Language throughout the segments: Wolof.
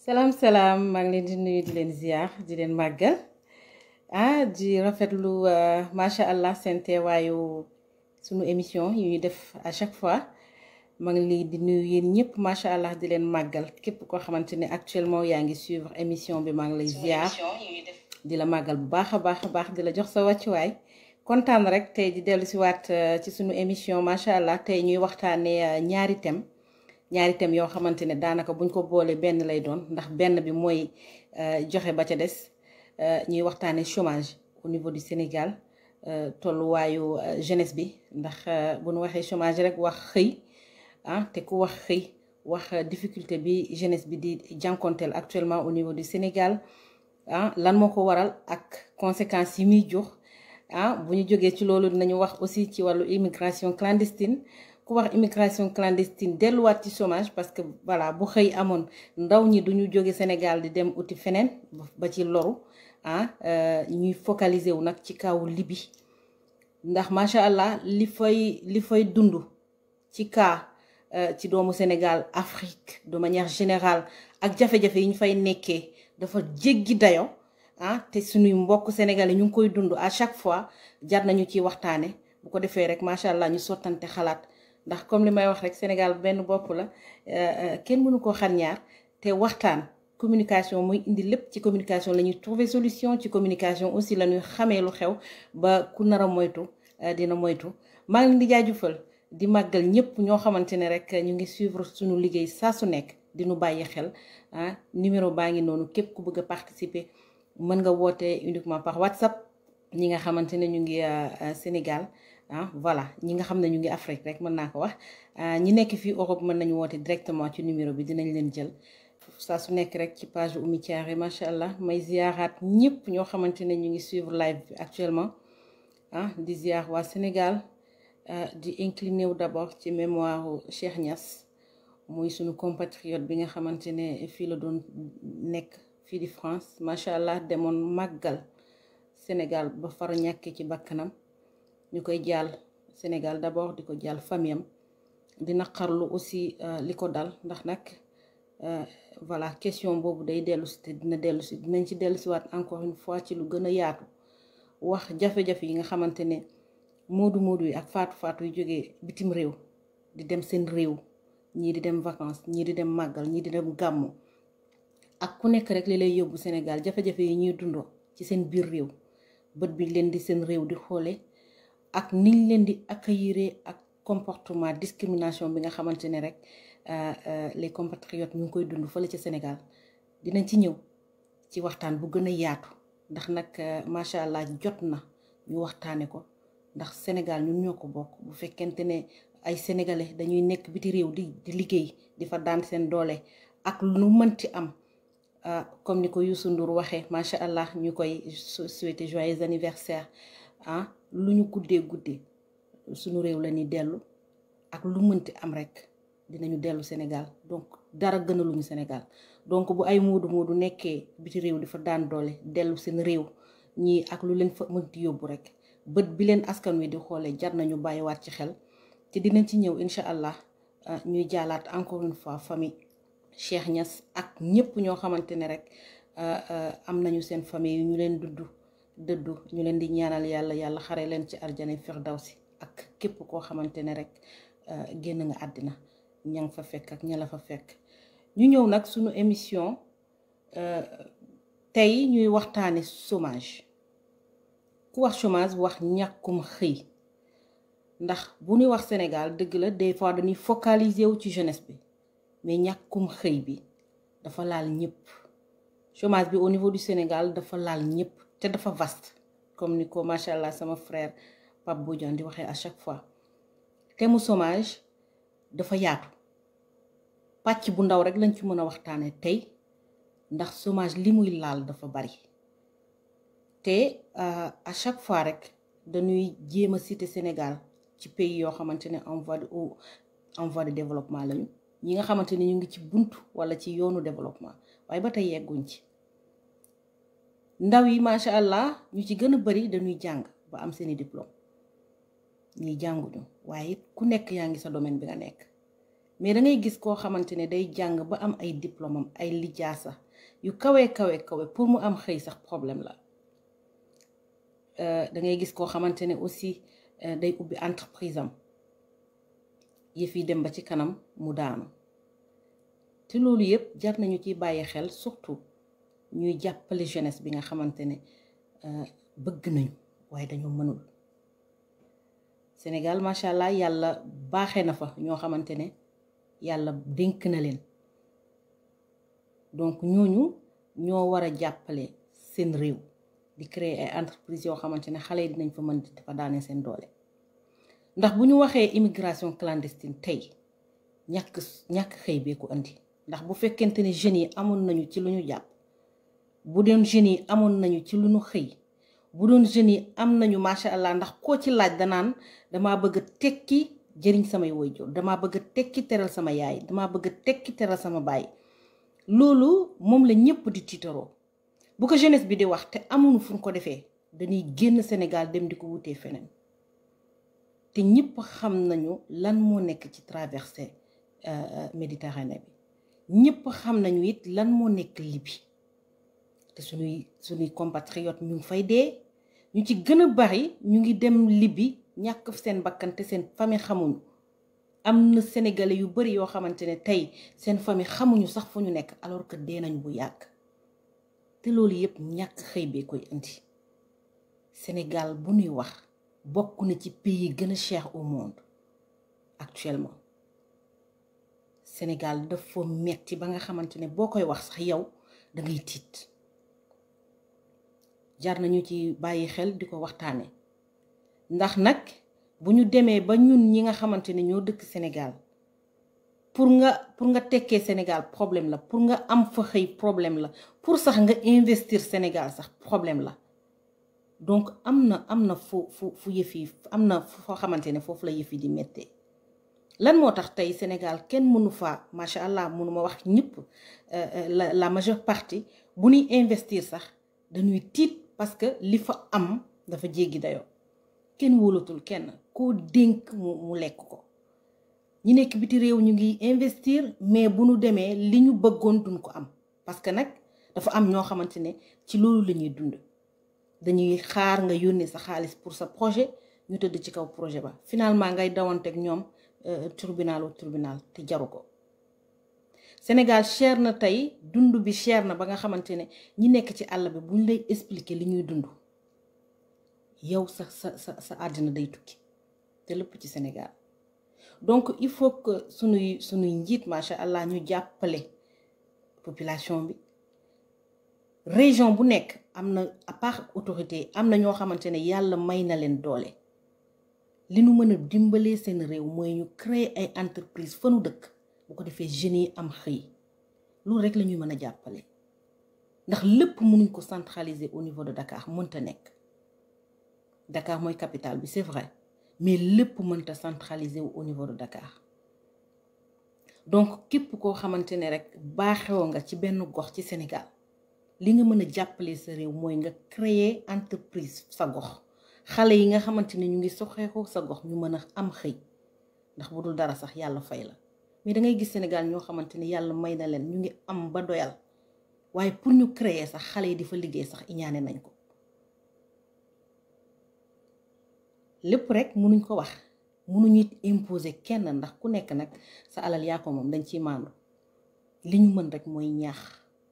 salaam salaam maa ngi leen di nuyu di leen ziar di leen màggal di rafetlu macha allah seen teewaayu sunu émission yi ñuy def à chaque fois maa ngi leen di nuyu yéen ñëpp macha allah di leen màggal képp koo xamante ne actuellement yaa ngi suivre émission bi maa ngi lay ziar di la màggal bu baax a baax di la jox sa wàccuwaay kontaan rek tey di dellu si waat ci sunu émission macha allah tey ñuy waxtaanee ñaari thèmes yoo xamante ne daanaka buñ ko boolee benn lay doon ndax benn bi mooy joxe ba ca des ñuy waxtaanee chômage au niveau du Sénégal tolluwaayu jeunesse bi ndax bu nu waxee chômage rek wax xëy te ku wax xëy wax difficulté bi jeunesse bi di jànkonteel actuellement au niveau du Sénégal lan moo ko waral ak conséquences yi muy jox bu ñu jógee ci loolu dinañu wax aussi ci wàllu immigration clandestine. ku wax immigration clandestine delluwaat ci chômage parce que voilà bu xëy amoon ndaw ñi duñu jóge Sénégal di dem uti feneen ba ci loru ñuy focaliser wu nag ci kaw Libi ndax macha allah li fay dund ci cas ci doomu Sénégal Afrique de manière générale ak jafe-jafe yi ñu fay nekkee dafa jéggi dayo te suñuy mbokk sénégalais ñu ngi koy dund à chaque fois jar nañu ci waxtaane bu ko defee rek macha allah ñu sottante xalaat ndax comme li may wax rek Sénégal benn bopp la kenn mënu ko xar ñaar te waxtaan communication mooy indi lépp ci communication la ñuy trouver solution ci communication aussi la ñuy xamee lu xew ba ku nar a moytu dina moytu maa ngi leen di jaajëfal di màggal ñëpp ñoo xamante ne rek ñu ngi suivre suñu liggéey saa su nekk di nu bàyyi xel numéro baa ngi noonu képp ku bëgg a participer mën nga woote uniquement par WhatsApp ñi nga xamante ne ñu ngi Sénégal. Voilà ñi nga xam ne ñu ngi Afrique rek mën naa ko wax ñi nekk fii Europe mën nañu woote directement ci numéro bi dinañ leen jël saa su nekk rek ci page Oumy Thiaré macha allah may ziaraat ñëpp ñoo xamante ne ñu ngi suivre live bi actuellement di ziar waa Sénégal di incliné wu d'abord ci mémoire Cheikh Niass muy suñu compatriote bi nga xamante ne fii la doon nekk fii di France macha allah demoon màggal Sénégal ba far ñàkkee ci bakkanam ñu koy jàll Sénégal d'abord di ko jàll famille am di naqarlu aussi li ko dal ndax nag voilà question boobu day dellu si te dinañ ci dellu si waat encore une fois ci lu gën a yaatu wax jafe-jafe yi nga xamante ne moodu yi ak faatu yu jógee bitim réew di dem seen réew ñii di dem vacances ñii di dem màggal ñii di dem gàmmu ak ku nekk rek li lay yóbbu Sénégal jafe-jafe yi ñuy dundoo ci seen biir réew bët bi leen di seen réew di xoole ak niñ leen di accueillir ak comportement discrimination bi nga xamante ne rek les compatriotes ñu ngi koy dund fële ci Sénégal dinañ ci ñëw ci waxtaan bu gën a yaatu ndax nag macha allah jot na ñu waxtaane ko ndax Sénégal ñun ñoo ko bokk bu fekkente ne ay sénégalais dañuy nekk biti réew di liggéey di fa daan seen doole ak lu mënti am comme ni ko Youssou Ndour waxee macha allah ñu koy souhaiter joyeux anniversaire lu ñu guddee suñu réew la ñuy dellu ak lu mënti am rek dinañu dellu Sénégal donc dara gënaluñu Sénégal donc bu ay moodu nekkee biti réew di fa daan doole dellu seen réew ñii ak lu leen fa mënti yóbbu rek bët bi leen askan wi di xoolee jar nañu bàyyiwaat ci xel te dinañ ci ñëw incha allah ñuy jaalaat encore une fois famille Cheikh Niass ak ñëpp ñoo xamante ne rek am nañu seen famille yu ñu leen dëddu ñu leen di ñaanal yàlla xare leen ci aljana firdawsi ak képp koo xamante ne rek génn nga àddina ña nga fa fekk ak ña la fa fekk ñu ñëw nag suñu émission tey ñuy waxtaane chômage ku wax chômage wax ñàkkum xëy ndax bu ñuy wax Sénégal dëgg la des fois dañuy focaliser wu ci jeunesse bi mais ñàkkum xëy bi dafa laal ñëpp chômage bi au niveau du Sénégal dafa laal ñëpp te dafa vaste comme ni ko macha allah sama frère Pape Bodian di waxee à chaque fois te mu chômage dafa yaatu pàcc bu ndaw rek lañ ci mën a waxtaane tey ndax chômage li muy laal dafa bari te à chaque fois rek dañuy jéem a citer Sénégal ci pays yoo xamante ne en voie de développement lañu ñi nga xamante ne ñu ngi ci buntu wala ci yoonu développement waaye ba tey yegguñ ci ndaw yi macha allah ñu ci gën a bari dañuy jàng ba am seeni diplôme ñuy jànguñu waaye ku nekk yaa ngi sa domaine bi nga nekk mais da ngay gis koo xamante ne day jàng ba am ay diplôme am ay lijaasa yu kawe pour mu am xëy sax problème la. Da ngay gis koo xamante ne aussi day ubbi entreprise am yëf yi dem ba ci kanam mu daanu te loolu yëpp jar nañu ci bàyyi xel surtout ñuy jàppale jeunesse bi nga xamante ne bëgg nañu waaye dañoo mënul. Sénégal macha allah yàlla baaxee na fa ñoo xamante ne yàlla dénk na leen donc ñooñu ñoo war a jàppale seen réew di créer ay entreprise yoo xamante ne xale yi dinañ fa mën di fa daane seen doole. ndax bu ñu waxee immigration clandestine tey ñàkk xëy bee ko andi ndax bu fekkente ne jeunes yi amoon nañu ci lu ñu jàpp bu doon jeunes yi amoon nañu ci lu ñu xëy bu doon jeunes yi am nañu macha allah ndax koo ci laaj danaan damaa bëgg a tekki jëriñ samay waajur damaa bëgg a tekki teral sama yaay damaa bëgg a tekki teral sama baay loolu moom la ñëpp di tiitaroo bu ko jeunesse bi di wax te amuñu fu ñu ko defee dañuy génn Sénégal dem di ko wutee feneen te ñëpp xam nañu lan moo nekk ci traversée Méditerranée bi ñëpp xam nañu it lan moo nekk Libye te suñuy compatriotes ñu ngi fay dee ñu ci gën a bari ñu ngi dem Libye ñàkk seen bakkan te seen famille xamuñu am na sénégalais yu bari yoo xamante ne tey seen famille xamuñu sax fu ñu nekk alors que dee nañu bu yàgg te loolu yëpp ñàkk xëy bee koy indi. Sénégal bu ñuy wax bokk na ci pays yi gën a cher au monde actuellement. Sénégal dafa metti ba nga xamante ne boo koy wax sax yow da ngay tiit jar nañu ci bàyyi xel di ko waxtaane ndax nag bu ñu demee ba ñun ñi nga xamante ne ñoo dëkk Sénégal pour nga tekkee Sénégal problème la pour nga am fa xëy problème la pour sax nga investir Sénégal sax problème la donc am na fu yëf yi am na foo xamante ne foofu la yëf yi di méttee lan moo tax tey Sénégal kenn mënu faa macha allah mënu ma wax ñëpp la majeure partie bu ñuy investir sax dañuy tiit parce que li fa am dafa jéggi dayoo kenn wóolatul kenn koo dénk mu lekk ko ñi nekk biti réew ñu ngi investir mais bu ñu demee li ñu bëggoon duñ ko am parce que nag dafa am ñoo xamante ne ci loolu la ñuy dund dañuy xaar nga yónnee sa xaalis pour sa projet ñu tëdd ci kaw projet ba finalement ngay dawanteeg ñoom tribunal te jaru ko. Sénégal cher na tey dund bi cher na ba nga xamante ne ñi nekk ci àll bi buñ lay expliquer li ñuy dund yow sa àddina day tukki te lépp ci Sénégal donc il faut que sunuy njiit macha allah ñu jàppale population bi. Région bu nekk am na à part autorité am na ñoo xamante ne yàlla may na leen doole li nu mën a dimbalee seen réew mooy ñu créer ay entreprise fa nu dëkk bu ko defee jeunes yi am xëy loolu rek la ñuy mën a jàppale ndax lépp mënuñ ko centraliser au niveau de Dakar mënta nekk Dakar mooy capitale bi c'est vrai mais lépp mënta centraliser au niveau de Dakar donc képp koo xamante ne rek baaxewoo nga ci benn gox ci Sénégal li nga mën a jàppale sa réew mooy nga créer entreprise sa gox xale yi nga xamante ne ñu ngi soxeekoo sa gox ñu mën a am xëy ndax bu dul dara sax yàlla fay la mais da ngay gis Sénégal ñoo xamante ne yàlla may na leen ñu ngi am ba doyal waaye pour ñu créer sax xale yi di fa liggéey sax iñaane nañ ko lépp rek mënuñ ko wax mënuñu imposer kenn ndax ku nekk nag sa alal yaa ko moom dañ ciy maandu li ñu mën rek mooy ñaax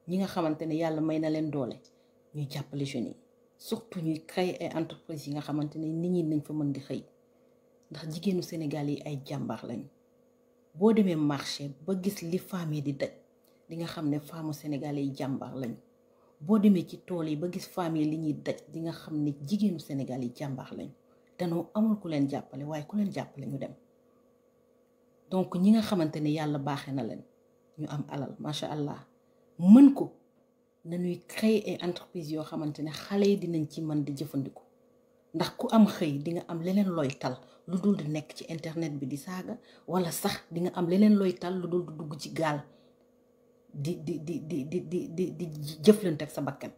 ñi nga xamante ne yàlla may na leen doole ñuy jàppale jeunes yi surtout ñuy créer ay entreprises yi nga xamante ne nit ñi nañ fa mën di xëy ndax jigéenu Sénégal yi ay jàmbaar lañu boo demee marché ba gis li femmes yi di daj di nga xam ne femme sénégalais yi jàmbaar lañu boo demee ci tool yi ba gis femmes yi li ñuy daj di nga xam ne jigéenu Sénégal yi jàmbaar lañu danoo amul ku leen jàppale waaye ku leen jàppale ñu dem donc ñi nga xamante ne yàlla baaxee na leen ñu am alal macha allah mën ko nañuy créer ay entreprise yoo xamante ne xale yi dinañ ci mën di jëfandiku ndax ku am xëy di nga am leneen looy tal lu dul di nekk ci internet bi di saaga wala sax di nga am leneen looy tal lu dul di dugg ci gaal di jëflante ak sa bakkan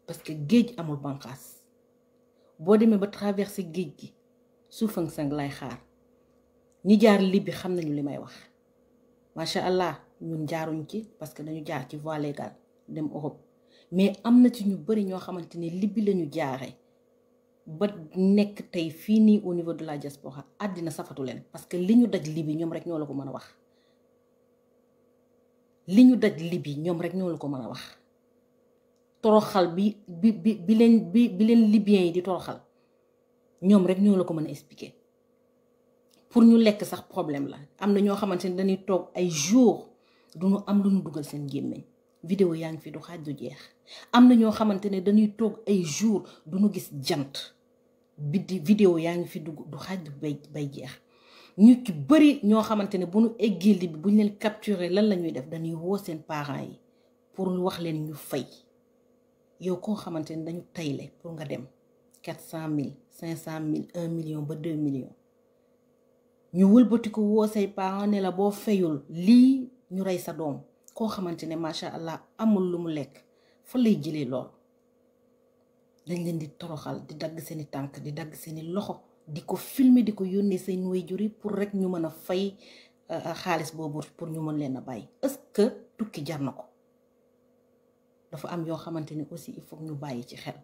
parce que géej amul banqaas boo demee ba traversé géej gi suufang sang lay xaar ñi jaar Libye xam nañu li may wax macha allah ñun jaaruñ ci parce que dañu jaar ci voie légale dem Europe mais am na ci ñu bari ñoo xamante ne Libye lañu jaaree ba nekk tey fii nii au niveau de la diaspora àddina safatu leen parce que li ñu daj Libye ñoom rek ñoo la ko mën a wax. li ñu daj Libye ñoom rek ñoo la ko mën a wax toroxal bi leen libyens yi di toroxal ñoom rek ñoo la ko mën a expliquer. pour ñu lekk sax problème la am na ñoo xamante ne dañuy toog ay jours duñu am lu ñu dugal seen gémmiñ vidéo yaa ngi fi du xaaj du jeex. am na ñoo xamante ne dañuy toog ay jours duñu gis jant vidéo yaa ngi fi dugg du xaaj du bay jeex. ñu ci bëri ñoo xamante ne bu ñu eggee Libye bu ñu leen capturer lan la ñuy def dañuy woo seen parents yi pour wax leen ñu fay yow koo xamante ne dañu tayle pour nga dem 400 000 500 000 1 million ba 2 millions ñu wëlbati ko woo say parents ne la boo fayul lii ñu rey sa doom koo xamante ne macha allah amul lu mu lekk fa lay jëlee lool. dañ leen di toroxal di dagg seeni tànk di dagg seeni loxo. di ko filmer di ko yónnee seen waajur yi pour rek ñu mën a fay xaalis boobu pour ñu mën leen a bàyyi est-ce que tukki jar na ko. dafa am yoo xamante ni aussi il faut ñu bàyyi ci xel.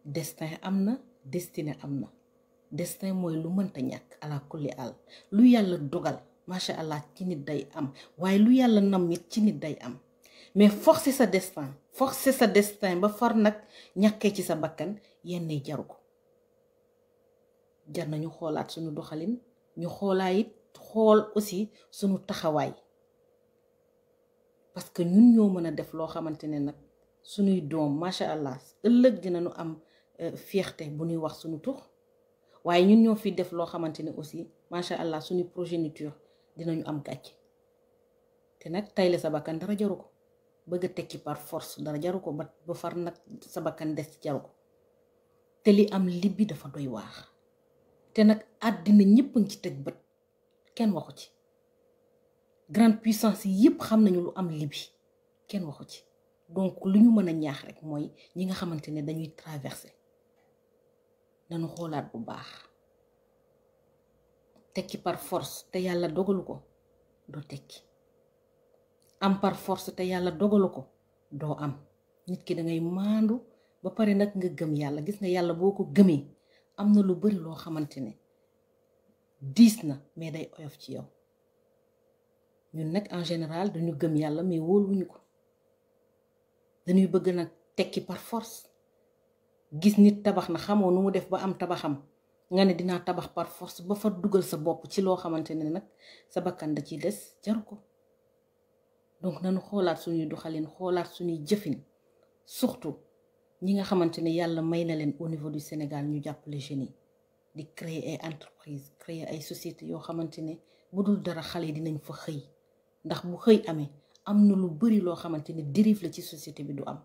destin am na destiné am na destin mooy lu mënta ñàkk ala kulli àll lu yàlla dogal macha allah ci nit day am waaye lu yàlla nam it ci nit day am mais forcer sa destin ba far nag ñàkkee ci sa bakkan yenn jaru ko. jar nañu xoolaat suñu doxalin ñu xool aussi suñu taxawaay parce que ñun ñoo mën a def loo xamante ne nag suñuy doom macha allah ëllëg dinañu am fierté bu ñuy wax suñu tur waaye ñun ñoo fi def loo xamante ne aussi macha allah suñu progéniture dinañu am gàcce te nag tayle sa bakkan dara jaru ko bëgg a tekki par force dara jaru ko ba far nag sa bakkan des jaru ko te li am Libye dafa doy waar. te nag àddina ñëpp a ngi ci teg bët kenn waxu ci grande puissance yi yëpp xam nañu lu am Libye kenn waxu ci donc lu ñu mën a ñaax rek mooy ñi nga xamante ne dañuy traverser nañu xoolaat bu baax. tekki par force te yàlla dogalu ko doo tekki am par force te yàlla dogalu ko doo am nit ki da ngay maandu ba pare nag nga gëm yàlla gis nga yàlla boo ko gëmee. am na lu bari loo xamante ne diis na mais day oyof ci yow ñun nag en général dañu gëm yàlla mais wóoluwuñu ko dañuy bëgg nag tekki par force gis nit tabax na xamoo nu mu def ba am tabaxam nga ne dinaa tabax par force ba fa dugal sa bopp ci loo xamante ne nag sa bakkan da ciy des jaru ko. donc nañu xoolaat suñuy doxalin xoolaat suñuy jëfin surtout ñi nga xamante ne yàlla may na leen au niveau du Sénégal ñu jàppale jeunes yi di créer ay entreprise créer ay sociétés yoo xamante ne bu dul dara xale yi dinañ fa xëy ndax bu xëy amee am na lu bari loo xamante ne dérive la ci société bi du am.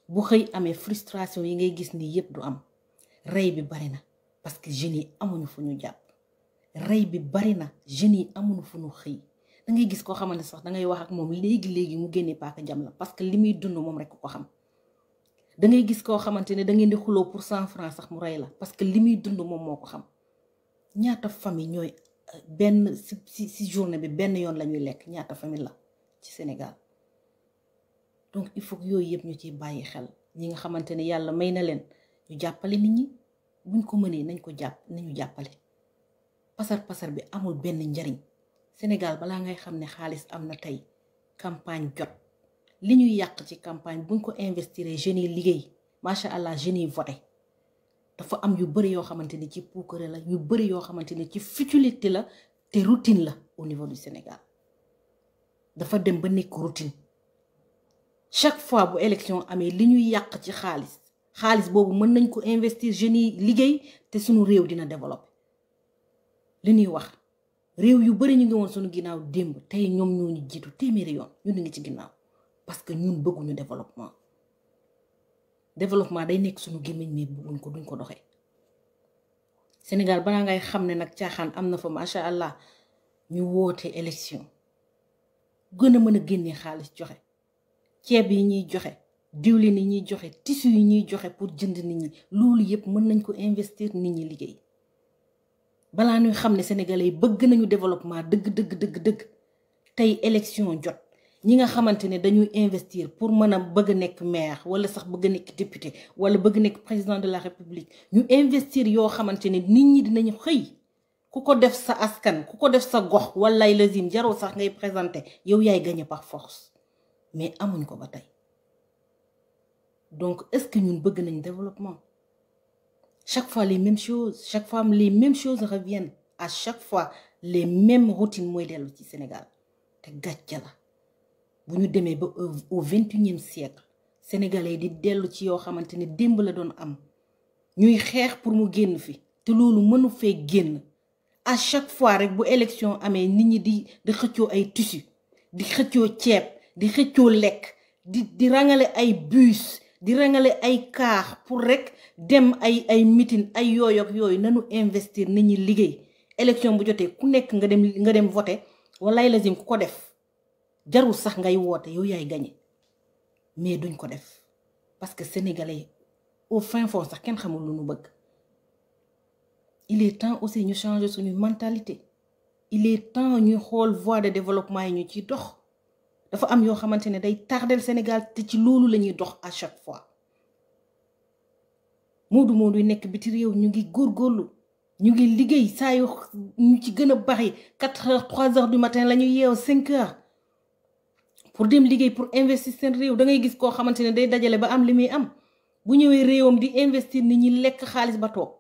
bu xëy amee frustration yi ngay gis nii yëpp du am rey bi bari na parce que jeunes yi amuñu fu ñu jàpp rey bi bari na jeunes yi amuñu fu ñu xëy da ngay gis koo xamante sax da ngay wax ak moom léegi mu génnee paaka jam la parce que li muy dund moom rek ko xam. da ngay gis koo xamante ne da ngeen di xuloo pour 100 francs sax mu rey la parce que li muy dund moom moo ko xam. ñaata famille ñooy benn si journée bi benn yoon la ñuy lekk ñaata famille la ci Sénégal. donc il faut que yooyu yëpp ñu ciy bàyyi xel ñi nga xamante ne yàlla may na leen ñu jàppale nit ñi buñ ko mënee nañu jàppale. pasar bi amul benn njariñ Sénégal balaa ngay xam ne xaalis am na tey campagne jot. li ñuy yàq ci campagne buñ ko investir jeunes yi liggéey macha allah jeunes yi voté dafa am yu bëri yoo xamante ni ci puukare la yu bëri yoo xamante ni ci futilité la te routine la au niveau du Sénégal dafa dem ba nekk routine chaque fois bu élection amee li ñuy yàq ci xaalis boobu mën nañ ko investir jeunes yi liggéey te suñu réew dina développer. li ñuy wax réew yu bëri ñu ngi woon suñu ginnaaw démb tey ñoom ñoo ñu jiitu téeméeri yoon ñu ngi ci ginnaaw. parce que ñun bëgguñu développement day nekk suñu gémmiñ mais bëgguñ ko duñ ko doxee. Sénégal balaa ngay xam ne nag caaxaan am na fa macha allah ñu woote élection gën a mën a génnee xaalis joxe ceeb yi ñuy joxe diwlin yi ñuy joxe tissu yi ñuy joxe pour jënd nit ñi loolu yëpp mën nañ ko investir nit ñi liggéey balaa ñuy xam ne sénégalais yi bëgg nañu développement dëgg tey élection jot ñi nga xamante ne dañuy investir pour mën a bëgg nekk maire wala sax bëgg nekk député wala bëgg nekk président de la république ñu investir yoo xamante ne nit ñi dinañu xëy ku ko def sa askan ku ko def sa gox walay lazim jarul sax ngay présenté yow yaay gagné par force mais amuñ ko ba tey donc est-ce que ñun bëgg nañ développement chaque fois les mêmes choses reviennent à chaque fois les mêmes routines mooy dellu ci Sénégal te gàcce la bu ñu demee ba au 21e siècle sénégalais di dellu ci yoo xamante ne démb la doon am ñuy xeex pour mu génn fi te loolu mënu fee génn à chaque fois rek bu élection amee nit ñi di xëccoo ay tissu di xëccoo ceeb di xëccoo lekk di rangale ay bus di rangale ay car pour rek dem ay meeting ay yooyu nanu investir nit ñi liggéey élection bu jotee ku nekk nga dem voter wallaay lazim ku ko def jarul sax ngay woote yow yaay gagné mais duñ ko def parce que sénégalais au fin fond sax kenn xamul lu nu bëgg. Il est temps aussi ñu changer suñu mentalité il est temps ñu xool voie de développement yi ñu ci dox dafa am yoo xamante ne day tardel Sénégal te ci loolu la ñuy dox à chaque fois moodu yi nekk biti réew ñu ngi góorgóorlu ñu ngi liggéey saa yu ñu ci gën a bari 4 heures 3 heures du matin la ñuy yeew 5 heures pour dem liggéey pour investir seen réew da ngay gis koo xamante ne day dajale ba am li muy am bu ñëwee réewam di investir nit ñi lekk xaalis ba toog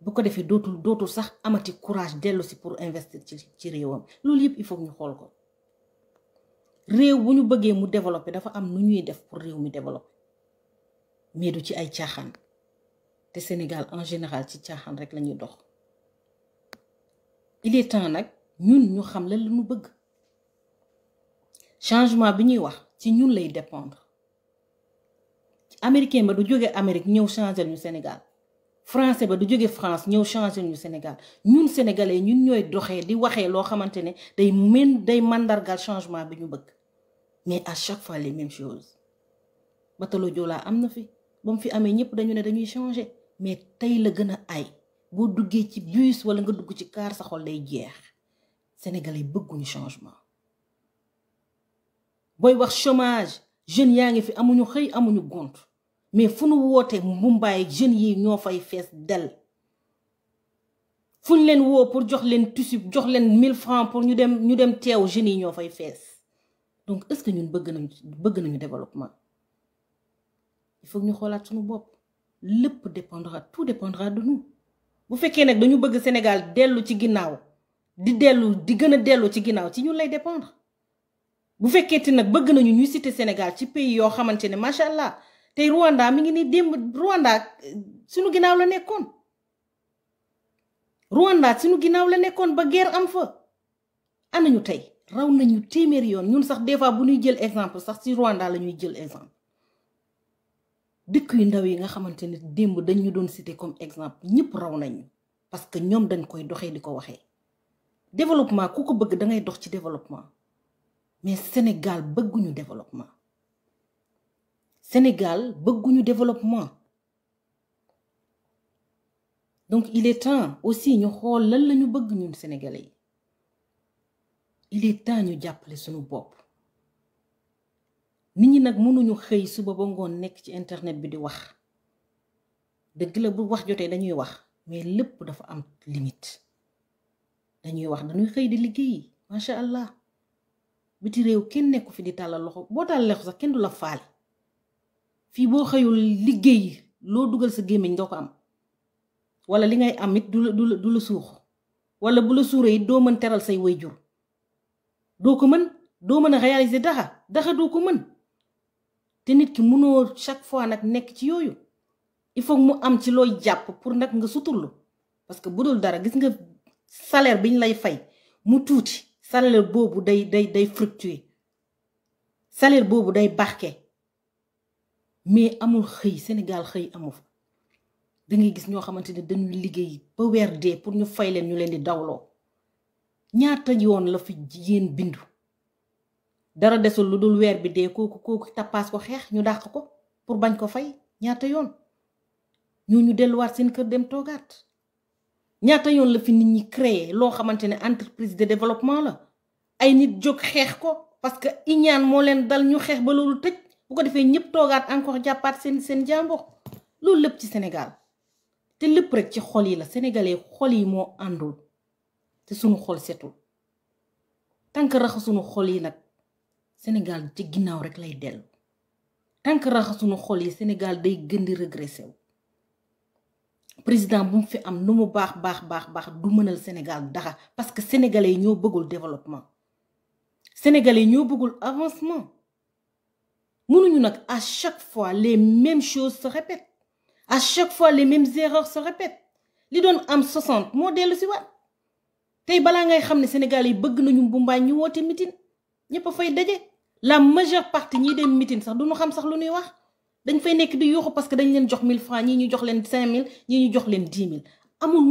bu ko defee dootul sax amati courage dellu si pour investir ci réewam loolu yëpp il faut ñu xool ko réew bu ñu bëggee mu développer dafa am nu ñuy def pour réew mi développer mais du ci ay caaxaan te Sénégal en général ci caaxaan rek la ñuy dox il est temps nag ñun ñu xam lan la ñu bëgg changement bi ñuy wax ci ñun lay dépendre américain ba du jóge Amérique ñëw changer ñu Sénégal français ba du jóge France ñëw changer ñu Sénégal ñun sénégalais ñun ñooy doxee di waxee loo xamante ne day mandargal changement bi ñu bëgg mais à chaque fois les mêmes choses batalo Joola am na fi ba mu fi amee ñëpp dañu ne dañuy changer mais tey la gën a ay boo duggee ci bus wala nga dugg ci car sa xol day jeex sénégalais bëgguñu changement booy wax chômage jeunes yaa ngi fi amuñu xëy amuñu gont mais fu nu wootee Mumbaay jeunes yi ñoo fay fees del fu ñu leen woo pour jox leen tissu jox leen 1000 francs pour ñu dem teew jeunes yi ñoo fay fees donc est-ce que ñun bëgg nañu développement il faut ñu xoolaat suñu bopp lépp tout dépendra de nous bu fekkee nag dañu bëgg Sénégal dellu ci ginnaaw di gën a dellu ci ginnaaw ci ñun lay dépendre bu fekkee te nag bëgg nañu ñuy citer Sénégal ci pays yoo xamante ne macha allah tey Rwanda mi ngi nii démb Rwanda suñu ginnaaw la nekkoon ba guerre am fa anañu tey raw nañu téeméeri yoon ñun sax des fois bu ñuy jël exemple sax ci Rwanda la ñuy jël exemple dëkk yu ndaw yi nga xamante ne démb dañu doon citer comme exemple ñëpp raw nañu parce que ñoom dañ koy doxee di ko waxee développement ku ko bëgg da ngay dox ci développement mais Sénégal bëgguñu développement donc il est temps aussi ñu xool lan lañu bëgg ñun sénégalais yi il est temps ñu jàppale suñu bopp nit ñi nag mënuñu xëy suba ba ngoon nekk ci internet bi di wax dëgg la bu wax jotee dañuy wax mais lépp dafa am limite dañuy xëy di liggéey macha allah biti réew kenn nekku fi di tàllal loxo boo tàllal loxo sax kenn du la faale fii boo xëyul liggéey loo dugal sa gémmiñ doo ko am wala li ngay am it du la suux wala bu la suuree it doo mën teral say waajur doo ko mën doo mën a réaliser dara doo ko mën te nit ki mënoo chaque fois nag nekk ci yooyu il faut mu am ci looy jàpp pour nag nga suturlu parce que bu dul dara gis nga salaire biñ lay fay mu tuuti salaire boobu day fluctuer salaire boobu day barke mais amul xëy Sénégal xëy amu fa da ngay gis ñoo xamante ne dañuy liggéey ba weer dee pour ñu fay leen ñu leen di dawloo ñaata yoon la fi jigéen bindu dara desul lu dul weer bi dee kooku tappaas ko xeex ñu dàq ko pour bañ ko fay ñaata yoon ñu delluwaat seen kër dem toogaat ñaata yoon la fi nit ñi créer loo xamante ne entreprise de développement la ay nit jóg xeex ko parce que iñaan moo leen dal ñu xeex ba loolu tëj bu ko defee ñëpp toogaat encore jàppaat seen jàmbur loolu lépp ci Sénégal te lépp rek ci xol yi la sénégalais xol yi moo àndul te suñu xol setul tant que raxa suñu xol yi nag Sénégal ci ginnaaw rek lay dellu tant que raxa suñu xol yi Sénégal day gën di régressé wu président bu mu fi am nu mu baax du mënal Sénégal dara parce que sénégalais yi ñoo bëggul développement sénégalais yi ñoo bëggul avancement mënuñu nag à chaque fois les mêmes choses se répètent à chaque fois les mêmes erreurs se répètent li doon am 60 moo dellu si waat tey balaa ngay xam ne sénégalais yi bëgg nañu mbumbaay ñu woote meeting ñëpp a fay daje la majeure partie ñi dem meeting sax duñu xam sax lu ñuy wax dañ fay nekk di yuuxu parce que dañ leen jox 1000 francs ñii ñu jox leen 5000 ñii ñu jox leen 10 000 amul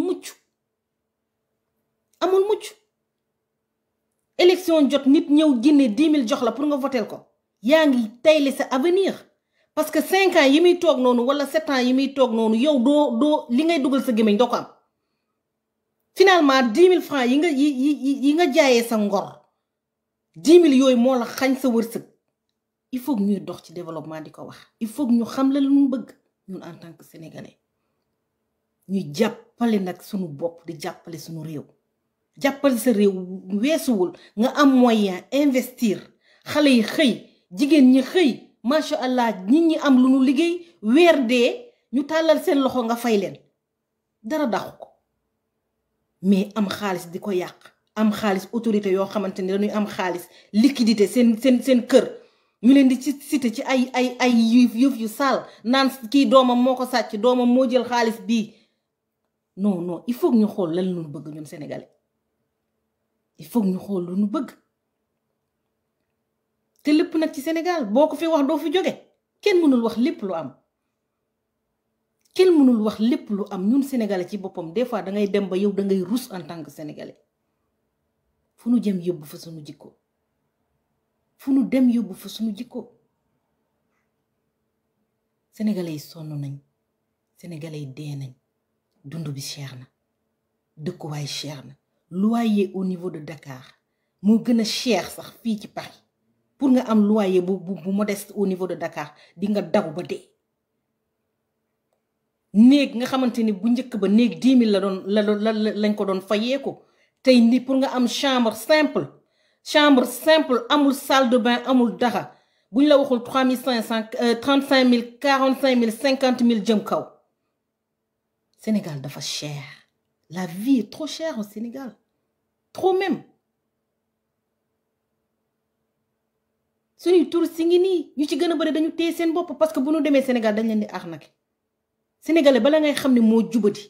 mucc élection jot nit ñëw génne 10 000 jox la pour nga votel ko yaa ngi tayle sa avenir parce que 5 ans yi muy toog noonu wala 7 ans yi muy toog noonu yow doo li ngay dugal sa gémmiñ doo ko am finalement 10 000 francs yi nga jaayee sa ngor 10 000 yooyu moo la xañ sa wërsëg il faut que ñuy dox ci développement di ko wax il faut que ñu xam la lu ñu bëgg ñun en tant que sénégalais ñu jàppale nag suñu bopp di jàppale suñu réew jàppale sa réew weesuwul nga am moyen investir xale yi xëy jigéen ñi xëy macha allah nit ñi am lu ñu liggéey weer dee ñu tàllal seen loxo nga fay leen dara daxu ko mais am xaalis di ko yàq am xaalis autorité yoo xamante ne dañuy am xaalis liquidité seen kër ñu leen di ci cité ci ay yëf yu sale naan kii doomam moo ko sàcc doomam moo jël xaalis bii non il faut que ñu xool lan lu ñu bëgg ñun sénégalais il faut que ñu xool lu ñu bëgg te lépp nag ci Sénégal boo ko fi wax doo fi jóge kenn mënul wax lépp lu am kenn mënul wax lépp lu am ñun sénégalais ci boppam des fois dangay dem ba yow dangay rus en tant que sénégalais fu nu jëm yóbbu fa suñu jikko fu nu dem yóbbu fa suñu jikko sénégalais yi sonn nañ sénégalais yi dee nañ dund bi cher na dëkkuwaay cher na loyer au niveau de Dakar moo gën a cher sax fii ci Paris pour nga am loyer bu modeste au niveau de Dakar di nga daw ba dee néeg nga xamante ni bu njëkk ba néeg 10 000 lañ ko doon fayeeku tey ni pour nga am chambre simple amul salle de bain amul dara buñ la waxul 3500 35 000 45 000 50 000 jëm kaw Sénégal dafa cher la vie est trop chère au Sénégal trop même suñuy touristes ngi nii ñu ci gën a bari dañu téye seen bopp parce que bu ñu demee Sénégal dañ leen di arnaquer sénégalais bala ngay xam ne moo jubati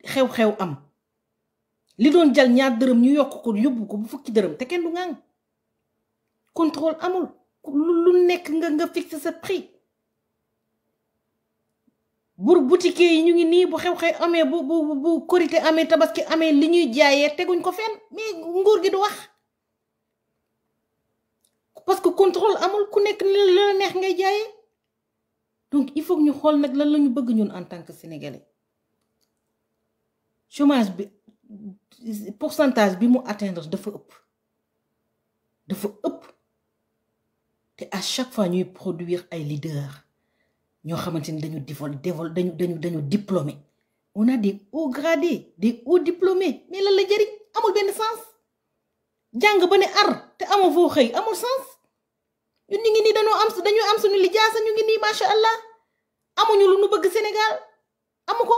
xew-xew am li doon jal ñaar dërëm ñu yokk ko yóbbu ko bu fukki dërëm te kenn du ngang contrôle amul lu nekk nga fixer sa prix bur boutique yi ñu ngi nii bu xew-xew amee bu korité amee tabaski amee li ñuy jaayee teguñ ko fenn mais nguur gi du wax parce que contrôle amul ku nekk li la neex ngay jaayee donc il faut que ñu xool nag lan la ñu bëgg ñun en tant que sénégalais chômage bi pourcentage bi mu atteindre dafa ëpp te à chaque fois ñuy produire ay leaders ñoo xamante ni dañu diplômé on a des hauts gradés des hauts diplômés mais lan la jëriñ amul benn sens jàng ba ne ar te amoo foo xëy amul sens ñun ñu ngi nii dañu am suñu lijaasa ñu ngi nii macha allah amuñu lu nu bëgg Sénégal amu ko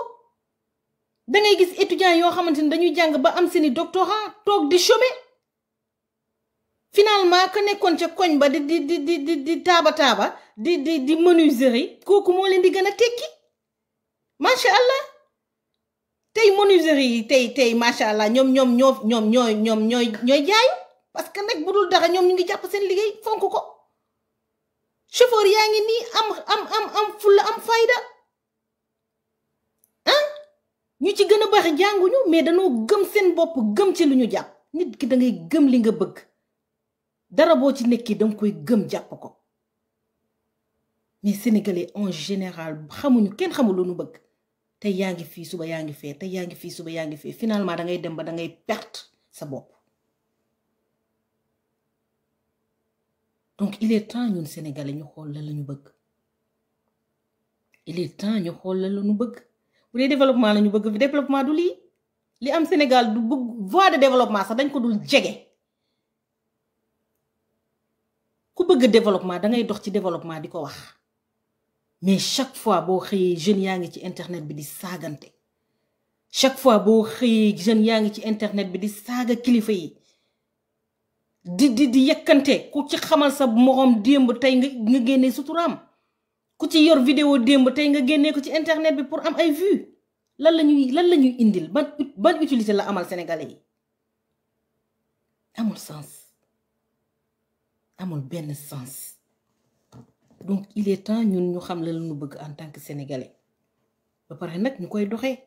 dangay gis étudiants yoo xamante ni dañuy jàng ba am seeni doctorat toog di chômer finalement ka nekkoon ca koñ ba di taaba di menuiserie kooku moo leen di gën a tekki macha allah tey menuiserie yi tey macha allah ñooy jaayu parce que nag bu dul dara ñoom ñu ngi jàpp seen liggéey fonk ko chauffeur yaa ngi nii am fulla am fayda ñu ci gën a baax jànguñu mais dañoo gëm seen bopp gëm ci lu ñu jàpp nit ki da ngay gëm li nga bëgg dara boo ci nekki danga koy gëm jàpp ko mais sénégalais en général kenn xamul lu ñu bëgg tey yaa ngi fii suba yaa ngi fee tey yaa ngi fii suba yaa ngi fee finalement da ngay dem ba da ngay perte sa bopp. donc il est temps ñun Sénégalais ñu xool la ñu bëgg. il est temps ñu xool la ñu bëgg bu dee développement la ñu bëgg développement du lii li am Sénégal du bëgg voie de développement sax dañ ko dul jege. ku bëgg développement da ngay dox ci développement di ko wax mais chaque fois boo xëyee jeunes yaa ngi ci internet bi di saagante chaque fois boo xëyee jeunes yaa ngi ci internet bi di saaga kilifa yi di yekkante ku ci xamal sa morom démb tey nga génnee suturaam ku ci yor vidéo démb tey nga génnee ko ci internet bi pour am ay vues lan la ñuy indil ban utilité la amal sénégalais yi amul sens amul benn sens. donc il est temps ñun ñu xam la ñu bëgg en tant que sénégalais ba pare nag ñu koy doxee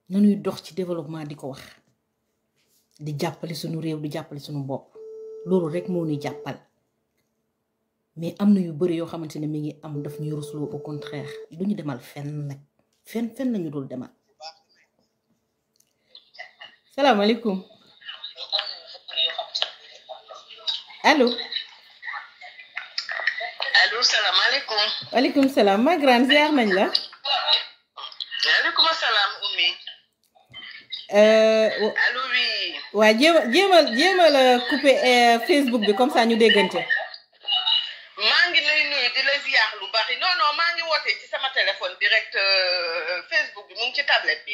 nañuy dox ci développement di ko wax di jàppale suñu réew di jàppale suñu bopp loolu rek moo ñuy jàppal mais am na yu bari yoo xamante ne mi ngi am daf ñuy rusloo au contraire du ñu demal fenn nag fenn lañu dul demal. salaamaaleykum allo. allo salaamaaleykum. waaleykum salaam ma grande ziar nañ la. waaleykum salaam Oumy. allo oui. waa jéema la couper Facebook bi comme ça ñu déggante. maa ngi lay nuyu di la ziar lu bari non maa ngi woote ci sama téléphone direct Facebook bi mu ngi ci tablette bi.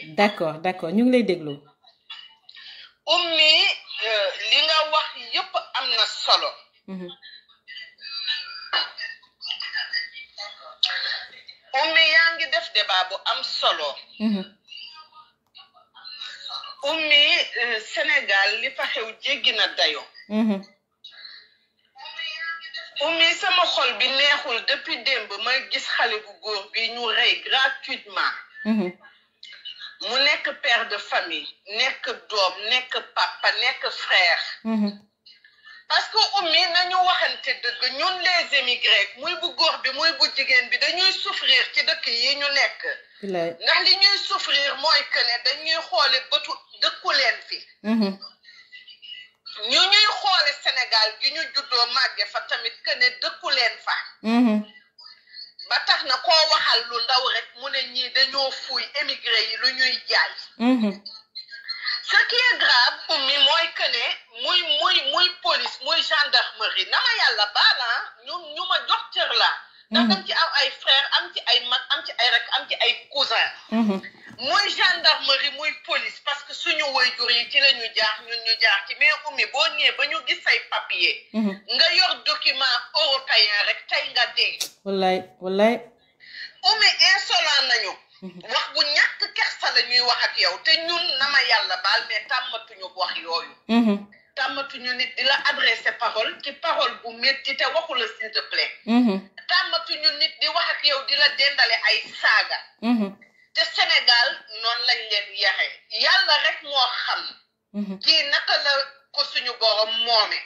d'accord ñu ngi lay déglu. Oumy li nga wax yëpp am na solo. Oumy yaa ngi def débat bu am solo. Oumy Sénégal li fa xew jéggi na dayo. Oumy sama xol bi neexul depuis démb ma gis xale bu góor bi ñu rey gratuitement. mu nekk père de famille nekk doom nekk papa nekk frère. parce que Oumy nañu waxante dëgg ñun les émigrés muy bu góor bi muy bu jigéen bi dañuy souffrir ci dëkk yi ñu nekk. ndax li ñuy souffrir mooy que ne dañuy xoole bëtu dëkku leen fi. ñu ñuy xoole Sénégal gi ñu juddoo màgge fa tamit que ne dëkku leen fa. ba tax na koo waxal lu ndaw rek mu ne ñii dañoo fuuy émigré yi lu ñuy jaay. ce qui est grave Oumy mooy que ne muy police muy gendarmerie na ma yàlla baala ñu ma jox cër la. ndax dam ci am ay frère am ci ay mag am ci ay rek am ci ay cousin. muy gendarmerie muy police parce que suñu waajur yi ci la ñu jaar ñun ñu jaar ci mais Oumy boo ñëwee ba ñu gis say papier. nga yor document européen rek tey nga dee. wallaay. Oumy insolent nañu. wax bu ñàkk kersa la ñuy wax ak yow te ñun na ma yàlla baal mais tàmmatuñu wax yooyu. tàmmatuñu nit di la adressé parole ci parole bu métti te waxu la s'il te plaît. tàmmatuñu nit di wax ak yow di la dendale ay saaga. te Sénégal noonu lañ leen yaxee yàlla rek moo xam. kii naka la ko suñu borom moome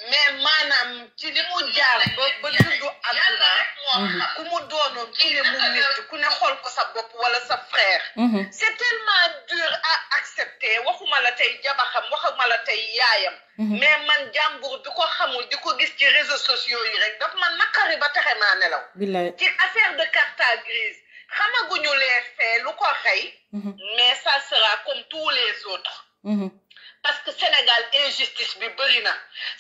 mais maanaam ci li mu jaar ba dundu àdduna ku mu doonoon ku ne mu métti ku ne xool ko sa bopp wala sa frère. c'est tellement dur à accepter waxuma la tey jabaxam waxuma la tey yaayam. mais man jàmbur bi ko xamul di ko gis ci réseaux sociaux yi rek daf man nakari ba taxe maa nelaw. ci affaire de carte grise xamaguñu les faits lu ko xëy. mais ça sera comme tous les autres. parce que Sénégal injustice bi bëri na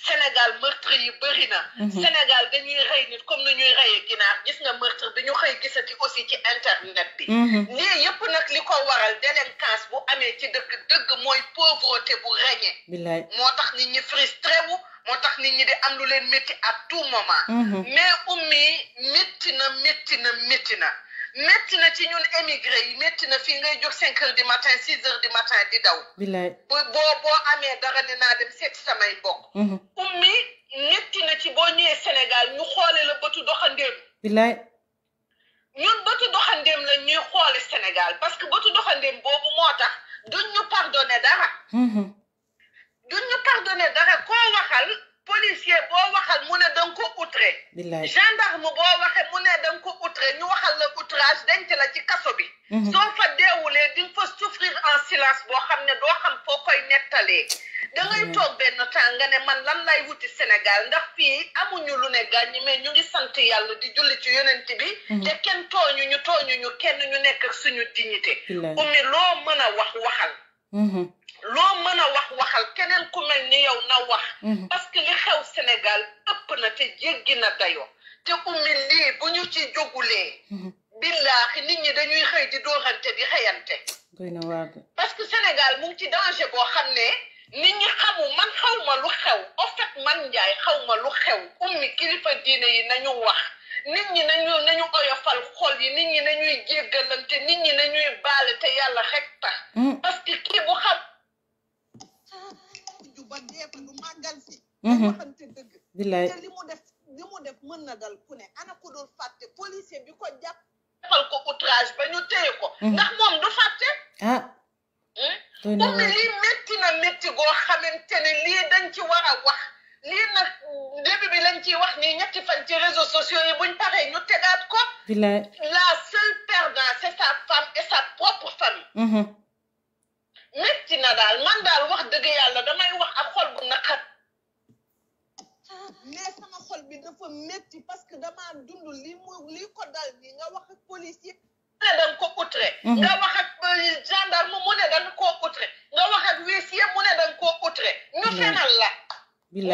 Sénégal meurtre yi bëri na. Sénégal dañuy rey nit comme ni ñuy reyee ginaar gis nga meurtre bi ñu xëy gisati aussi ci internet bi. lii yëpp nag li ko waral délinquance bu amee ci dëkk dëgg mooy pauvreté bu régné. moo tax nit ñi frustré wu moo tax nit ñi di am lu leen métti à tout moment. mais Oumy métti na. métti na ci ñun émigré yi métti na fii ngay jóg 5 heures du matin 6 heures du matin di daw. boo amee dara ne naa dem seeti samay mbokk. Oumy métti na ci boo ñëwee Sénégal ñu xoole la bëtu doxandéem. ñun bëtu doxandéem la ñuy xoole Sénégal parce que bëtu doxandéem boobu moo tax duñ ñu pardonné dara. koo waxal policier boo waxal mu ne danga ko ut outré gendarme boo waxee mu ne danga ko outré ñu waxal la outrage denc la ci kaso bi soo fa deewulee di nga fa souffrir en silence boo xam ne doo xam foo koy nettalee dangay toog benn temps nga ne man lan lay wuti Sénégal ndax fii amuñu lu ne gàññi mais ñu ngi sant yàlla di julli ci yonent bi te kenn tooñuñu kenn ñu nekk ak suñu dignité ummi loo mën a wax waxal loo mën a wax waxal keneen ku mel ni yow na wax parce que li xew Sénégal ëpp na te jéggi na dayoo te ummi lii bu ñu ci jógulee billaahi nit ñi dañuy xëy di dóorante di xëyante parce que Sénégal mu ngi ci danger boo xam ne nit ñi man xaw ma lu xew en fait man Njaay xaw ma lu xew ummi kilifa diine yi nañu wax nit ñi nañu oyofal xol yi nit ñi nañuy jéggalante nit ñi nañuy baale te yàlla rek tax parce que kii bu xam ba deefa du màggal si waxante dëgg te li mu def mën na dal ku ne ana ko doon fàtte policier bi ko jàppal ko outrage ba ñu téye ko ndax moom du fàtte ummi lii métti goo xamante ne lii dañ ci war a wax lii nag début bi lañ ciy wax nii ñetti fan ci réseaux sociaux yi buñ paree ñu tegaat ko la seule perdant c'est sa femme et sa propre famille métti na daal man daal wax dëgg yàlla damay wax ak xol bu naqat mais sama xol bi dafa métti parce que damaa dund lii ko dal nii nga wax ak policier mu ne danga ko outré nga wax ak gendarme mu ne danga koo outré nga wax ak huissier mu ne danga koo outré ñu fenal la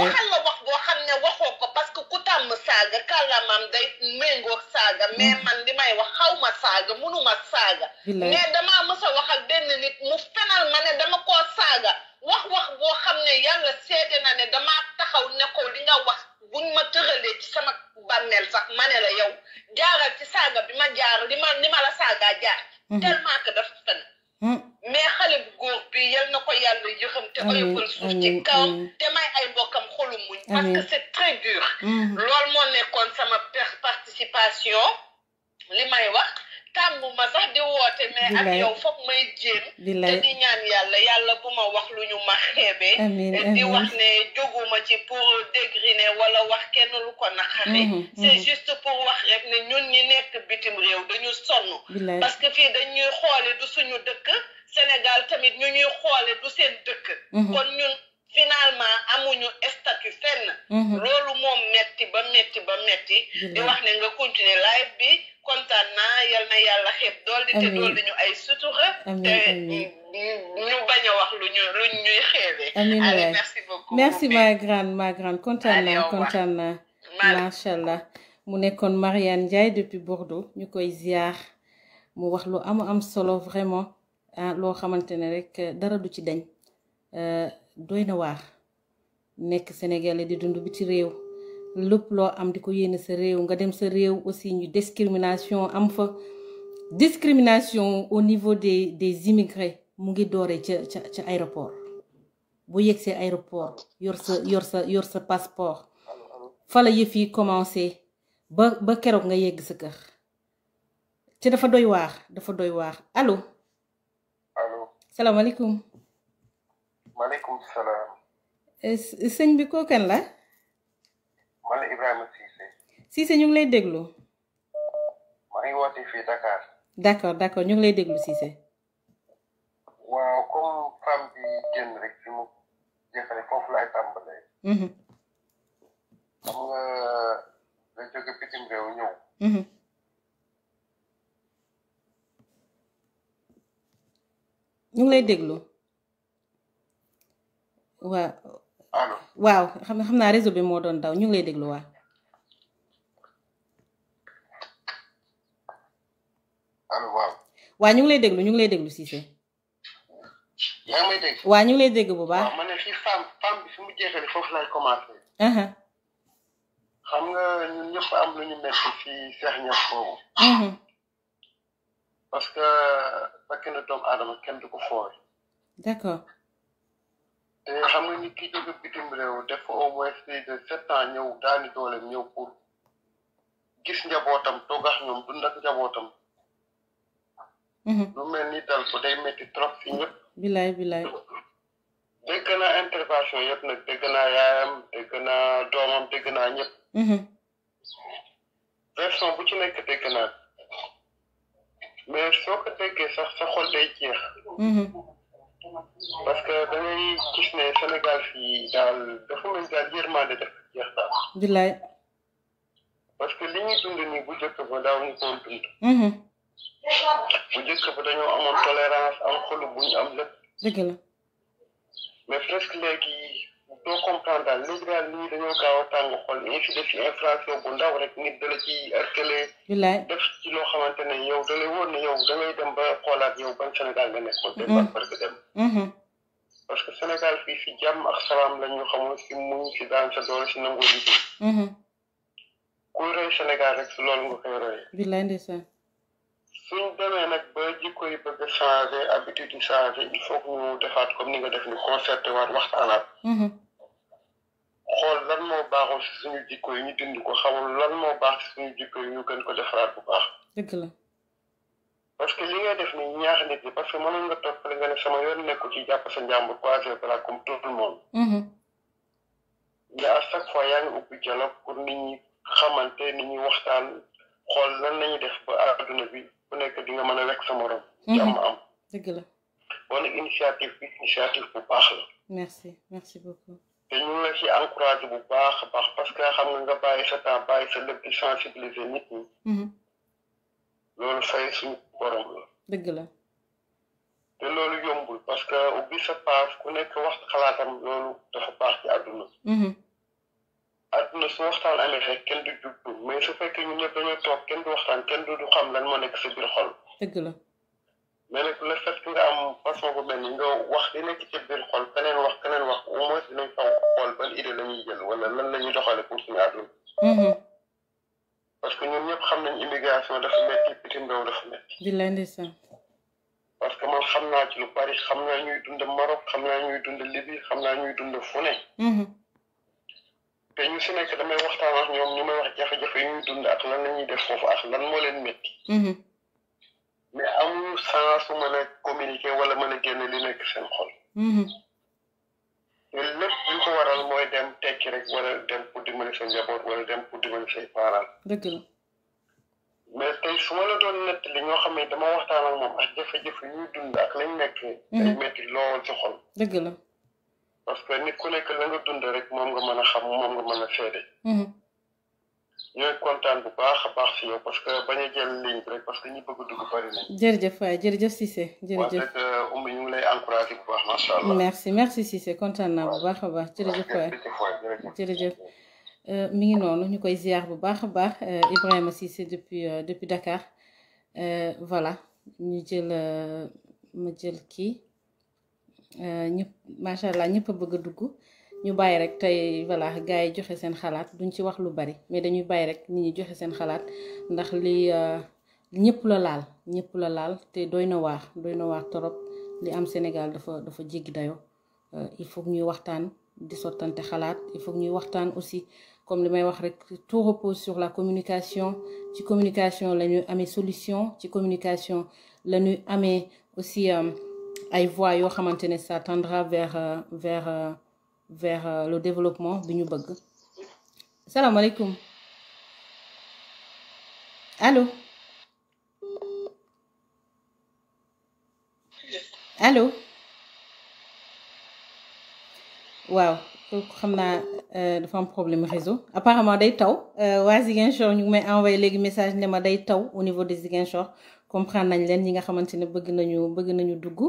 waxal la wax boo xam ne waxoo ko parce que ku tàmm saaga kàllaamaam day méngoog saaga mais man li may wax xaw ma saaga munuma saaga mais damaa mës a wax ak benn nit mu fenal ma ne dama koo saaga wax boo xam ne yàlla seede na ne damaa taxaw ne ko li nga wax buñ ma tëralee ci sama bàmmeel sax ma ne la yow jaaral ci saaga bi ma jaar li ma la saagaa jaar tellement que dafa fen mais xale bu góor bi yal na ko yàlla yëxam te oyofal suuf ci kawam te may ay mbokkam xolu muñ parce que c'est très dur loolu moo nekkoon sama participation li may wax tàmbu ma sax di woote mais ak yow foog may jéem te di ñaan yàlla bu ma wax lu ñu ma xeebee di wax ne jóguma ci pour dégriner wala wax kenn lu ko naqari c'est juste pour wax rek ne ñun ñi nekk bitim réew dañu sonn parce que fii dañuy xoole du suñu dëkk Sénégal tamit ñu ñuy xoole du seen dëkk kon ñun finalement amuñu statut fenn loolu moom metti ba metti di wax ne nga continuer live bi kontaan naa yal na yàlla xeeb dool di te dool di ñu ay sutura te ñu bañ a wax lu ñuy xeebee allez merci beaucoup merci ma grande kontaan naa machallah mu nekkoon Mariane Ndiaye depuis Bordeaux ñu koy ziar mu wax lu am solo vraiment loo xamante ne rek dara du ci dañ doy na waar nekk Sénégalais di dund bi ci réew lépp loo am di ko yéene sa réew nga dem sa réew aussi ñu discrimination am fa discrimination au niveau des immigrés mu ngi dooree ca aéroport bu yegsee aéroport yor sa passeport fa la yëf yi commencé ba keroog nga yegg sa kër ci dafa doy waar allo salaamaaleykum maaleykum salaam. sëñ bi koo kan la. man la Ibrahima Cissé. Cissé ñu ngi lay déglu. maa ngi woote fii Dakar. d'accord ñu ngi lay déglu Cissé. waaw comme femme bi génn rek fi mu jeexale foofu laay tàmbalee. xam nga da jóge bitim réew ñëw. ñu ngi lay déglu. waaw xam naa réseau bi moo doon daw ñu ngi lay déglu waaw. allo waaw. waaw ñu ngi lay déglu Cissé. yaa ngi may dégg. waaw ñu ngi lay dégg bu baax. waaw ma ne fii femme bi fi mu jeexale foofu laay commencé. xam nga ñun ñëpp am lu ñu metti fii Cheikh Niass foofu. parce que fekk na doomu aadama kenn du ko fooy. d'accord. te xam nga nit ki jóge bitim réew def au moins plus de 7 ans ñëw daani dooleem ñëw pour gis njabootam toog ak ñoom dund ak njabootam. lu mel ni dal ko day métti trop si ñëpp. bilaay. dégg naa intervention yëpp nag dégg naa yaayam dégg naa doomam dégg naa ñëpp. version bu ci nekk dégg naa mais soo ko déggee sax sa xol day jeex. parce que da ngay gis ne Sénégal fii daal dafa mel daal yërmande def jeex daal. bilaay. parce que li ñuy dund nii bu njëkk ba daaw ñu ko dund. bu njëkk ba dañoo amoon tolérance am xolu bu ñu am lépp. dëgg la. mais presque léegi doo comprendre daal léegi daal nii dañoo gaaw a tàng xol ñu fi def ci infraction bu ndaw rek nit dala ci harcelé. bilaay def ci loo xamante ne yow da lay wóor ne yow da ngay dem ba xoolaat yow ban Sénégal nga nekkoon. te ban barke dem. parce que Sénégal fii si jàmm ak salaam la ñu xamul si muñ si daan sa doole si nangoo liggéey. kuy roy Sénégal rek si loolu nga koy royee. bilaay ndeysaan. suñ demee nag ba jikko yi bëgg a changé habitude yi changé il faut que ñu defaat comme ni nga def ni concerté waat waxtaanaat. xool lan moo baaxul si suñu jikko yi ñu dindi ko xamul lan moo baax si suñu jikko yi ñu gën ko defaraat bu baax. dëgg la. parce que li ngay def ni ñaax nit ñi parce que mënoon nga toppale nga ne sama yoon nekku ci jàpp sa njàmbur croiser bras comme tout le monde. mais à chaque fois yaa ngi ubbi dialogue pour nit ñi xamante nit ñi waxtaan xool lan lañuy def ba adduna bi ku nekk di nga mën a wekk sa morom. jàmm am. dëgg la. bon initiative bi initiative bu baax la. merci beaucoup. te ñu ngi la ci encouragé bu baax a baax parce que xam nga bàyyi sa temps bàyyi sa lépp di sensibiliser nit ñi. loolu fay suñu borom la. dëgg la. te loolu yombul parce que ubbi sa paas ku nekk wax xalaatam loolu dafa baax ci àdduna. àdduna su waxtaan amee rek kenn du jublu mais su fekkee ñun ñëpp dañoo toog kenn du waxtaan kenn du xam lan moo nekk sa biir xol. dëgg la. mais nag le fait que nga am façon bu mel ni nga wax li nekk ci biir xol keneen wax au moins dinañ fa xool ban idée la ñuy jël wala lan la ñuy doxale pour suñu àdduna. parce que ñun ñëpp xam nañ immigration dafa métti bitim réew dafa métti. billaay ndeysaan. parce que man xam naa ci lu bari xam naa ñuy dund Maroc xam naa ñuy dund Libye xam naa ñuy dund fu ne. te ñu si nekk damay waxtaan ak ñoom ñu may wax jafe-jafe yi ñuy dund ak lan la ñuy def foofu ak lan moo leen métti. mais amuñu sens su mën a communiquer wala mën a génne li nekk seen xol. te lépp li ko waral mooy dem tekki rek wala dem pour dimbali sa njaboot wala dem pour dimbali say parents. dëgg la. mais tey su ma la doon nett li ñoo xam ne dama waxtaan ak moom ak jafe-jafe ñuy dund ak lañ nekk. day métti lool ci xol. dëgg la. parce que nit ku nekk la nga dund rek moom nga mën a xam moom nga mën a seede. ñooy kontaan bu baax a baax si yow parce que bañ a jël ligne bi rek parce que ñi bëgg dugg bari nañ. jërëjëf waay jërëjëf Cissé jërëjëf. wax dëgg ñu ngi lay encouragé bu baax macha allah. merci Cissé kontaan naa bu baax a baax jërëjëf waay jërëjëf. mi ngi noonu ñu koy ziar bu baax a baax Ibrahima Cissé depuis Dakar voilà ñu jël ma jël kii ñëpp macha allah ñëpp a bëgg a dugg. ñu bàyyi rek tey voilà gars yi joxe seen xalaat duñ ci wax lu bari mais dañuy bàyyi rek nit ñi joxe seen xalaat ndax li ñëpp la laal te doy na waar torop li am Sénégal dafa jéggi dayo il faut que ñuy waxtaan di sottante xalaat il faut que ñuy waxtaan aussi comme li may wax rek tout repose sur la communication ci communication la ñuy amee solution ci communication la ñuy amee aussi ay voies yoo xamante ne ça tendra vers le développement bi ñu bëgg. salaamaaleykum allo waaw kooku xam naa dafa am problème réseau apparemment day taw waa Ziguinchor ñu ngi may envoyé léegi message ne ma day taw au niveau de Ziguinchor comprendre nañ leen ñi nga xamante ne bëgg nañu dugg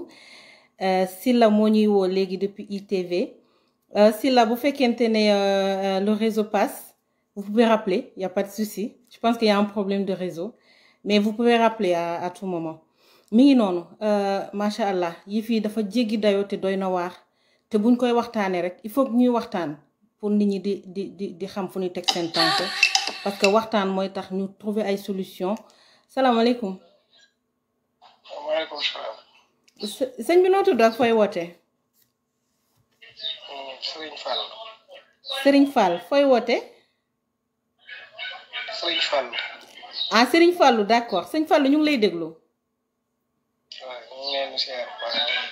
Silla moo ñuy woo léegi depuis ITV. Silla bu fekkente ne le réseau passe vous pouvez rappeler il y a pas de souci je pense qu'il y a un problème de réseau mais vous pouvez rappeler à tout moment mi ngi noonu macha allah yi fii dafa jéggi dayoo te doy na waar te buñ koy waxtaanee rek il faut que ñuy waxtaan pour nit ñi di xam fu ñuy teg seen tànk parce que waxtaan mooy tax ñu trouver ay solution salaamaaleykum. waaleykum salaam. sëñ bi noo tudd ak fooy wootee. Serigne Fall fooy woote. Serigne Fall. ah Serigne Fall d'accord Serigne Fall ñu ngi lay déglu. waaw ñu ngi leen di ziar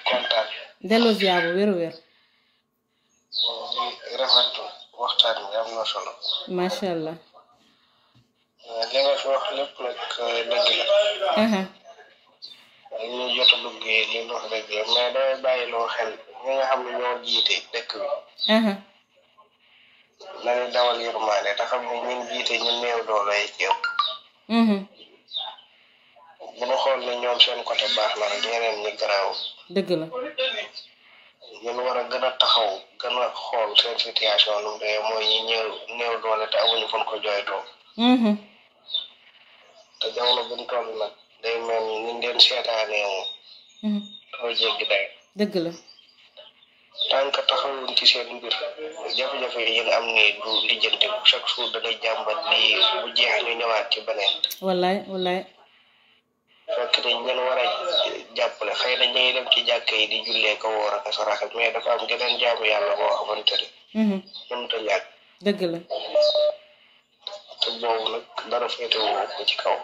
kontaan. delloo ziar bu wér. di rafetlu waxtaan bi am na solo. macha allah. li nga fi wax lépp nag dëgg la. ñu jot a dugg li ñu wax dëgg la mais damay bàyyi loo xel ñi nga xam ne ñoo jiite dëkk bi. nañu dawal yërmaane te xam ne ñun jiite ñu néew doole yi ci ëpp. bu ñu xool ne ñoom seen côté baax na rek ñeneen ñi garaaw. dëgg la. ñun war a gën a taxaw gën a xool seen situation nu mu dee mooy ñi néew doole te amuñu fan ko jooytoo. te jamono bu ñu toll nag day mel ni ñu leen seetaanee moom. dafa jéggi day. dëgg la. tant que taxawuñ ci seen mbir jafe-jafe yi yéen am ni du lijjanti chaque jour da ngay jàmbat lii bu jeex ñu ñëwaat ci beneen. wallaay wallaay. fekk ne ñen war a jàppale xëy na ñuy dem ci jàkk yi di jullee ko woor ak saraxe mais dafa am geneen jaamu yàlla boo xamante ne. mënut a ñàkk. dëgg la. te boobu nag dara féetewoo ko ci kaw.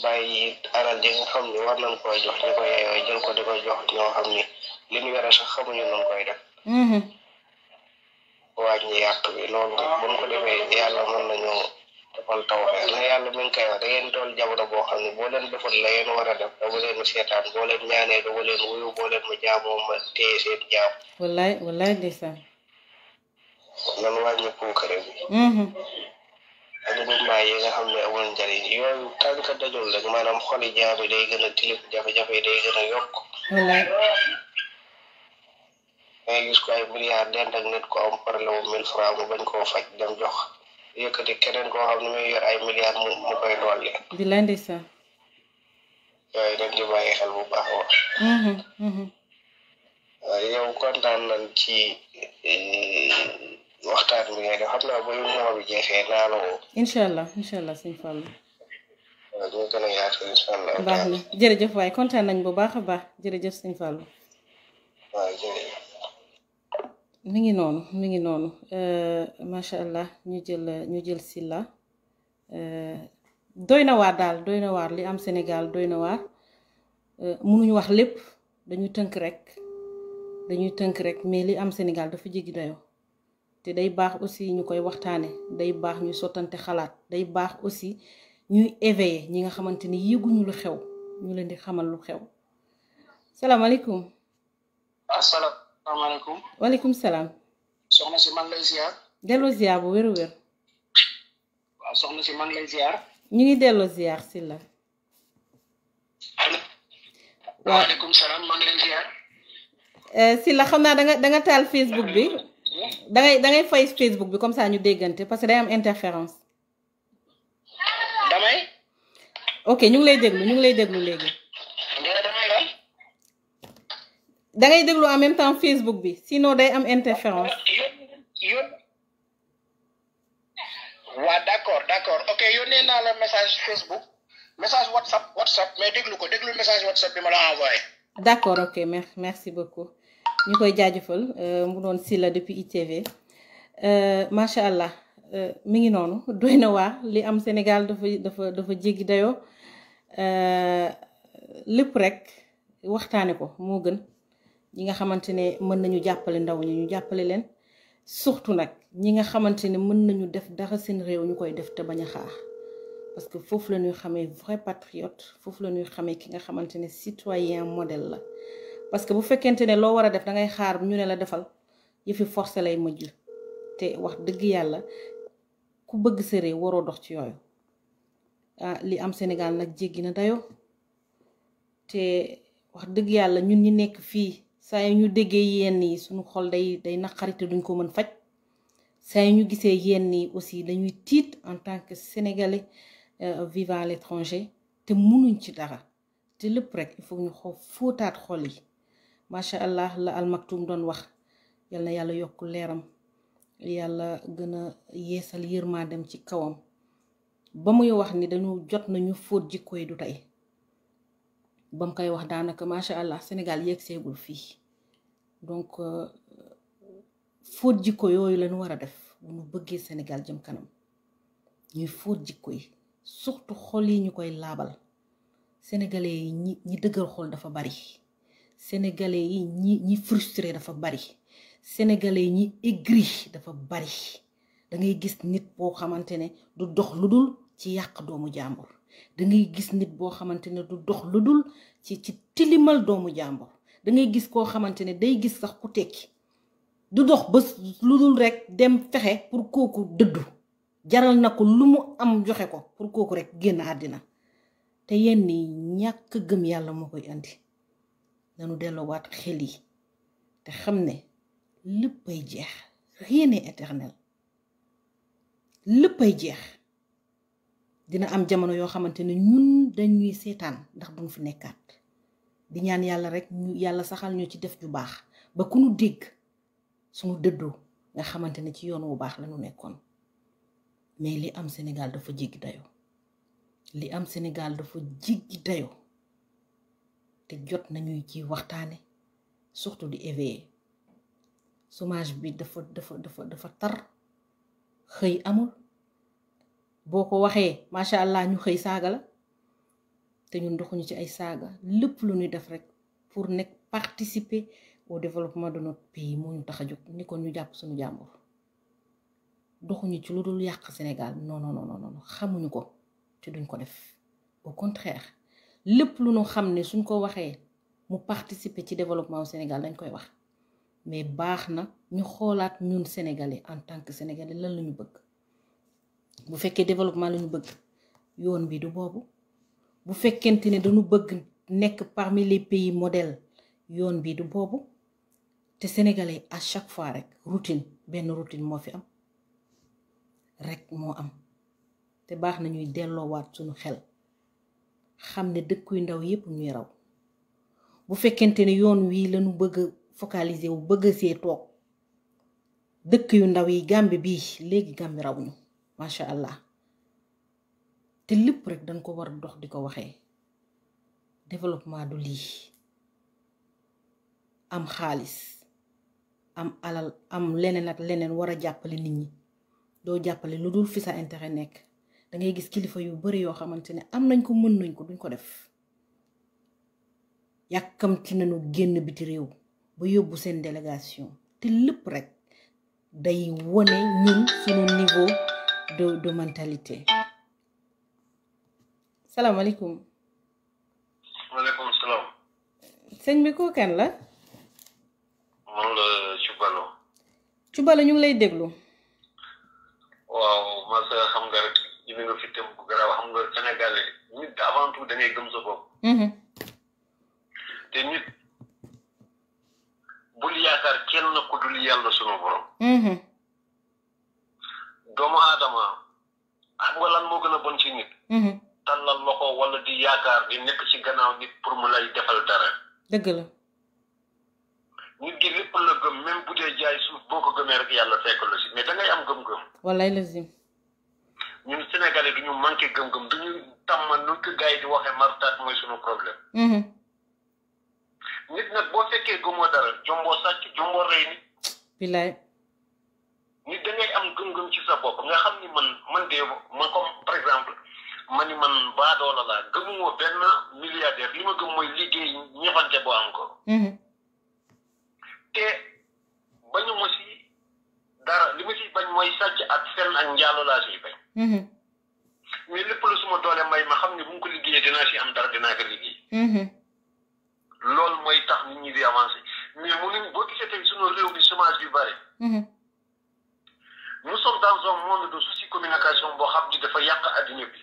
bàyyi alal ji nga xam ne war nañ koy jox ñu ko yeeyoo jël ko di ko jox ñoo xam ni li ñu yore sax xamuñu noonu koy def. wàññi yàq bi loolu bu ñu ko defee yàlla mën nañoo defal tawfeex na yàlla mi ngi koy wax da ngeen toll jamono boo xam ne boo leen defal la yéen war a def dama leen seetaan boo leen ñaanee dama leen wuyu boo leen ma jaamoo ma téye seen jaam. wallaay wallaay ndeysaan. nan wàññi puukare bi. ak mbaa yi nga xam ne amul njariñ yooyu tànk dajul rek maanaam xoli jaam yi day gën a tilif jafe-jafe yi day gën a yokk. wallaay. ngay gis ko ay milliards dend ak nit ko am problème 1000 francs mu bañ koo faj dem jox yëkkati keneen koo xam ne muy yor ay milliards mu koy dolli. bilaay ndeysaan. yooyu dañ di bàyyi xel bu baax wax. yow kontaan nañ ci waxtaan bi ngay def xam naa bu émission bi jeexee naa la woo. incha allah sëñ Fallou. ñu gën a yaatu incha allah. baax na jërëjëf waaye kontaan nañ bu baax a baax jërëjëf sëñ Fallou. waaw jërëjëf. mi ngi noonu macha allah ñu jël Sylla doy na waar li am Sénégal doy na waar mënuñu wax lépp dañuy tënk rek mais li am Sénégal dafa jéggi dayoo te day baax aussi ñu koy waxtaane day baax ñuy sottante xalaat day baax aussi ñuy éveiller ñi nga xamante ni yëguñu lu xew ñu leen di xamal lu xew. salaamaaleykum. asalaamaaleykum. waaleykum salaam. soxna si man lay ziar. delloo ziar bu wér. waaw soxna si man lay ziar. ñu ngi delloo ziar Sylla. allo. waaleykum salaam man lay ziar. Sylla xam naa da nga taal Facebook bi da ngay fay Facebook bi comme ça ñu déggante parce que day am interférence. damay. ok ñu ngi lay déglu léegi. da ngay déglu en même temps Facebook bi sinon day am interférence. waaw d'accord ok yónnee naa la message Facebook message WhatsApp mais déglu message WhatsApp bi ma la envoyé. d'accord ok merci beaucoup ñu koy jaajëfal mu doon Sylla depuis ITV macha allah mi ngi noonu doy na waar li am Sénégal dafa jéggi dayoo lépp rek waxtaane ko moo gën. ñi nga xamante ne mën nañu jàppale ndaw ñi ñu jàppale leen surtout nag ñi nga xamante ne mën nañu def dara seen réew ñu koy def te bañ a xaar parce que foofu la ñuy xamee vrai patriote foofu la ñuy xamee ki nga xamante ne citoyen modèle la parce que bu fekkente ne loo war a def da ngay xaar ñu ne la defal yëfi forcé lay mujj te wax dëgg yàlla ku bëgg sa réew waroo dox ci yooyu li am Sénégal nag jéggi na dayoo te wax dëgg yàlla ñun ñi nekk fii saa yu ñu déggee yenn yi suñu xol day naqari te duñ ko mën faj saa yu ñu gisee yenn yi aussi dañuy tiit en tant que sénégalais vivant à l'étranger te mënuñ ci dara te lépp rek il faut ñu fóotaat xol yi macha allah la Al Maktoum doon wax yal na yàlla yokk leeram yàlla gën a yeesal yërmaandem ci kawam ba muy wax ni dañu jot nañu fóot jikko yi du tey ba mu koy wax daanaka macha allah Sénégal yegg seegul fii donc fóot jikko yooyu lañu war a def bu ñu bëggee Sénégal jëm kanam ñuy fóot jikko yi surtout xol yi ñu koy laabal sénégalais yi ñi dëgër xol dafa bari sénégalais yi ñi frustré dafa bari sénégalais yi ñi aigri dafa bari da ngay gis nit boo xamante ne du dox lu dul ci yàq doomu jàmbur da ngay gis nit boo xamante ne du dox lu dul ci tilimal doomu jàmbur da ngay gis koo xamante ne day gis sax ku tekki du dox ba lu dul rek dem fexe pour kooku dëddu jaral na ko lu mu am joxe ko pour kooku rek génn àddina te yenn ñàkk gëm yàlla moo koy andi nanu delloowaat xel yi te xam ne léppay jeex rien n'est éternel léppay jeex dina am jamono yoo xamante ne ñun dañuy seetaan ndax duñ fi nekkaat di ñaan yàlla rek ñu yàlla saxal ñu ci def ju baax ba ku nu dégg suñu dëddoo nga xamante ne ci yoon wu baax la ñu nekkoon mais li am Sénégal dafa jéggi dayoo li am Sénégal dafa jéggi dayoo te jot nañuy ci waxtaane surtout di éveiller chômage bi dafa tar xëy amul boo ko waxee macha allah ñu xëy saaga la te ñun doxuñu ci ay saaga lépp lu ñuy def rek pour nekk participer au développement de notre pays moo ñu tax a jóg ni ko ñu jàpp suñu jàmbur doxuñu ci lu dul yàq Sénégal non xamuñu ko te duñ ko def au contraire lépp lu ñu xam ne suñ ko waxee mu participer ci développement au Sénégal dañ koy wax mais baax na ñu xoolaat ñun sénégalais en tant que sénégalais lan la ñu bëgg bu fekkee développement la ñu bëgg yoon bi du boobu bu fekkente ne dañu bëgg nekk parmi les pays modèles yoon bi du boobu te sénégalais à chaque fois rek benn routine moo fi am rek moo am te baax na ñuy delloowaat suñu xel xam ne dëkkuy ndaw yépp ñuy raw bu fekkente ne yoon wii lañu bëgg focaliser wu bëgg see toog dëkk yu ndaw yi Gàmbi bii léegi Gàmbi raw ñu macha allah te lépp rek dañ ko war dox di ko waxee développement du lii am xaalis am alal am leneen ak leneen war a jàppale nit ñi doo jàppale lu dul fi sa intérêt nekk da ngay gis kilifa yu bari yoo xamante ne am nañ ko mën nañ ko duñ ko def yàkkamti nañu génn biti réew ba yóbbu seen délégation te lépp rek day wone ñun suñu niveau de mentalité. salaamaaleykum. waaleykum salaam. sëñ bi koo kan la. man la Cubalo. Cubalo ñu ngi lay déglu. waaw ma sa xam nga rek ñu nga fi tëm bu garaaw xam nga Sénégalais nit avant tout da ngay gëm sa bopp. te nit bul yaakaar kenn ku dul yàlla sunu borom. doomu aadama xam nga lan moo gën a bon ci nit. tàllal loxo wala di yaakaar di nekk ci gannaaw nit pour mu lay defal dara. dëgg la. nit gi lépp la gëm même bu dee jaay suuf boo ko gëmee rek yàlla fekk la si mais da ngay am gëm-gëm. wallaay lazim. ñun Sénégalais du ñu manqué gëm-gëm du ñu tàmm nu ko gars yi di waxee martaat mooy sunu problème. nit nag boo fekkee gëmoo dara jomboo sàcc jomboo rey nit. bilaay. nit da ngay am gëm-gëm ci sa bopp nga xam ni man de man comme par exemple ma ni man baadoola laa gëmuma benn milliardaire li ma gëm mooy liggéey ñëfante boo am ko. te bañu ma si dara li ma si bañ mooy sàcc ak fen ak njaalo laa siy bañ. mais lépp lu suma doole may ma xam ne bu mu ko liggéeyee dinaa si am dara dinaa ko liggéey. loolu mooy tax nit ñi di avancer mais mënuñ boo gisee tey sunu réew mi chômage bi bari. nous sommes dans un monde de souci communication boo xam ni dafa yàq adduna bi.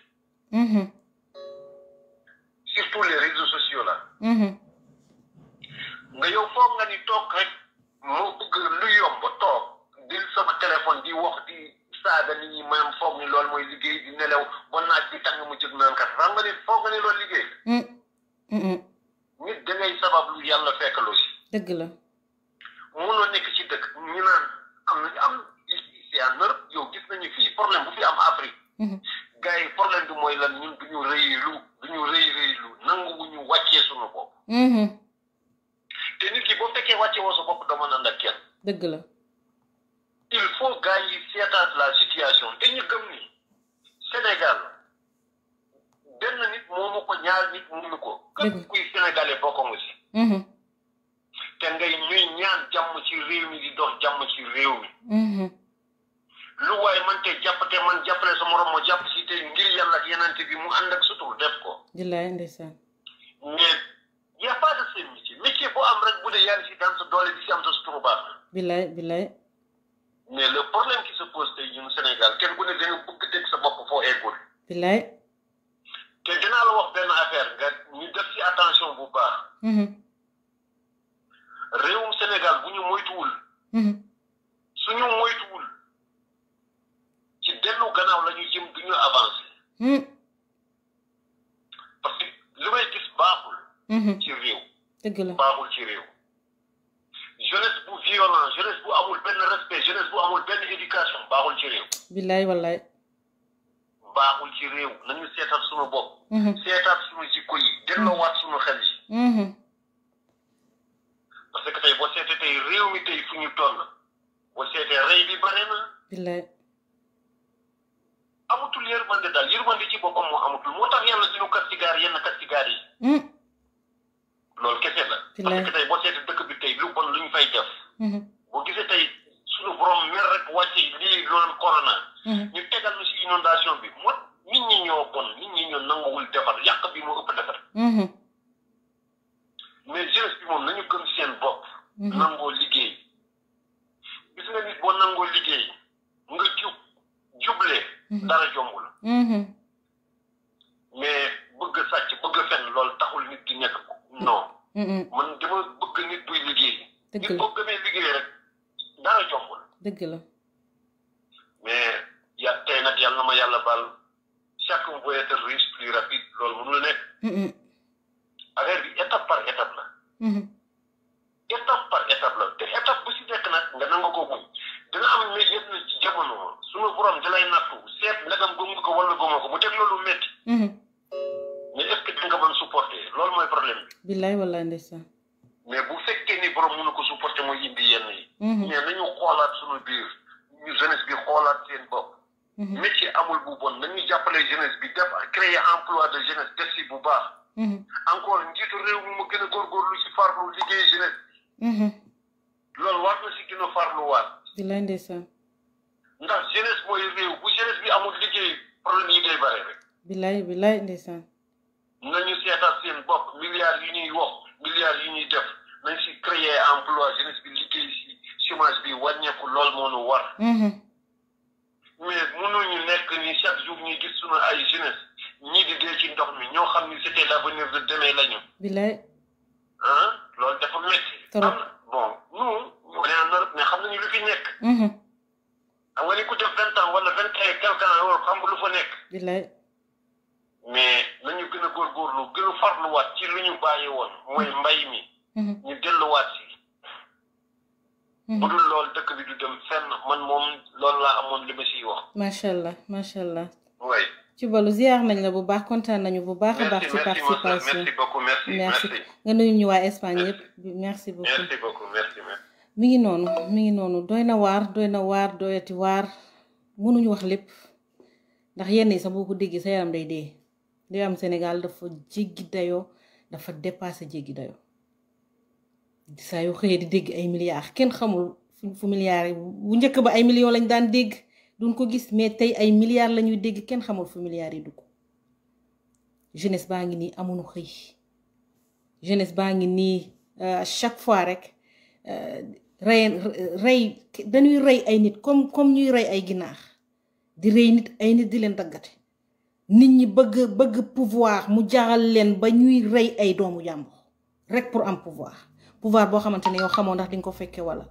surtout les réseaux sociaux là. nga yow foog nga ni toog rek moo bëgg lu yomb toog di sama téléphone di wax di saaga nit ñi maanaam foog ni loolu mooy liggéey di nelaw ba naaj bi tàng mu jóg naan kat xam nga ni foog nga ni loolu liggéey. nit da ngay sabab lu yàlla fekk loo si. dëgg la. mënoo nekk ci dëkk ñu naan am ici en Europe yow gis nañu fii problème bu fi am Afrique. gars yi problème bi mooy lan ñun du ñu rëylu nanguwuñu wàccee suñu bopp. te nit ki boo fekkee wàcce woo sa bopp dama naan ak kenn. dëgg la. il faut gars yi seetaat la situation te ñu gëm ni Sénégal benn nit moomu ko ñaar nit moomu ko. képp kuy sénégalais bokk nga si. te ngay ñuy ñaan jàmm ci réew mi di dox jàmm ci réew mi. lu waay jàppate man jàppale sa morom moo jàpp si te ngir yàlla ak yenante bi mu ànd ak sutur def ko. billaay ndeysaan. mais y a pas de ce métier boo am rek bu dee yaa ngi si daan sa doole di si am sa suturu baax na. billaay. mais le problème qui se pose tey ñun Sénégal kenn ku ne da nga bëgg teg sa bopp foo eggul. billaay. te dinaa la wax benn affaire nga ñu def si attention bu baax. réewum Sénégal bu ñu moytuwul. suñu moytuwul ci dellu gannaaw la ñu jëm du ñu avancé. parce que li may gis baaxul. ci réew. dëgg la baaxul ci réew. jeunesse bu violent jeunesse bu amul benn respect jeunesse bu amul benn éducation baaxul ci réew. billaay wallaay. baaxul ci réew nañu seetaat suñu bopp. seetaat suñu jikko yi delloowaat suñu xel yi. parce que tey boo seetee tey réew mi tey fu ñu toll boo seetee rey bi bare na. billaay. amatul yërmande daal yërmande ci boppam moo amatul moo tax yàlla dinu kat ci gaar yenn kat ci gaar yi. loolu kese la. parce que tey boo seetee dëkk bi tey lu bon lu ñu fay def. boo gisee tey suñu borom mer rek wàcce lii loon corona. ñu tegal na si inondation bi moo nit ñi ñoo bon nit ñi ñoo nanguwul defar yàq bi moo ëpp defar. mais jeunesse bi moom nañu gëm seen bopp. nangoo liggéey. gis nga nit boo nangoo liggéey nga juble. dara jomb la. mais bëgg sàcc bëgg fen loolu taxul nit di nekk non. man dama bëgg nit buy liggéey. dëgg la nit boo gëmee liggéey rek dara jomb la. dëgg la. mais tey nag yàlla na ma yàlla baal chaque fois peut être riche plus rapide loolu mënul nekk. affaire bi étape par étape la. étape par étape la te étape bu si nekk nag nga nangu ko muñ dina am mais yëpp na ci jamono suñu borom di lay nattu seet ndegam gëm nga ko wala gëmoo ko bu teg loolu métti. mais est-ce que di nga mën supporter loolu mooy problème bi. billaay wallaay ndeysaan. mais bu fekkee ni borom mënu ko supporter mooy indi yenn yi. mais nañu xoolaat suñu biir ñu jeunesse bi xoolaat seen bopp. métier amul bu bon nañu jàppale jeunesse bi def créer emploi de jeunesse def si bu baax. encore njiitu réew mi mu gën a góorgóorlu si farlu liggéey jeunesse. loolu war na si gën a farluwaat. billaay ndeysaan. ndax jeunesse mooy réew bu jeunesse bi amul liggéey problème yi day bare rek. billaay ndeysaan. nañu seetaat seen bopp milliards yi ñuy wax milliards yi ñuy def nañ si créer emploi jeunesse bi liggéey si chômage bi wàññeeku lool moo nu war. mais mënuñu nekk ni chaque jour ñuy gis sunu ay jeunesse ñii di dee ci ndox mi ñoo xam ni c'était l'avenir de demain lañu. billaay. loolu dafa métti. trop bon nous on est en Europe mais xam nañu lu fi nekk. xam nga ni ku def 20 ans wala 20 et quelque ans yow xam nga lu fa nekk. billaay. mais nañu gën a góorgóorlu gën a farluwaat ci lu ñu bàyyi woon mooy mbay mi. ñu delluwaat si. bu dul loolu dëkk bi du dem fenn man moom loolu laa amoon li ma siy wax. macha allah macha allah. oui. ci balu ziar nañ la bu baax kontaan nañu bu baax a baax. ci participation merci beaucoup merci. nga nuyu ñu waa Espagne yëpp merci beaucoup. merci beaucoup merci. mi ngi noonu doy na waar doyati waar mënuñu wax lépp ndax yenn yi sax boo ko déggee sa yaram day dee li am Sénégal dafa jéggi dayoo dafa dépassé jéggi dayoo saa yoo xëyee di dégg ay milliards kenn xamul fu milliards yi bu njëkk ba ay millions lañ daan dégg duñ ko gis mais tey ay milliards lañuy dégg kenn xamul fu milliards yi dugg jeunesse baa ngi nii amuñu xëy jeunesse baa ngi nii chaque fois rek dañuy rey ay nit comme ñuy rey ay ginaar di rey nit ay nit di leen daggate nit ñi bëgg pouvoir mu jaral leen ba ñuy rey ay doomu jàmbur rek pour am pouvoir boo xamante ne yow xamoo ndax di nga ko fekke wala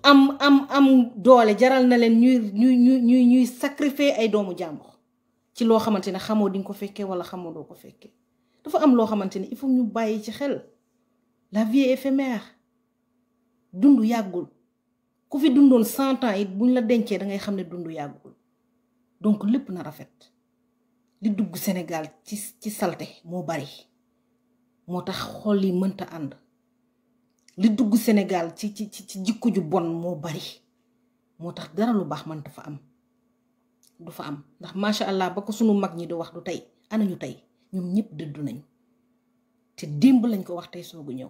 am doole jaral na leen ñuy sacrifier ay doomu jàmbur ci loo xamante ne xamoo di nga ko fekke wala xamoo doo ko fekke dafa am loo xamante ne il faut ñu bàyyi ci xel la vie est éphémère dundu yàggul ku fi dundoon 100 ans it buñ la dencee da ngay xam ne dundu yàggul donc lépp na rafet li dugg Sénégal ci salte moo bari moo tax xol yi mënta ànd li dugg Sénégal ci jikko ju bon moo bari moo tax dara lu baax mënta fa am du fa am ndax macha allah ba ko sunu mag ñi di wax du tey ana ñu tey ñoom ñëpp dëddu nañ te démb lañ ko wax tey soogu ñëw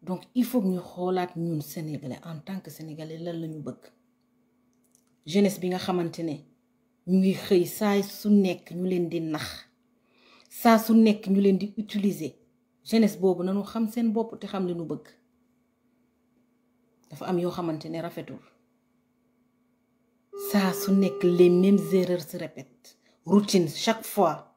donc il faut ñu xoolaat ñun sénégalais en tant que sénégalais lan la ñu bëgg jeunesse bi nga xamante ne ñu ngi xëy saa su nekk ñu leen di nax saa su nekk ñu leen di utiliser jeunesse boobu nanu xam seen bopp te xam li nu bëgg dafa am yoo xamante ne rafetul saa su nekk les mêmes erreurs se répètent routine chaque fois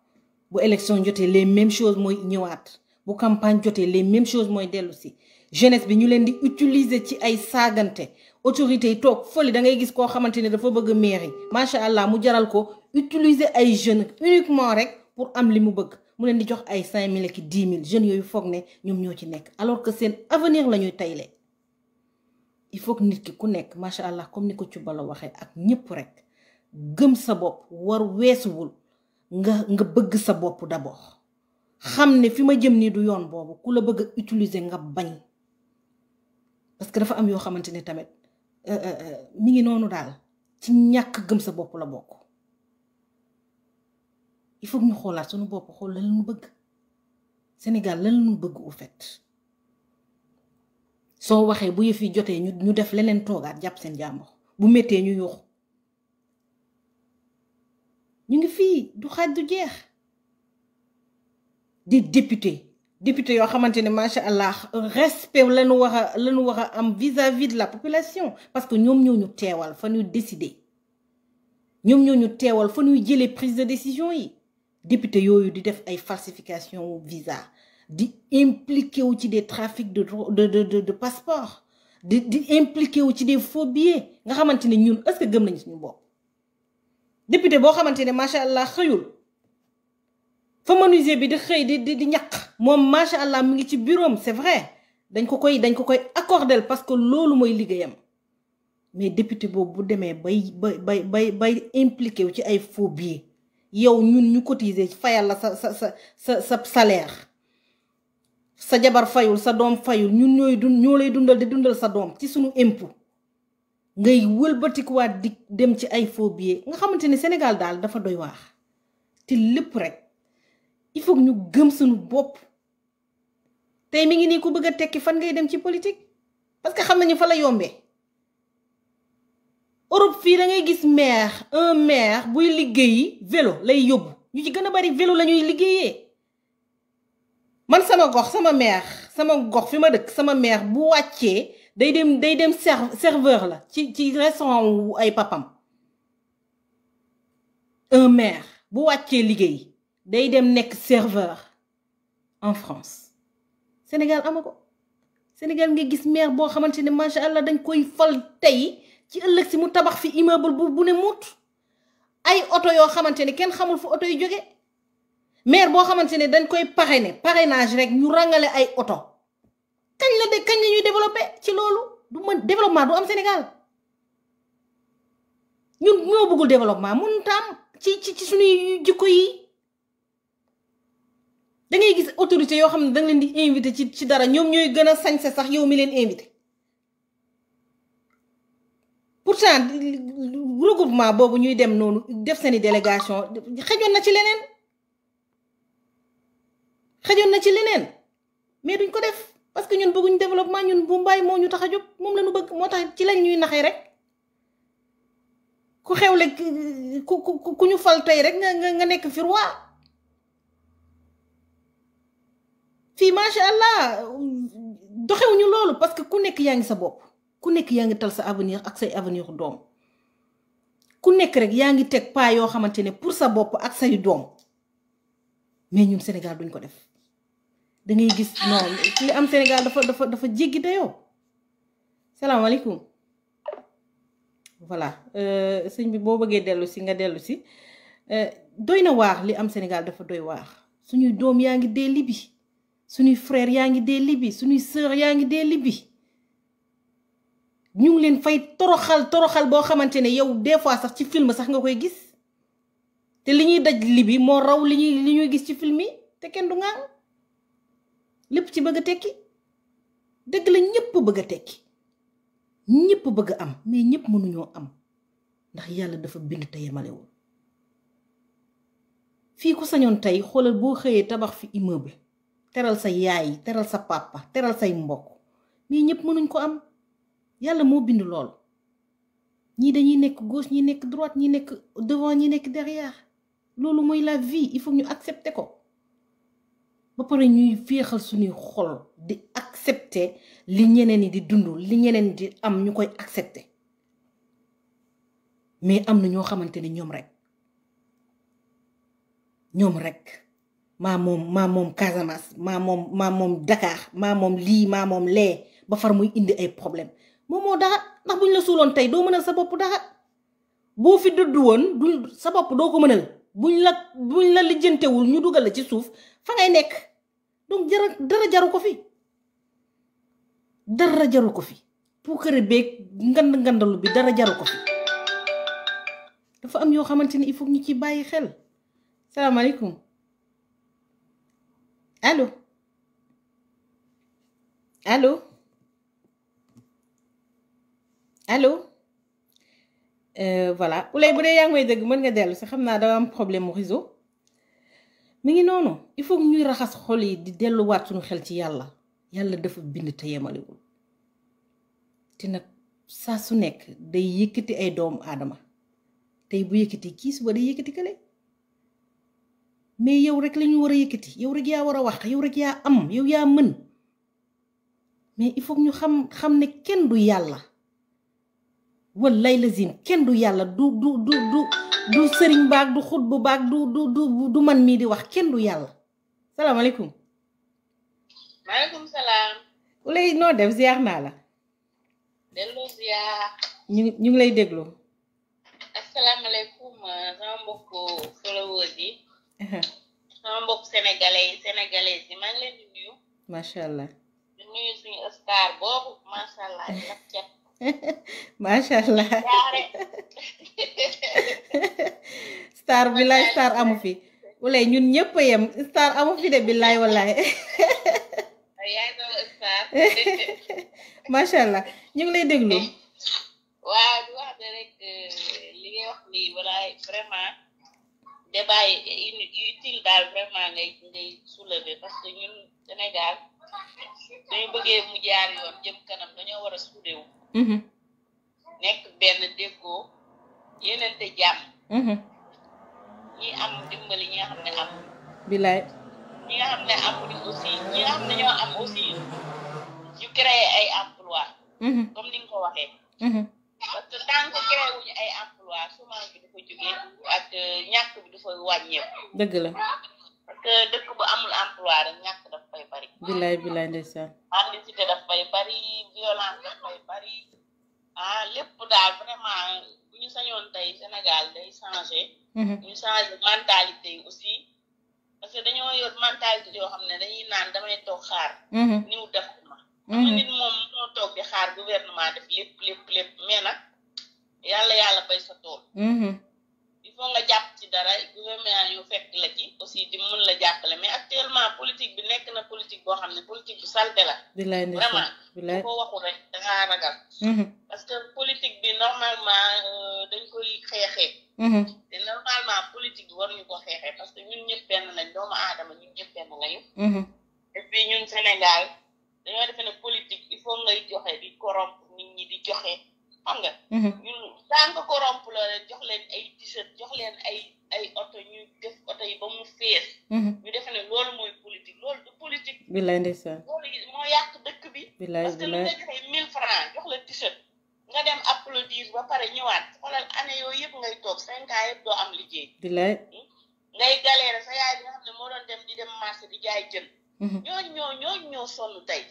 bu élection jotee les mêmes choses mooy ñëwaat bu campagne jotee les mêmes choses mooy dellu si jeunesse bi ñu leen di utiliser ci ay saagante autorités yi toog fële da ngay gis koo xamante ne dafa bëgg mairie macha allah mu jaral ko utiliser ay jeunes uniquement rek pour am li mu bëgg mu leen di jox ay 5000 ak 10 000 jeunes yooyu foog ne ñoom ñoo ci nekk alors que seen avenir la ñuy tayle il faut que nit ki ku nekk macha allah comme ni ko Cuba la waxee ak ñëpp rek gëm sa bopp war weesuwul nga bëgg sa bopp d'abord xam ne fi ma jëm nii du yoon boobu ku la bëgg a utiliser nga bañ parce que dafa am yoo xamante ne tamit mi ngi noonu daal ci ñàkk gëm sa bopp la bokk il faut que ñu xoolaat suñu bopp xool lan lañu bëgg Sénégal lan lañu bëgg au fait soo waxee bu yëf yi jotee ñu def leneen toogaat jàpp seen jàmbur bu méttee ñu yuux ñu ngi fii du xaaj du jeex di député yoo xamante ne macha allah respect lañu war a am vis-à-vis de la population parce que ñoom ñoo ñu teewal fa ñuy décider ñoom ñoo ñu teewal fa ñuy jëlee prise de décision yi député yooyu di def ay falsification visa di impliqué wu ci des trafics de passeport di impliqué wu ci des faux billets nga xamante ne ñun est-ce que gëm nañu suñu bopp député boo xamante ne macha allah xëyul fa menuisier bi di xëy di ñaq moom macha allah mu ngi ci bureau c'est vrai dañ ko koy accordel parce que loolu mooy liggéeyam mais député boobu bu demee bay impliqué wu ci ay faux billets yow ñun ñu cotiser fayal la sa salaire sa jabar fayul sa doom fayul ñun ñoo lay dundal di dundal sa doom ci suñu impôt ngay wëlbatikuwaat di dem ci ay faux billets nga xamante ne Sénégal daal dafa doy waax te lépp rek il faut que ñu gëm suñu bopp tey mi ngi nii ku bëgg a tekki fan ngay dem ci politique parce que xam nañu fa la yombee Europe fii da ngay gis un maire buy liggéeyi vélo lay yóbbu ñu ci gën a bari vélo la ñuy liggéeyee man sama gox fi ma dëkk sama maire bu wàccee day dem serveur la ci restaurant wu ay papam un maire bu wàccee liggéey day dem nekk serveur en France Sénégal ama ko Sénégal nga gis maire boo xamante ne macha allah dañ koy fal tey ci ëllëg si mu tabax fi immeuble bu ne muut ay oto yoo xamante ne kenn xamul fu oto yi jóge maire boo xamante ne dañ koy parrainage rek ñu rangale ay oto kañ la ñuy développé ci loolu du mën développement du am Sénégal ñun ñoo bëggul développement mun tam ci suñuy jikko yi da ngay gis autorité yoo xam ne da nga leen di invité ci dara ñoom ñooy gën a sañse sax yow mi leen invité pourtant regroupement boobu ñuy dem noonu def seeni délégation xajoon na ci leneen mais duñ ko def parce que ñun bëgguñ développement ñun bu mbaay moo ñu tax a jóg moom la ñu bëgg moo tax ci lañ ñuy naxee rek ku xewle ku ñu fal tey rek nga nekk fi roi fii macha allah doxewuñu loolu parce que ku nekk yaa ngi sa bopp ku nekk yaa ngi tal sa avenir ak say avenir doom ku nekk rek yaa ngi teg pas yoo xamante ne pour sa bopp ak say doom mais ñun Sénégal duñ ko def da ngay gis non li am Sénégal dafa jéggi dayoo. salaamaaleykum voilà sëñ bi boo bëggee dellu si nga dellu si doy na waax li am Sénégal dafa doy waax suñuy doom yaa ngi dee Libi suñuy frère yaa ngi dee Libi suñuy sœur yaa ngi dee Libi ñu ngi leen fay toroxal boo xamante ne yow des fois sax ci film sax nga koy gis te li ñuy daj Libi moo raw li ñuy gis ci film yi te kenn du ngaan lépp ci bëgg a tekki dëgg la ñëpp bëgg a tekki ñëpp bëgg a am mais ñëpp mënuñoo am ndax yàlla dafa bind te yemalewul fii ku sañoon tey xoolal boo xëyee tabax fi immeuble teral sa yaay teral sa papa teral say mbokk mais ñëpp mënuñ ko am yàlla moo bind lool ñii dañuy nekk gauche ñi nekk droite ñi nekk devant ñi nekk derrière loolu mooy la vie il faut ñu accepter ko ba pare ñuy féexal suñuy xol di accepter li ñeneen ñi di dund li ñeneen di am ñu koy accepter mais am na ñoo xamante ne ñoom rek maa moom Casamance maa moom Dakar maa moom lii maa moom lee ba far muy indi ay problème moo dara ndax buñ la suuloon tey doo mënal sa bopp dara boo fi dëddu woon du sa bopp doo ko mënal buñ la lijjantewul ñu dugal la ci suuf fa ngay nekk donc dara jaru ko fi puukare beeg ngandalu bi dara jaru ko fi dafa am yoo xamante ni il faut ñu ci bàyyi xel. salaamaaleykum allo voilà Ouleye bu dee yaa ngi may dégg mën nga dellu si xam naa dama am problème mu réseau mi ngi noonu il faut ñuy raxas xol yi di delluwaat suñu xel ci yàlla dafa bind te yemalewul te nag saa su nekk day yëkkati ay doomu aadama tey bu yëkkati kii suba day yëkkati kale mais yow rek la ñu war a yëkkati yow rek yaa war a wax yow rek yaa am yow yaa mën mais il faut ñu xam ne kenn du yàlla wallaay lazim kenn du yàlla du sëriñ baag du xut bu baag du man mii di wax kenn du yàlla. salaamaaleykum. maaleykum salaam. Ouleye noo def ziar naa la. delloo ziar. ñu ngi lay déglu. asalaamaaleykum sama mbokk followers yi. sama mbokk sénégalais yi maa ngi leen di nuyu. macha allah. di nuyu suñu star boobu macha allah macha allah. star billaay star amu fi. Ouleye ñun ñëpp a yem star amu fi de billaay wallaay. yaay sama star. macha allah ñu ngi lay déglu. waaw di wax de rek li ngay wax nii walaay vraiment débat yi utile daal vraiment ngay soulever parce que ñun Sénégal dañu bëggee mu jaar yoon jëm kanam dañoo war a suudewu nekk benn déggoo yenente jàmm ñi am dimbali ñi nga xam ne am bilaay ñi nga xam ne amuñu aussi ñi nga xam ne ñoo am aussi ñu créer ay emploi comme ni nga ko waxee parce que tant que créé wuñu ay emploi chômage bi dafa jógee ak ñàkk bi dafa wàññeeku dëgg la parce que dëkk bu amul emploi rek ñàkk daf fay bari bilaay ndeysaan mendicité daf fay bari violence daf fay bari lépp daal vraiment bu ñu sañoon tey Sénégal day changé ñu changé mentalité yi aussi parce que dañoo yor mentalité yoo xam ne dañuy naan damay toog xaar niw def ma nit moom moo toog di xaar gouvernement def lépp mais nag yàlla bay sa tool il faut nga jàpp ci dara gouvernement yu fekk la ci aussi di mun la jàppale mais actuellement politique bi nekk na politique boo xam ne politique bu salte la vraiment bu ko waxul rek dangaa ragal parce que politique bi normalement dañ koy xeexee te normalement politique bi waruñu ko xeexee parce que ñun ñëpp benn lañ doomu aadama ñun ñëpp benn lañu et puis ñun Sénégal dañoo defe ne politique il faut ngay joxe di corrompre nit ñi di joxe xam nga ñun tant que corrompre la jox leen ay t-shirt jox leen ay oto ñu def oto yi ba mu fees ñu defe ne loolu mooy politique loolu du politique bilaay ndeysaan loolu moo yàq dëkk bi parce que lu nga joxe 1000 francs jox la t-shirt nga dem applaudir ba pare ñëwaat xoolal année yooyu yëpp ngay toog 5 ans yëpp doo am liggéey bilaay ngay galère sa yaay bi nga xam ne moo doon dem di dem marché di jaay jën ñoo sonn tey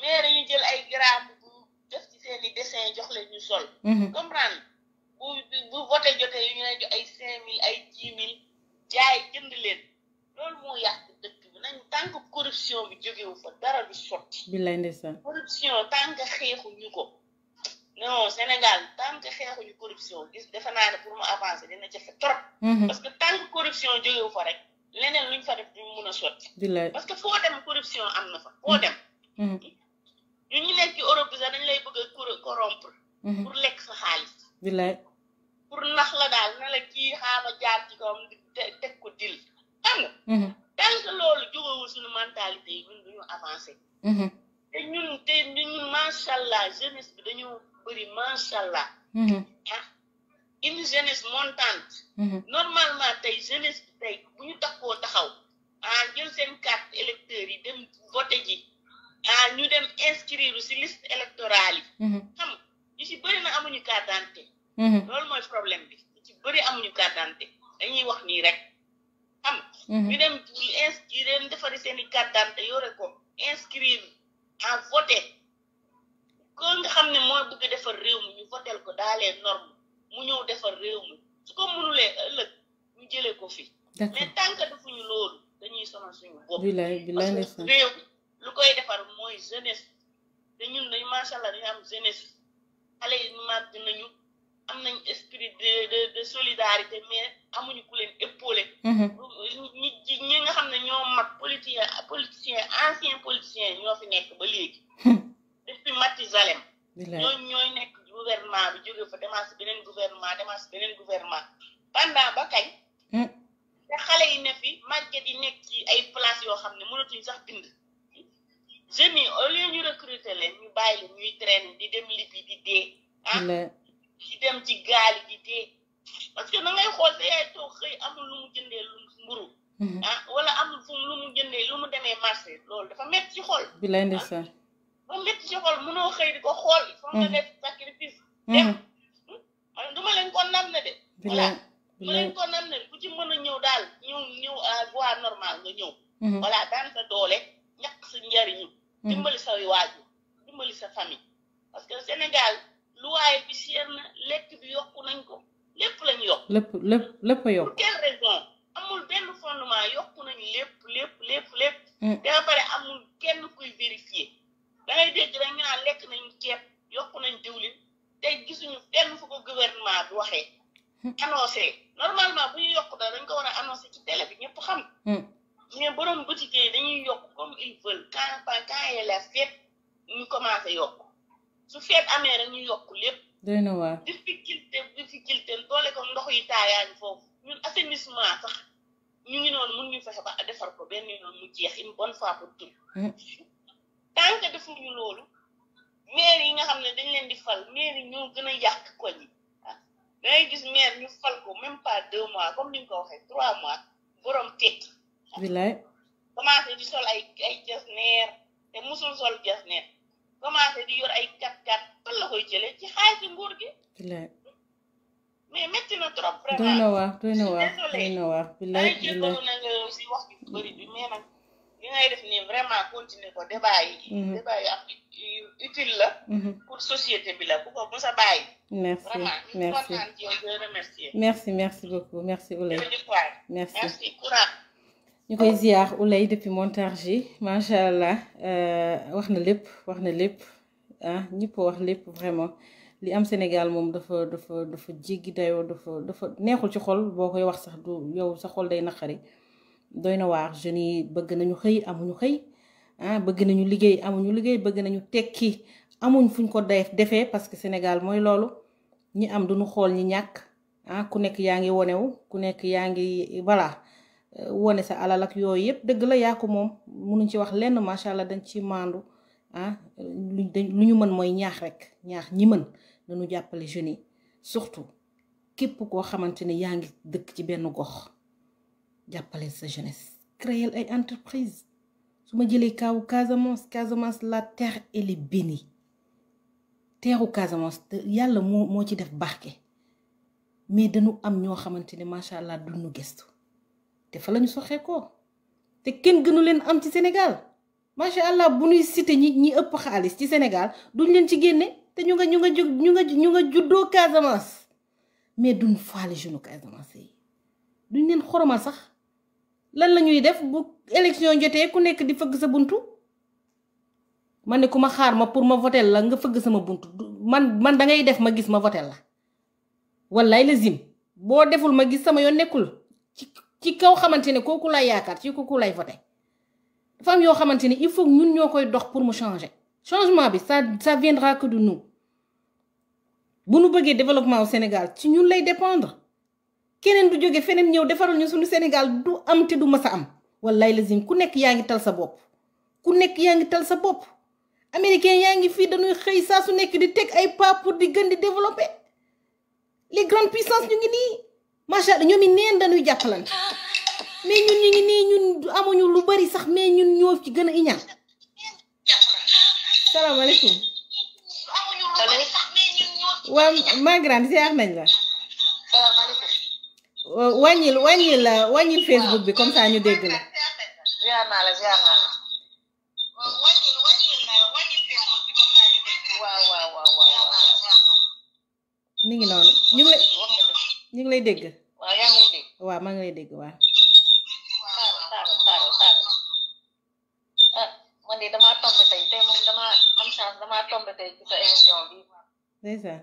mais dañu jël ay gramme bu def ci seen i dessin jox leen ñu sol comprendre bu voté jotee yu ñu leen jox ay 5000 ay 10 000 jaay jënd leen loolu moo yàq dëkk bi nañ tant que corruption bi jógewu fa dara du sotti billaay ndeysaan corruption tant que xeexuñu ko non Sénégal tant que xeexuñu corruption gis defe naa ne pour mu avancer dina jafe trop parce que tant que corruption jógewu fa rek leneen luñ fa def duñ mun a sotti parce que foo dem corruption am na fa foo dem ñun ñu nekk ci Europe bi sax dañ lay bëgg a corrompre pour lekk sa xaalis bilaay pour nax la daal na la kii xaama jaar ci kawam teg ko dil xam nga tant que loolu jógewul suñu mentalité yi ñun duñu avancé te ñun macha allah jeunesse bi bëri macha allah. ah une jeunesse montante. normalement tey jeunesse bi tey bu ñu takkoo taxaw jël seen carte électeurs yi dem voté ji ñu dem inscrire ci liste électorale yi. xam ñu ci bëri na amuñu carte d'identité. loolu mooy problème bi ñu ci bëri amuñu carte d'identité dañuy wax nii rek xam ñu dem inscrire defari seen i carte d'identité yore ko inscrire voté ko nga xam ne mooy bëgg defar réew mi ñu votel ko dans les normes mu ñëw defar réew mi su ko mënulee ëllëg ñu jëlee ko fi. mais tant que defuñu loolu dañuy sonal suñu bopp. parce que réew lu koy defar mooy jeunesse te ñun dañ macha allah dañu am jeunesse xale yi màgg nañu am nañ esprit de solidarité mais amuñu ku leen épaulé. ñi nga xam ne ñoo mag politicien ancien politicien ñoo fi nekk ba léegi. depuis Mathusalem. ñooy nekk gouvernement bi jóge fa demaat si beneen gouvernement pendant ba kañ. te xale yi ne fi màgget yi nekk ci ay place yoo xam ne mënatuñ sax bind. jeunes yi au lieu ñu recruter leen ñu bàyyi leen ñuy traîner di dem Libye di dee. di dem ci gaal yi di dee. parce que na ngay xool sa yaay toog xëy amul lu mu jëndee lu mburu wala amul fu lu mu jëndee lu mu demee marché loolu dafa métti ci xol. bilaay ndeysaan. ba métti ci xol mënoo xëy di ko xool. foog nga def sacrifice. dem man du ma leen condamné de. bilaay ma leen condamné ku ci mën a ñëw daal ñëw à voie normale nga ñëw. voilà daan sa doole ñàkk sa njariñu. dimbali sa waajur dimbali sa famille. parce que Sénégal luwaay bi cher na lekk bi yokku nañ ko lépp lañu yokk. lépp a yokk. pour quelle raison amul benn fondement yokku nañu lépp. te ba pare amul kenn kuy vérifier da ngay dégg rek ñu naan lekk nañu ceeb yokku nañ diwlin tey gisuñu fenn fu ko gouvernement bi waxee. annoncé normalement bu ñu yokk dañ ko war a annoncé ci télé bi ñëpp xam. mais borom boutique yi dañuy yokk comme ils veulent quand il y a la fête ñu commencé yokk su fête amee rek ñu yokk lépp. doy na waar. difficulté doole ko ndox yi taayaan foofu ñun assainissement sax ñu ngi noonu mun ñu fexe ba defar ko benn yoon mu jeex une bonne fois pour tout. tant que defuñu loolu maire yi nga xam ne dañ leen di fal maire yi ñoo gën a yàq koñ yi da ngay gis maire ñu fal ko même pas 2 mois comme ni nga ko waxee 3 mois borom tekki. bilaay. commencé di sol ay jasneer te musul sol jasneer commencé di yor ay 4x4 fan la koy jëlee ci xaalis nguur gi. bilaay. mais métti na trop vraiment. doy na waar bilaay jégalu na nga si wax bi bëri bi mais nag li ngay def nii vraiment continuer ko débat yi. débat yi am utile la. pour société bi la bu ko mos a bàyyi. merci beaucoup merci Ouleye. merci courage. ñu koy ziar Ouleye depuis Montargis macha allah wax na lépp ñëpp wax lépp vraiment li am Sénégal moom dafa jéggi dayoo dafa neexul ci xol boo koy wax sax du yow sa xol day naqari doy na waar jeunes yi bëgg nañu xëy amuñu xëy bëgg nañu liggéey amuñu liggéey bëgg nañu tekki amuñ fuñ ko defee parce que Sénégal mooy loolu ñi am duñu xool ñi ñàkk ku nekk yaa ngi wonewu ku nekk yaa ngi voilà wone sa alal ak yooyu yëpp dëgg la yaa ko moom munuñ ci wax lenn macha allah dañ ci maandu lu ñu mën mooy ñaax rek ñaax ñi mën nañu jàppale jeunes yi surtout képp koo xamante ne yaa ngi dëkk ci benn gox jàppale sa jeunesse créer ay entreprise su ma jëlee kaawu Casamance la terre elle est bénie teeru Casamance yàlla moo ci def barke mais dañu am ñoo xamante ne macha allah duñu gëstu te fa lañu soxee ko te kenn gënu leen am ci Sénégal macha allah bu ñuy cité ñi ëpp xaalis ci Sénégal duñ leen ci génne te ñu nga juddoo Casamance mais duñ faale jeune Casamance yi duñ leen xoromal sax lan la ñuy def bu élection jotee ku nekk di fëgg sa buntu man ne ku ma xaar ma pour ma votel la nga fëgg sama buntu man da ngay def ma gis ma votel la wallaay la zim boo deful ma gis sama yoon nekkul ci kaw xamante ne kooku lay yaakaar ci kooku lay voté dafa am yoo xamante ne il faut ñun ñoo koy dox pour mu changer changement bi ça viendra que de nous bu nu bëggee développement au Sénégal ci ñun lay dépendre keneen du jóge feneen ñëw defaral ñu suñu Sénégal du am te du mës a am wallaay lazim ku nekk yaa ngi tal sa bopp américain yaa ngi fii dañuy xëy saa su nekk di teg ay pas pour di gën di développer les grandes puissances ñu ngi nii macha allah ñoom it neen dañuy jàppalante mais ñun ñu ngi nii ñun amuñu lu bari sax mais ñun ñoo ci gën a iñaan. salaamaaleykum. waaw ma grande ziar nañ la. wàññil Facebook bi comme ça ñu dégg la. ziar naa la. mi ngi noonu ñu ngi lay dégg. waaw yaa ngi lay dégg. waaw maa ngi lay dégg waaw. man de damaa tombé tey moom damaa am chance damaa tombé tey ci sa émission bi. ndeysaan.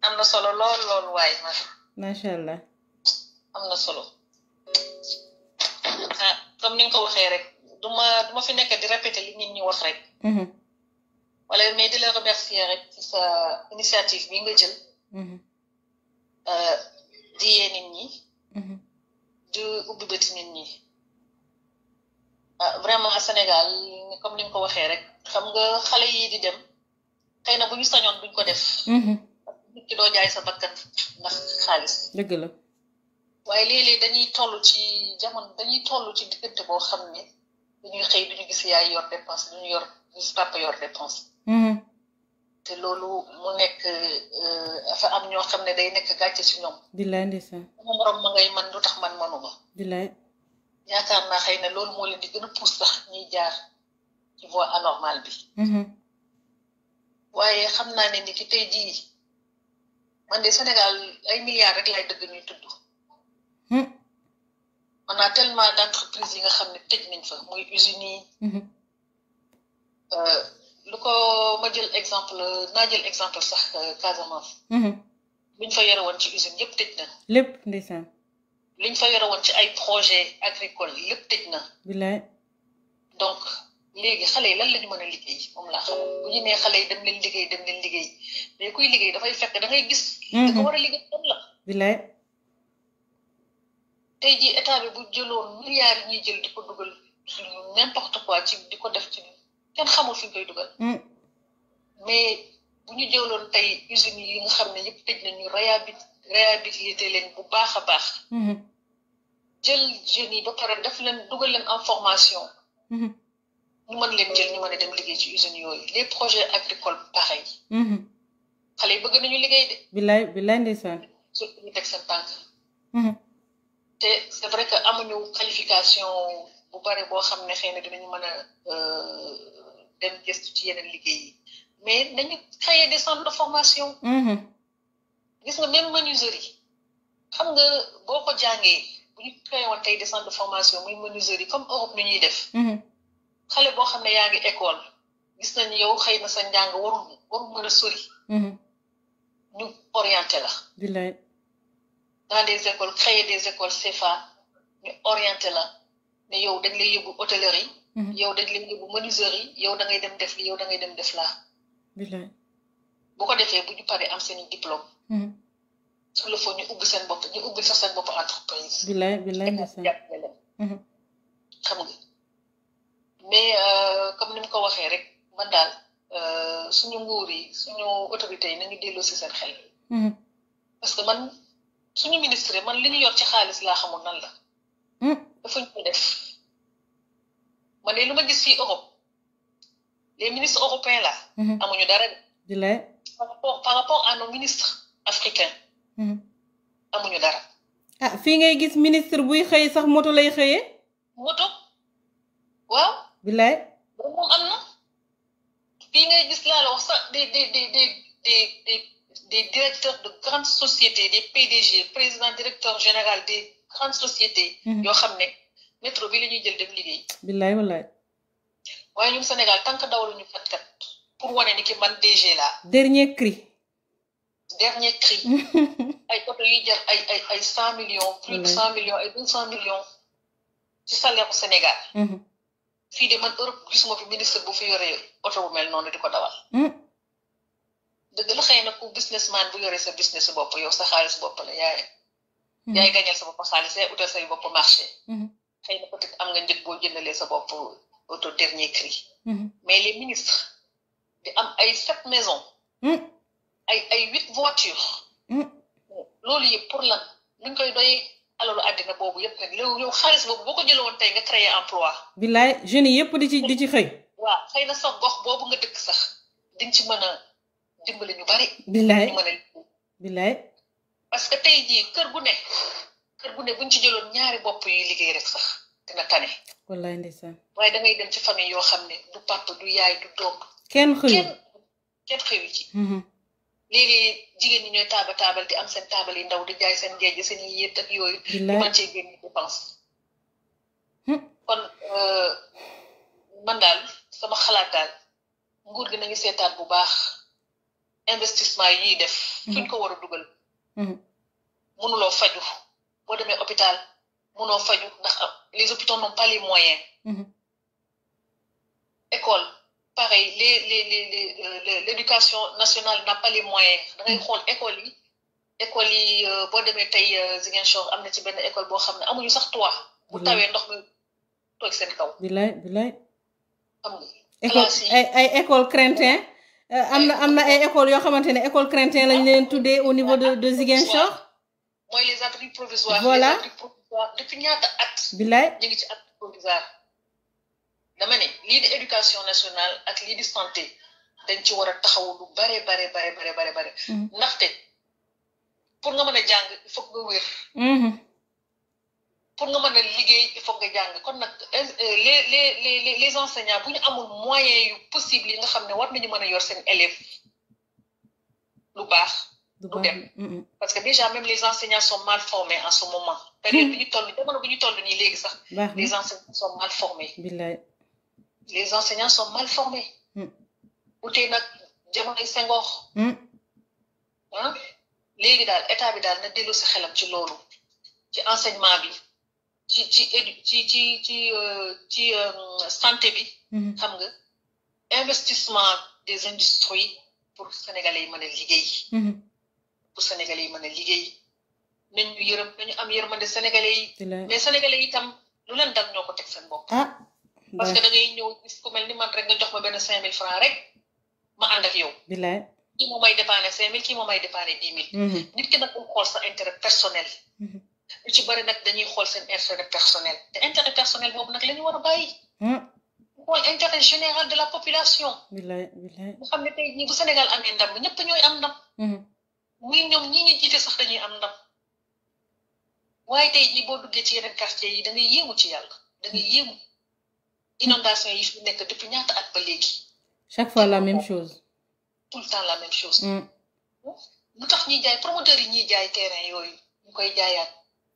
am na solo lool waaye man. macha allah. am na solo. comme ni nga ko waxee rek duma fi nekk di répéter li nit ñi wax rek. wala mais di la remercier rek ci sa initiative bi nga jël. di yee nit ñi. di ubbi bëti nit ñi. vraiment Sénégal comme ni nga ko waxee rek xam nga xale yi di dem xëy na bu ñu sañoon duñ ko def. nit ki doo jaay sa bakkan ndax xaalis. dëgg la. waaye léeg-léeg dañuy toll ci jamono dañuy toll ci diggante boo xam ne dañuy xëy duñu gis yaay yor dépense duñu gis papa yor dépense. te loolu mu nekk dafa am ñoo xam ne day nekk gàcce ci ñoom. billaay ndeysaan. sama morom ma ngay man lu tax man manuma. billaay. yaakaar naa xëy na loolu moo leen di gën a pousse sax ñuy jaar ci voie anormale bi. waaye xam naa ne ni ki tey jii man de Sénégal ay milliards rek lay dëgg ñuy tudd. on a tellement d'entreprises yi nga xam ne tëj nañ fa muy usines yi. lu ko ma jël exemple naa jël exemple sax Casamance. liñ fa yore woon ci usine yëpp tëj na. lépp ndeysaan. liñ fa yore woon ci ay projet agricole lépp tëj na. bilaay. donc léegi xale yi lan la ñu mën a liggéey moom laa xam bu ñu nee xale yi dem leen liggéey mais kuy liggéey dafay fekk da ngay gis. da nga war a liggéey lan la. bilaay. tey jii état bi bu jëloon milliards yi ñuy jël di ko dugal suñu n'importe quoi ci di ko def ci kenn xamul fi ñu koy dugal. mais bu ñu jëloon tey usines yi nga xam ne yëpp tëj nañu réhabilité leen bu baax a baax. jël jeunes yi ba pare def leen dugal leen en formation. ñu mën leen jël ñu mën a dem liggéey ci usines yooyu les projets agricoles pareil. xale yi bëgg nañu liggéey de. bilaay ndeysaan. surtout ñu teg seen tànk. te c'est vrai que amuñu qualification bu bare boo xam ne xëy na dinañu mën a dem gëstu ci yeneen liggéey yi mais nañu créer des centres de formation. gis nga même menuiserie xam nga boo ko jàngee bu ñu créé woon tey des centres de formation muy menuiserie comme Europe ni ñuy def. xale boo xam ne yaa ngi école gis nañu yow xëy na sa njàng warul mën a sori. ñu orienté la. bilaay. dans des écoles créer des écoles CFA ñu orienté la ne yow dañ lay yóbbu hôtellerie. yow dañ lay yóbbu menuiserie yow da ngay dem def li yow da ngay dem def laa. bilaay. bu ko defee bu ñu paree am seen diplôme. su la foo ñu ubbi seen bopp ñu ubbi sax seen bopp entreprise. bilaay ndeysaan. xam nga mais comme ni mu ko waxee rek man daal suñu nguur yi suñu autorités yi nañu delloo si seen xel. parce que man suñu ministre man li ñu yor ci xaalis laa xamul nan la. dafa ñu ko def man de lu ma gis fii Europe les ministres européens là. amuñu dara de. bilaay. par rapport à nos ministres africains. amuñu dara. ah fii ngay gis ministre buy xëy sax moto lay xëyee. moto waaw. bilaay. loolu moom am na fii ngay gis laa la wax sax des directeurs de grandes sociétés des PDG président directeur général des grandes sociétés. yoo xam ne métro bi la ñuy jël dem liggéey. bilaay wallaay. waaye ñun Sénégal tant que dawaluñu kat pour wane ni ki man DG laa. dernier cri. ay oto yi jar ay 100 millions. plus de 100 millions ay 200 millions ci salaire au Sénégal. fii de man Europe gisuma fi ministre bu fi yoree oto bu mel noonu di ko dawal. dëgg la xëy na ku businessman bu yoree sa business bopp yow sa xaalis bopp la yaay gañal sa bopp xaalis yaay utal say bopp marché. xëy na peut-être am nga njëg boo jëndalee sa bopp au dernier cri. Mais les ministres di am ay 7 maisons. ay 8 voitures. loolu yëpp pour lan luñ koy doy alalu àddina boobu yëpp nag yow xaalis boobu boo ko jëlee woon tey nga créer emploi. bilaay jeunes yëpp di ci xëy. waaw xëy na sax gox boobu nga dëkk sax diñ ci mën a dimbali ñu bari. bilaay ñu mën a bilaay. parce que tey jii kër gu ne buñ ci jëloon ñaari bopp yuy liggéey rek sax dina tane. wallaay ndeysaan. waaye da ngay dem ci famille yoo xam ne du papa du yaay du doom. kenn xëyu ci. léeg-léeg jigéen ñi ñooy taabal di am seen taabal yi ndaw di jaay seen géej seen i yéet ak yooyu. di mën cee génn dépense. kon man daal sama xalaat daal nguur gi nañu seetaat bu baax investissement yi ñuy def. fuñ ko war a dugal. mënuloo faju boo demee hôpital mënoo faju ndax les hôpitaux n'ont pas les moyens. école. pareil l'éducation nationale n'a pas les moyens da ngay xool école yi boo demee tey Ziguinchor am na ci benn école boo xam ne amuñu sax toit bu tawee ndox mi toog seen kaw. bilaay xam nga école ay école Crintin am na ay école yoo xamante ne école Crintin lañ leen tuddee au niveau de Ziguinchor. mooy les abris provisoires. voilà les abris provisoires depuis ñaata at. bilaay ñu ngi ci abri provisoire. dama ne lii di éducation nationale ak lii di santé dañ ci war a taxaw lu bare. ndaxte pour nga mën a jàng il faut nga wér. pour nga mën a liggéey il faut nga jàng kon nag les enseignants bu ñu amul moyens yu possible yi nga xam ne war nañu mën a yor seen élèves lu baax. du dem parce que déjà même les enseignants sont mal formés en ce moment. période bi ñu toll jamono bi ñu toll nii léegi sax. les enseignants sont mal formés. billaay. les enseignants sont mal formés. utee nag jamonoy Senghor. léegi daal état bi daal na dellu si xelam ci loolu ci enseignement bi ci santé bi. xam nga investissement des industries pour sénégalais yi mën a liggéey. pour sénégalais yi mën a liggéey nañu am yërmande sénégalais yi. mais sénégalais yi itam lu leen dal ñoo ko teg seen bopp. parce que da ngay ñëw gis ku mel ni man rek nga jox ma benn 5000 francs rek ma ànd ak yow. bilaay. kii moo may dépanner 5000 kii moo may dépanner 10 000. nit ki nag xool sa intérêt personnel. lu ci bari nag dañuy xool seen intérêt personnel te intérêt personnel boobu nag la ñu war a bàyyi. xool intérêt général de la population. bilaay. nga xam ne tey jii bu Sénégal amee ndam ñëpp ñooy am ndam. muy ñoom ñi ñu jiite sax dañuy am ndam waaye tey jii boo duggee ci yeneen quartier yi da ngay yéemu ci yàlla da ngay yéemu. inondation yi fi nekk depuis ñaata at ba léegi. chaque fois la même chose. tout le temps la même chose. lu tax ñuy jaay promoteurs yi ñuy jaay terrain yooyu ñu koy jaayaat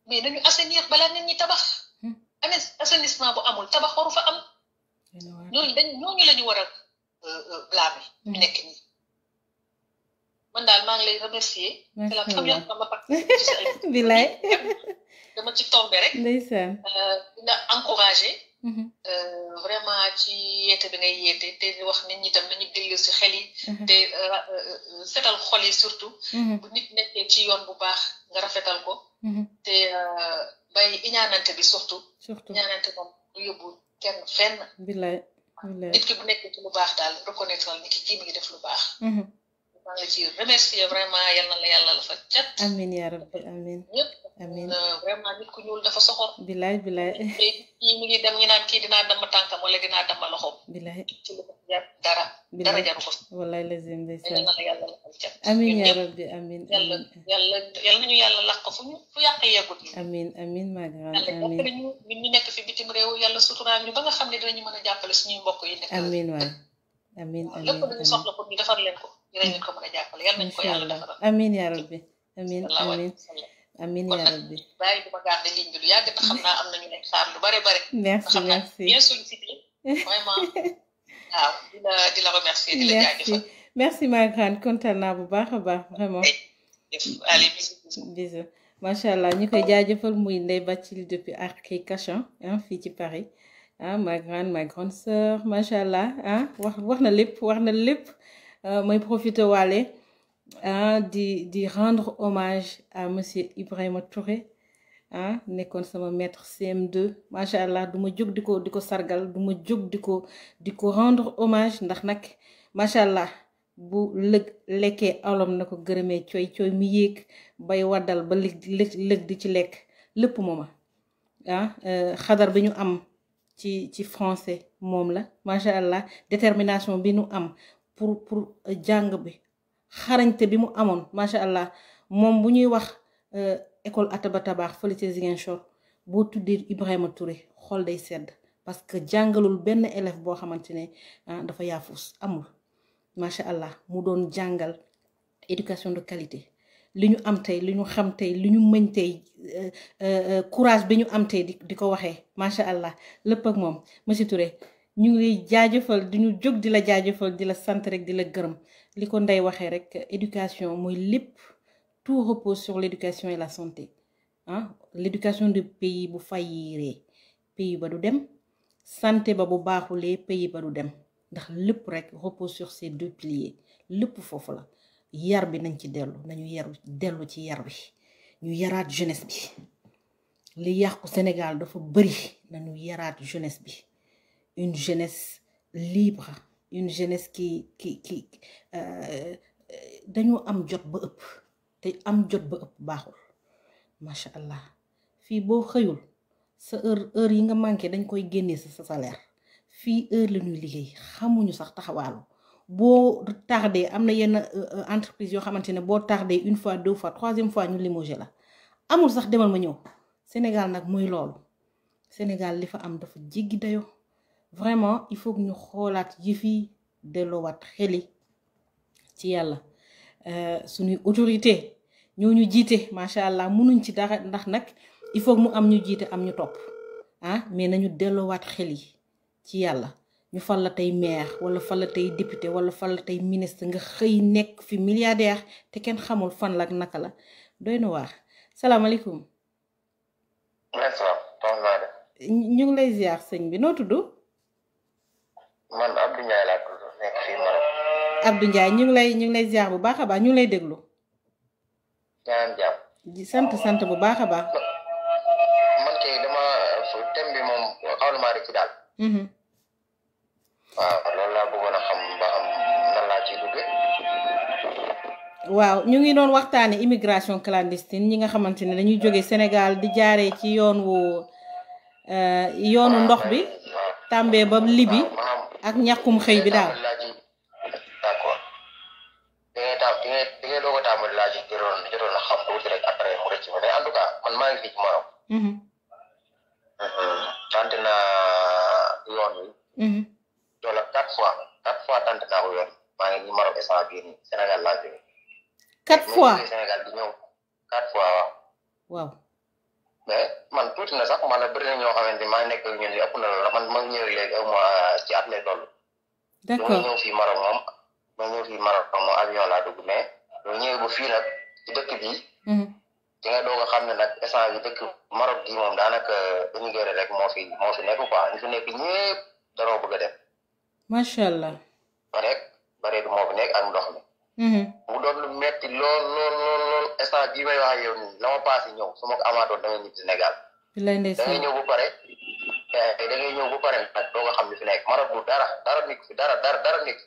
mais nañu assainir balaa nit ñi tabax. assainissement bu amul tabax waru fa am. ñooñu la ñu war a blâmer. ñu nekk nii. man daal maa ngi lay remercier. c'est la première fois ma participer ci sa émission. bilaay. dama ci tombé rek. ndeysaan. dina encouragé. vraiment ci yeete bi ngay yeete te wax nit ñi tam nañu dellu si xel yi. te setal xol yi surtout. bu nit nekkee ci yoon bu baax nga rafetal ko. te bàyyi iñaanante bi surtout. iñaanante moom du yóbbu kenn fenn. bilaay. nit ki bu nekkee ci lu baax daal reconnaître ni ki kii mi ngi def lu baax. maa ngi la ci remercier vraiment yal na la yàlla la fa cat. amiin yaa rabbi amiin. amiin vraiment nit ku ñuul dafa soxor. bilaay. kii mi ngi dem ñu naan kii dinaa dama tànkam wala dinaa dama loxoom. bilaay. ci lu ko jar dara. dara jaru ko. wallaay lazim ndeysaan. yal na la yàlla la fa cat. amiin yaa rabbi amiin. yàlla nañu yàlla làq fu yàq yeegul. amiin ma grande amiin. yàlla ñun ñu nekk fi bitim réew yàlla suturaal ñu ba nga xam ne dinañu mën a jàppale suñuy mbokk yi nekk. amiin waay amiin. lépp dañu soxla pour ñu defar leen ko. dinañ leen ko mën a jàppale yal nañu ko yàlla defaral. amiin yaa rabbi amiin yaa rabbi. bàyyi duma garder ligne bi lu yàgg te xam naa am nañu nekk xaar lu bare. merci bien sollicité vraiment waaw di la remercier di la jaajëfal. merci ma grande kontaan naa bu baax a baax vraiment. allez bisous. macha allah ñu koy jaajëfal muy Ndeye Bathily depuis Arcachon fii ci Paris ma grande sœur macha allah wax na lépp. mooy profité waale di rendre hommage à monsieur Ibrahima Touré ah nekkoon sama maître CM2 macha allah du ma jóg di ko sargal du ma jóg di ko rendre hommage ndax nag macha allah bu lekkee alom na ko gërëmee cooy mi yéeg bay waddal ba lëg di ci lekk lépp mooma ah xadar bi ñu am ci français moom la macha allah détermination bi ñu am pour jàng bi xarañte bi mu amoon macha allah moom bu ñuy wax école Ataba Tabax fële ca Ziguinchor boo tuddee Ibrahima Touré xol day sedd parce que jàngalul benn élève boo xamante ne dafa yaafus amul macha allah mu doon jàngal éducation de qualité li ñu am tey li ñu xam tey li ñu mën tey courage bi ñu am tey di ko waxee macha allah lépp ak moom monsieur Touré ñu ngi lay jaajëfal di ñu jóg di la jaajëfal di la sant rek di la gërëm li ko ndey waxee rek éducation mooy lépp. Tout repose sur l'éducation et la santé. Hein? L'éducation du pays bu fayiré pays ba du dem santé ba bu baaxulee pays ba du dem ndax lépp rek repose sur ces deux piliers lépp foofu la yar bi nañ ci dellu nañu dellu ci yar bi ñu yaraat jeunesse bi li yàqu Sénégal dafa bëri nañu yaraat jeunesse bi une jeunesse libre une jeunesse qui dañu am jot ba ëpp te am jot ba ëpp baaxul macha allah fii boo xëyul sa heure yi nga manqué dañ koy génnee sa salaire fii heure la ñuy liggéey xamuñu sax taxawaalu boo tardé am na yenn entreprise yoo xamante ne boo tardé une fois deux fois troisième fois ñu limogé la amul sax demal ma ñëw Sénégal nag mooy loolu Sénégal li fa am dafa jéggi dayo vraiment il faut que ñu xoolaat yëf yi delloowaat xeli ci yàlla suñuy autorité ñoo ñu jiite macha allah munuñ ci dara ndax nag il faut mu am ñu jiite am ñu topp ah mais nañu delloowaat xel yi ci yàlla ñu fal la tey maire wala fal la tey député wala fal la tey ministre nga xëy nekk fi milliardaire te kenn xamul fan la ak naka la doy na waar salaamaaleykum. ñu ngi lay ziar sëñ bi noo tudd. man Abdou Ndiaye laa tudd nekk fii Maroc. Abdou Ndiaye ñu ngi lay ziar bu baax a baax ñu ngi lay déglu. ñaan jàmm. sant bu baax a baax. man kay dama thème bi moom xaw na maa rëcc daal. waaw loolu laa bëggoon a xam ba xam nan laa ciy duggee. waaw ñu ngi doon waxtaane immigration clandestine ñi nga xamante ne dañuy jóge Sénégal di jaaree ci yoonu ndox bi. tàmbee ba Libi ak ñàkkum xëy bi daal. d'accord da ngay doog a tàmbali laaj yi jotoon na xam tuuti rek après mu rëcc ma mais en tout cas man maa ngi fii ci Maroc. tante naa yoon wi. loolu 4 fois tante naa ko yoon maa ngi nii Maroc instant bii nii Sénégal laa jógee. 4 fois Sénégal di ñëw 4 fois waaw. waaw. mais man tuuti na sax man la bëri na ñoo xamante ni maa nekk ak ñun li ëpp na loolu man ma ñëw léegi au moins ci at lay toll. d'accord ma ñëw fii Maroc moom avion laa dugg mais loolu ñëwee ba fii nag ci dëkk bii. ci nga doog a xam ne nag instant bi dëkk Maroc gii moom daanaka immigré rek moo fi nekk quoi ñu fi nekk ñëpp daroo bëgg a dem. macha allah. bareedu moo fi nekk ak ndox mi. mu doon lu metti lool instant bii may wax ak yow nii la ma paase ñëw su ma ko amaatoon da ngay ñibbi Sénégal. bilaay ndeysaan da ngay ñëw ba pare nag doo nga xam li fi nekk Maroc du dara nekk fi dara nekk.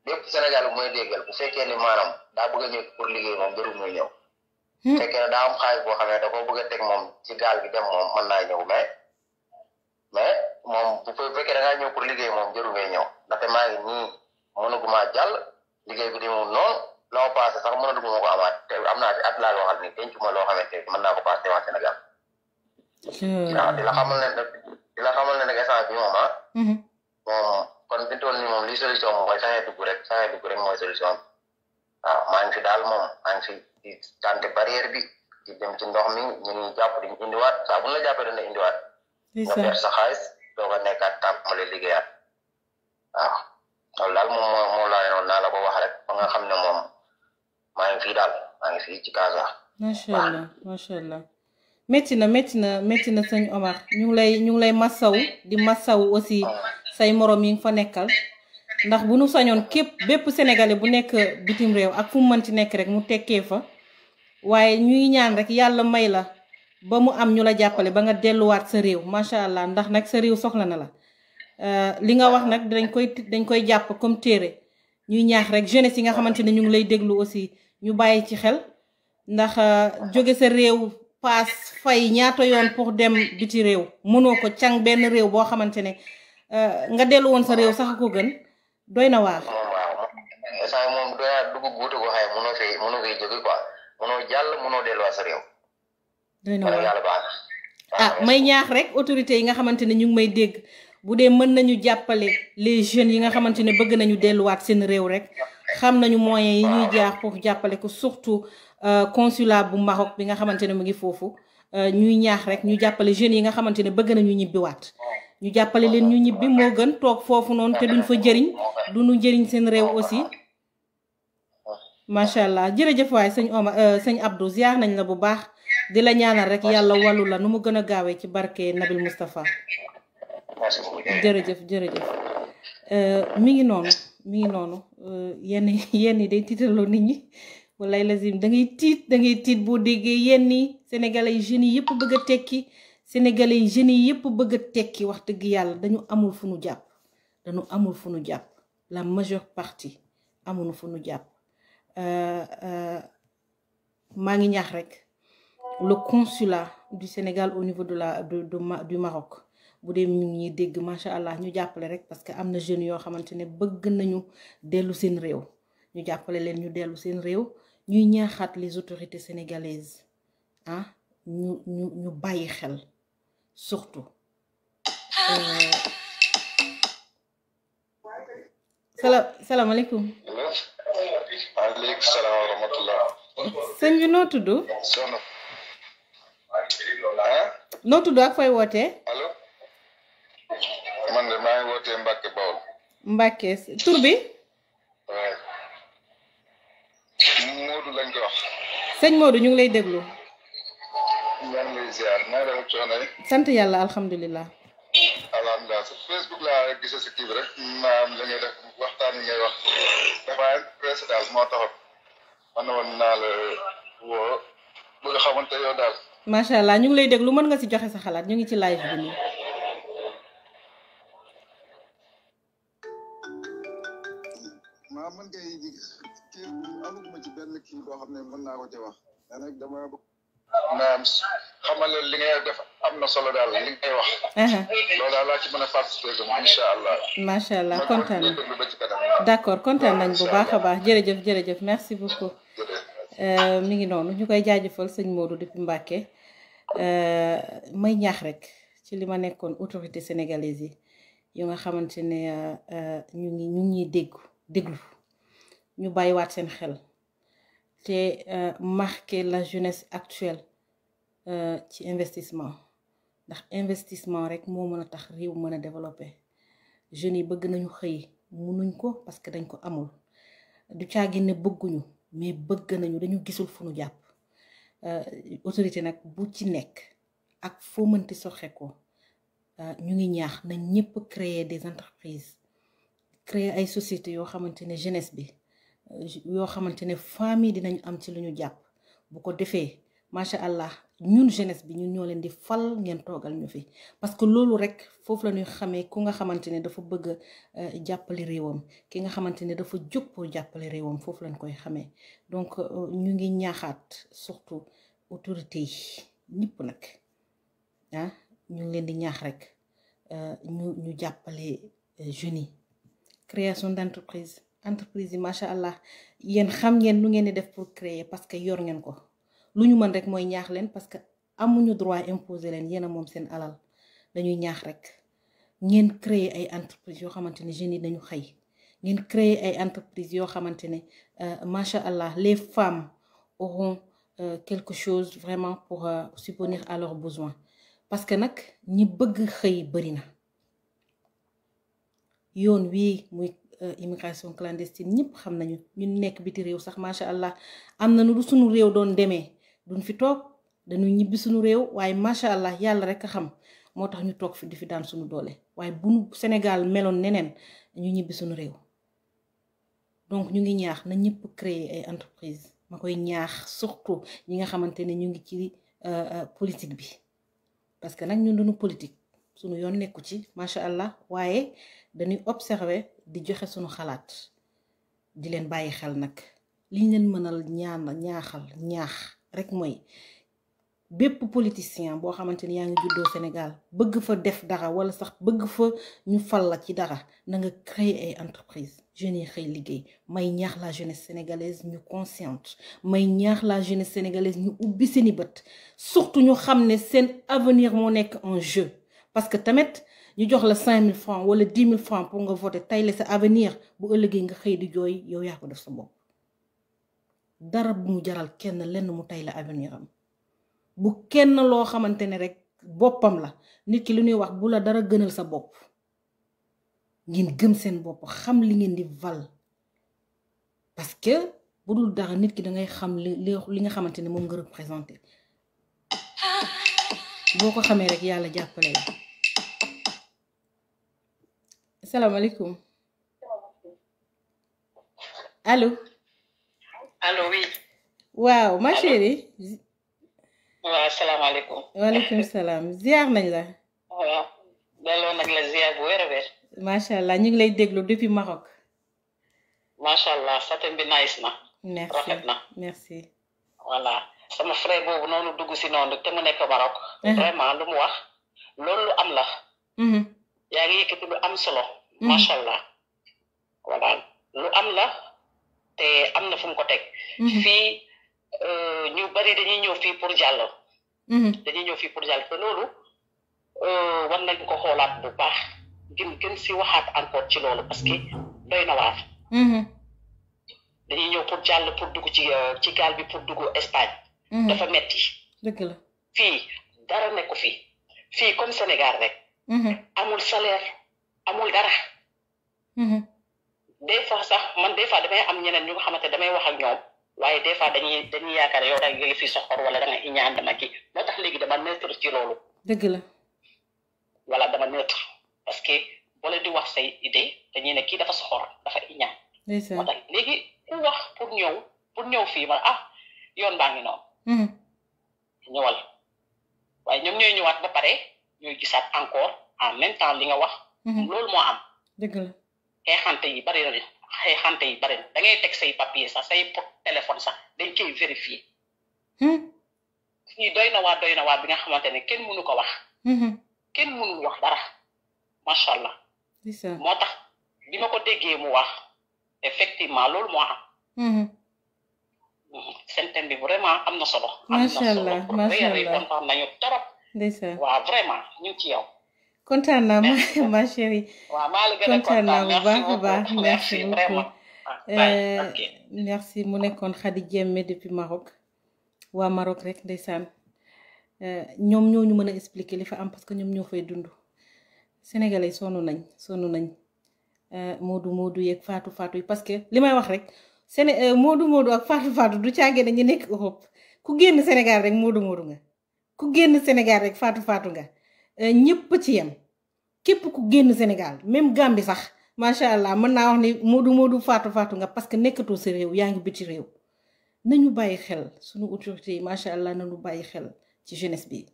lépp Sénégal bu mooy déggal bu fekkee ni maanaam daa bëgg a ñëw pour liggéey moom jarul muy ñëw. fekkee ne daa am xaalis boo xam ne da koo bëgg a teg moom ci gaal gi dem moom mën naa ñëw mais moom bu fekkee da ngaa ñëw pour liggéey moom jarul ngay ñëw ndaxte maa ngi nii mënaguma jàll liggéey bi demul noonu la ma passé sax mënaguma ko amaat te am naa fi at laa waxal ni dencuma loo xamante mën naa ko passé waa Sénégal. waaw di la xamal ne nag instant bi moom moom kon fi mu toll nii moom li solution moom mooy saxee dugg rek mooy solution bi waaw maa ngi fi daal moom maa ngi fi di tante barrière bi di dem ci ndox mi ñu ngi jàpp di indiwaat saa bu la jàppee dana indiwaat. nga perte sa xaalis doo ko nekkaat tàmbale liggéeyaat waaw loolu daal moom moo laa noonu naa la ko wax rek ba nga xam ne moom maa ngi fii daal maa ngi fii ci Casa. macha allah métti na sëñ Omar ñu ngi lay massawu di massawu aussi say morom yi nga fa nekkal ndax bu nu sañoon bépp sénégalais bu nekk bitim réew ak fu mu mënti nekk rek mu tekkee fa waaye ñuy ñaan rek yàlla may la ba mu am ñu la jàppale ba nga delluwaat sa réew macha allah ndax nag sa réew soxla na la li nga wax nag dañ koy jàpp comme téere ñuy ñaax rek jeunesse yi nga xamante ne ñu ngi lay déglu aussi ñu bàyyi ci xel ndax jóge sa réew paas fay ñaata yoon pour dem biti réew mënoo ko càng benn réew boo xamante ne nga dellu woon sa réew sax ko gën doy na waar. saa moom doy naa dugg guute ko xëy mënoo fay jóge quoi mënoo jàll mënoo delluwaat sa réew. doy na waar may ñaax rek autorités yi nga xamante ne ñu ngi may dégg bu dee mën nañu jàppale les jeunes yi nga xamante ne bëgg nañu delluwaat seen réew rek xam nañu moyens yi ñuy jaar pour jàppale ko surtout consulat bu Maroc bi nga xamante ne mu ngi foofu ñuy ñaax rek ñu jàppale jeunes yi nga xamante ne bëgg nañu ñibbiwaat ñu jàppale leen ñu ñibbi moo gën toog foofu noonu te duñ fa jëriñ duñu jëriñ seen réew aussi macha allah jërëjëf waay sëñ Omar sëñ Abdou ziar nañ la bu baax di la ñaanal rek yàlla wàllu la nu mu gën a gaawee ci barke Nabil Moustapha jërëjëf mi ngi noonu yenn yi day tiitaloo nit ñi walay lazim da ngay tiit boo déggee yenn yi sénégalais yi jeunes yi yëpp bëgg a tekki sénégalais yi jeunes yi yëpp bëgg a tekki wax dëgg yàlla dañu amul fu nu jàpp la majeure partie amuñu fu nu jàpp maa ngi ñaax rek le consulat du Sénégal au niveau du Maroc bu dee ñu ngi dégg macha allah ñu jàppale rek parce que am na jeunes yoo xamante ne bëgg nañu dellu seen réew ñu jàppale leen ñu dellu seen réew ñuy ñaaxaat les autorités sénégalaises ñu bàyyi xel surtout salaamaaleykum. waaleykum salaam wa rahmatulah. sëñ bi noo tudd. noo tudd ak fay wootee. allo. man de maa ngi wootee Mbacke Bawol. Mbacke tur bi. waaw. Modou lañ ko wax. sëñ Modou ñu ngi lay déglu. maa ngi lay ziar naa def coono yi. sant yàlla alhamdulilah. alhamdulilah sa Facebook laa gisee sa kii bi rek maam la ngay def waxtaan yi ngay wax dafa président moo taxoon man woon naa la woo bëgg xamante yow daal. macha allah ñu ngi lay déglu mën nga si joxe sa xalaat ñu ngi ci live bi nii. maa mën ngay kii amaguma ci benn kii boo xam ne mën naa ko ci wax rek dama naam xamal leen li ngay def am na solo daal li ngay wax. loolu daal laa ci mën a participer incha allah. macha allah kontaan nañ d'accord kontaan nañ bu baax a baax jërëjëf merci beaucoup. mi ngi noonu ñu koy jaajëfal sëñ Modou depuis Mbacke may ñaax rek ci li ma nekkoon autorité sénégalaise yi yu nga xamante ne ñu ngi déglu ñu bàyyiwaat seen xel. te marquer la jeunesse actuelle ci investissement ndax investissement rek moo mën a tax réew mën a développer jeunes yi bëgg nañu xëy mënuñ ko parce que dañ ko amul du caagi ne bëgguñu mais bëgg nañu dañu gisul fu nu jàpp autorité nag bu ci nekk ak foo mënti soxe ko ñu ngi ñaax nañ ñëpp créer des entreprises créer ay sociétés yoo xamante ne jeunesse bi yoo xamante ne famille dinañu am ci lu ñu jàpp bu ko defee macha allah ñun jeunesse bi ñun ñoo leen di fal ngeen toogal ñu fi parce que loolu rek foofu la ñuy xamee ku nga xamante ne dafa bëgg jàppale réewam ki nga xamante ne dafa jóg pour jàppale réewam foofu lañ koy xamee donc ñu ngi ñaaxaat surtout autorité yi ñëpp nag ñu ngi leen di ñaax rek ñu jàppale jeunes yi création d'entreprise yi macha allah yéen xam ngeen lu ngeen di def pour créer parce que yor ngeen ko lu ñu mën rek mooy ñaax leen parce que amuñu droit imposer leen yéen a moom seen alal dañuy ñaax rek ngeen créer ay entreprise yoo xamante ne jeunes yi dañu xëy ngeen créer ay entreprise yoo xamante ne macha allah les femmes auront quelque chose vraiment pour subvenir à leurs besoins parce que nag ñi bëgg xëy bari na yoon wii muy immigration clandestine ñëpp xam nañu ñu nekk biti réew sax macha allah am na nu suñu réew doon demee duñ fi toog dañuy ñibbi suñu réew waaye macha allah yàlla rek a xam moo tax ñu toog fi di fi daan suñu doole waaye bu Sénégal meloon neneen ñu ñibbi suñu réew donc ñu ngi ñaax na ñëpp créer ay entreprise ma koy ñaax surtout ñi nga xamante ne ñu ngi ci politique bi parce que nag ñun duñu politique suñu yoon nekku ci macha allah waaye dañuy observer di joxe suñu xalaat di leen bàyyi xel nag liñ leen mënal ñaax rek mooy bépp politicien boo xamante ni yaa ngi juddoo Sénégal bëgg fa def dara wala sax bëgg fa ñu fal la ci dara na nga créer ay entreprise jeunes yi xëy liggéey may ñaax la jeunesse sénégalaise ñu consciente may ñaax la jeunesse sénégalaise ñu ubbi seeni bët surtout ñu xam ne seen avenir moo nekk en jeu parce que tamit ñu jox la 5000 francs wala 10 000 francs pour nga voter tey la sa avenir bu ëllëgee nga xëy di jooy yow yaa ko def sa bopp dara bu mu jaral kenn lenn mu tey la avenir am bu kenn loo xamante ne rek boppam la nit ki lu ñuy wax bu la dara gënal sa bopp ngeen gëm seen bopp xam li ngeen di val parce que bu dul dara nit ki dangay xam li nga xamante ne moom nga représenté boo ko xamee rek yàlla jàppale la. asalaamaaleykum allo. allo oui. waaw ma chérie. waaw asalaamaaleykum. waaleykum salaam ziar nañ la. waaw delloo nag la ziar bu wér a wér. macha allah ñu ngi lay déglu depuis Maroc. macha allah satem bi nice na. merci rafet na. merci. voilà sama frère boobu noonu dugg si noonu te mu nekk Maroc. vraiment lu mu wax loolu lu am la. yaa ngi yëkkati lu am solo. macha allah voilà lu am la te am na fu mu ko teg. fii ñu bari dañuy ñëw fii pour jàll. dañuy ñëw fii pour jàll te loolu war nañ ko xoolaat bu baax gën si waxaat encore ci loolu parce que doy na waar. dañuy ñëw pour jàll pour dugg ci gaal bi pour dugg Espagne. dafa metti. dëgg la fii dara nekku fii comme Sénégal rek. amul salaire amul dara. des fois sax man des fois damay am ñeneen ñu nga xamante damay wax ak ñoom waaye des fois dañuy yaakaar yow da nga fi soxor wala da nga iñaan dama kii moo tax léegi dama neutre ci loolu. dëgg la. voilà dama neutre parce que boo leen di wax say idée dañuy ne kii dafa soxor dafa iñaan. moo tax léegi ku wax pour ñëw fii ma yoon baa ngi noonu. ñëwal waaye ñoom ñooy ñëwaat ba pare ñooy gisaat encore en même temps li nga wax. loolu moo am. dëgg la. xeexante yi bari na da ngay teg say papier sax say téléphone sax dañ koy vérifier. fii doy na waa bi nga xamante ne kenn mënu ko wax. kenn mënul wax dara macha allah. moo tax bi ma ko déggee mu wax effectivement loolu moo am. seen thème bi vraiment am na solo. macha allah macha allah kontaan nañu trop. ndeysaan waaw vraiment ñu ngi ci yow. kontaan naa ma chérie. waaw maa la gën a kontaan naa bu baax a baax merci beaucoup. merci mu nekkoon Khady Diémé depuis Maroc waa Maroc rek ndeysaan ñoom ñoo ñu mën a expliquer li fa am parce que ñoom ñoo fay dund sénégalais sonn nañ Moodu yeeg Fatou yi parce que li may wax rek Moodu ak Fatou du caagee ne ñu nekk Europe ku génn Sénégal rek Moodu nga ku génn Sénégal rek Fatou nga ñëpp ci yem képp ku génn Sénégal même Gambie sax macha allah mën naa wax ni Moodu Fatou nga parce que nekkatoo sa réew yaa ngi biti réew nañu bàyyi xel suñu autorité yi macha allah nañu bàyyi xel ci jeunesse bi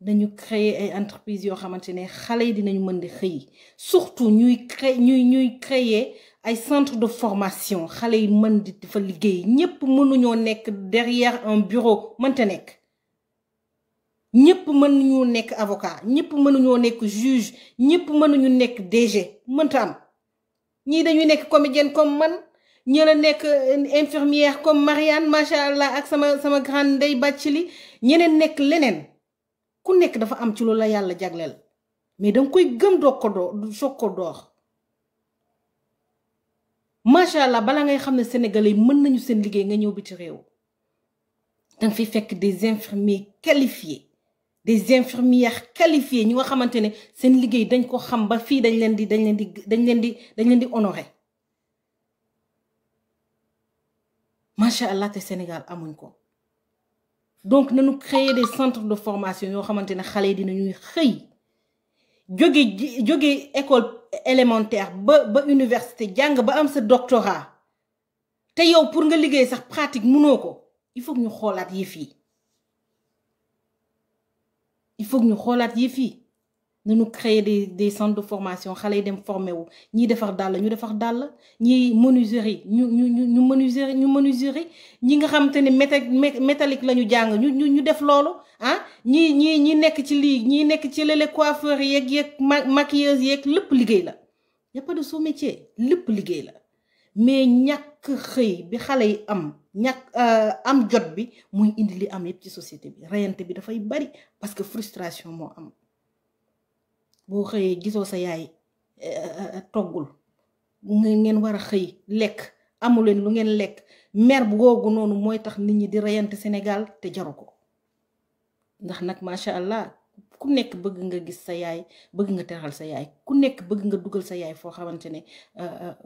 nañu créer ay entreprises yoo xamante ne xale yi dinañu mën di xëy surtout ñuy créer ay centre de formation xale yi mën di fa liggéey ñëpp mënuñoo nekk derrière un bureau mënta nekk. ñëpp mënuñu nekk avocat ñëpp mënuñoo nekk juge ñëpp mënuñu nekk DG mënta am ñii dañuy nekk comédienne comme man ñi la nekk infirmière comme Marianne macha allah ak sama grande Ndeye Bathily ñeneen nekk leneen ku nekk dafa am ci loolu la yàlla jagleel mais danga koy gëm soog ko door macha allah bala ngay xam ne sénégalais yi mën nañu seen liggéey nga ñëw bi ci réew danga fiy fekk des infirmiers qualifiés des infirmières qualifiées ñu nga xamante ne seen liggéey dañ ko xam ba fii dañ leen di honorer macha allah te Sénégal amuñ ko donc nañu créer des centres de formation yoo xamante ne xale yi dinañuy xëy jóge école élémentaire ba université jàng ba am sa doctorat te yow pour nga liggéey sax pratique mënoo ko il faut que ñu xoolaat yëf yi nañu créer des centres de formation xale yi dem formé wu ñii defar dàll ñu defar dàll ñii menuiserie ñu menuiserie ñi nga xamante ne métallique la ñu jàng ñu def loolu ah ñi nekk ci lii ñii nekk ci lele coiffeur yeeg maquilleuse yeeg lépp liggéey la y a pas de sous-métier lépp liggéey la mais ñàkk xëy bi xale yi am jot bi muy indi li am yépp ci société bi reyante bi dafay bari parce que frustration moo am boo xëyee gisoo sa yaay toggul ngeen war a xëy lekk amuleen lu ngeen lekk mer bu googu noonu mooy tax nit ñi di reyante Sénégal te jaru ko ndax nag macha allah ku nekk bëgg nga gis sa yaay bëgg nga teral sa yaay ku nekk bëgg nga dugal sa yaay foo xamante ne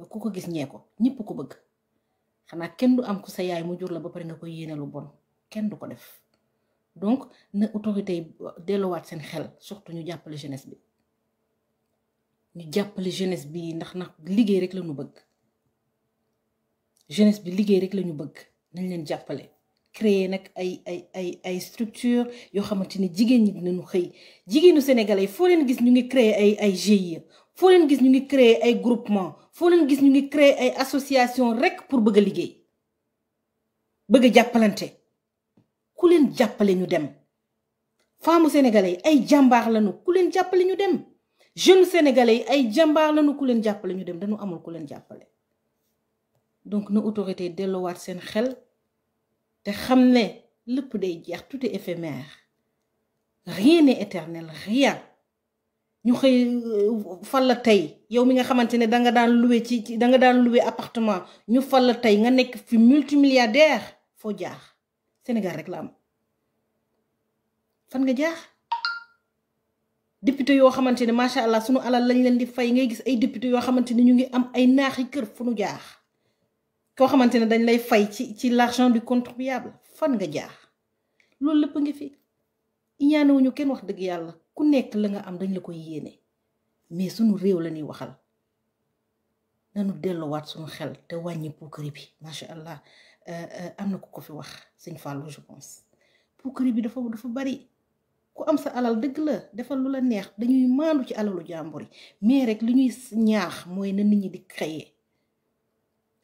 ku ko gis ñee ko ñëpp ko bëgg xanaa kenn du am ku sa yaay mu jur la ba pare nga koy yéene lu bon kenn du ko def donc na autorité yi delluwaat seen xel surtout ñu jàppale jeunesse bi ndax liggéey rek la ñu bëgg jeunesse bi liggéey rek la ñu bëgg nañ leen jàppale créer nag ay structure yoo xamante ni jigéen ñi dinañu xëy jigéenu sénégalais foo leen gis ñu ngi créer ay GIE foo leen gis ñu ngi créer ay groupement foo leen gis ñu ngi créer ay association rek pour bëgg a liggéey bëgg a jàppalante ku leen jàppale ñu dem femme sénégalais yi ay jàmbaar lañu ku leen jàppale ñu dem jeune sénégalais yi ay jàmbaar lañu ku leen jàppale ñu dem dañu amul ku leen jàppale donc na autorité delluwaat seen xel te xam ne lépp day jeex tout est éphémère rien n'est éternel rien ñu xëy fal la tey yow mi nga xamante ne danga daan loué appartement ñu fal la tey nga nekk fi multimilliardaire foo jaax Sénégal rek la am fan nga jaax député yoo xamante ne macha allah sunu alal lañ leen di fay ngay gis ay député yoo xamante ne ñu ngi am ay naaxi kër fu nu jaax koo xamante ne dañ lay fay ci l'argent du contribuable fan nga jaax loolu lépp ngi fi ñaanewuñu kenn wax dëgg yàlla ku nekk la nga am dañ la koy yéene mais sunu réew la ñuy waxal nanu delluwaat sunu xel te wàññi puukari bi macha allah am na ku ko fi wax sëñ Fallou je pense puukari bi dafa bari ku am sa alal dëgg la defal lu la neex dañuy maandu ci alalu jàmbur yi mais rek li ñuy ñaax mooy na nit ñi di créer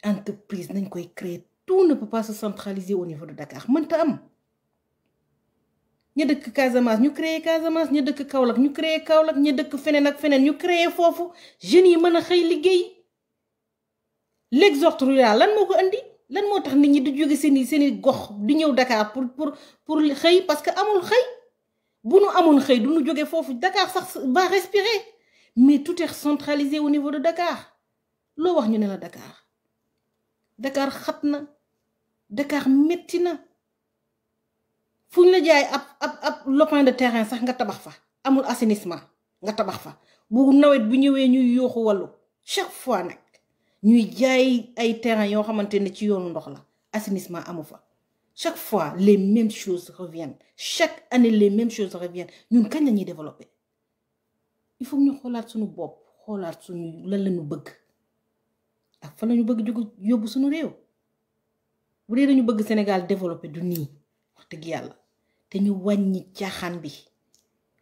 entreprise nañ koy créer tout ne peut pas se centraliser au niveau de Dakar mënta am ña dëkk Casamance ñu créer Casamance ña dëkk Kaolack ñu créer Kaolack ña dëkk feneen ak feneen ñu créer foofu jeunes yi mën a xëy liggéey l'exode rural lan moo ko andi lan moo tax nit ñi di jóge seeni gox di ñëw Dakar pour xëy parce que amul xëy bu nu amoon xëy du nu jóge foofu Dakar sax va respirer mais tout est centralisé au niveau de Dakar loo wax ñu ne la Dakar xat na Dakar metti na fu ñu la jaay ab lopin de terrain sax nga tabax fa amul assainissement nga tabax fa bu nawet bu ñëwee ñuy yooxu wàllu chaque fois nag ñuy jaay ay terrain yoo xamante ne ci yoonu ndox la assainissement amu fa chaque fois les mêmes choses reviennent chaque année les mêmes choses reviennent ñun kañ la ñuy développer il faut ñu xoolaat suñu bopp xoolaat suñu lan lañu bëgg ak fan lañu bëgg jóg yóbbu suñu réew bu dee dañu bëgg Sénégal développer du nii wax dëgg yàlla te ñu wàññi caaxaan bi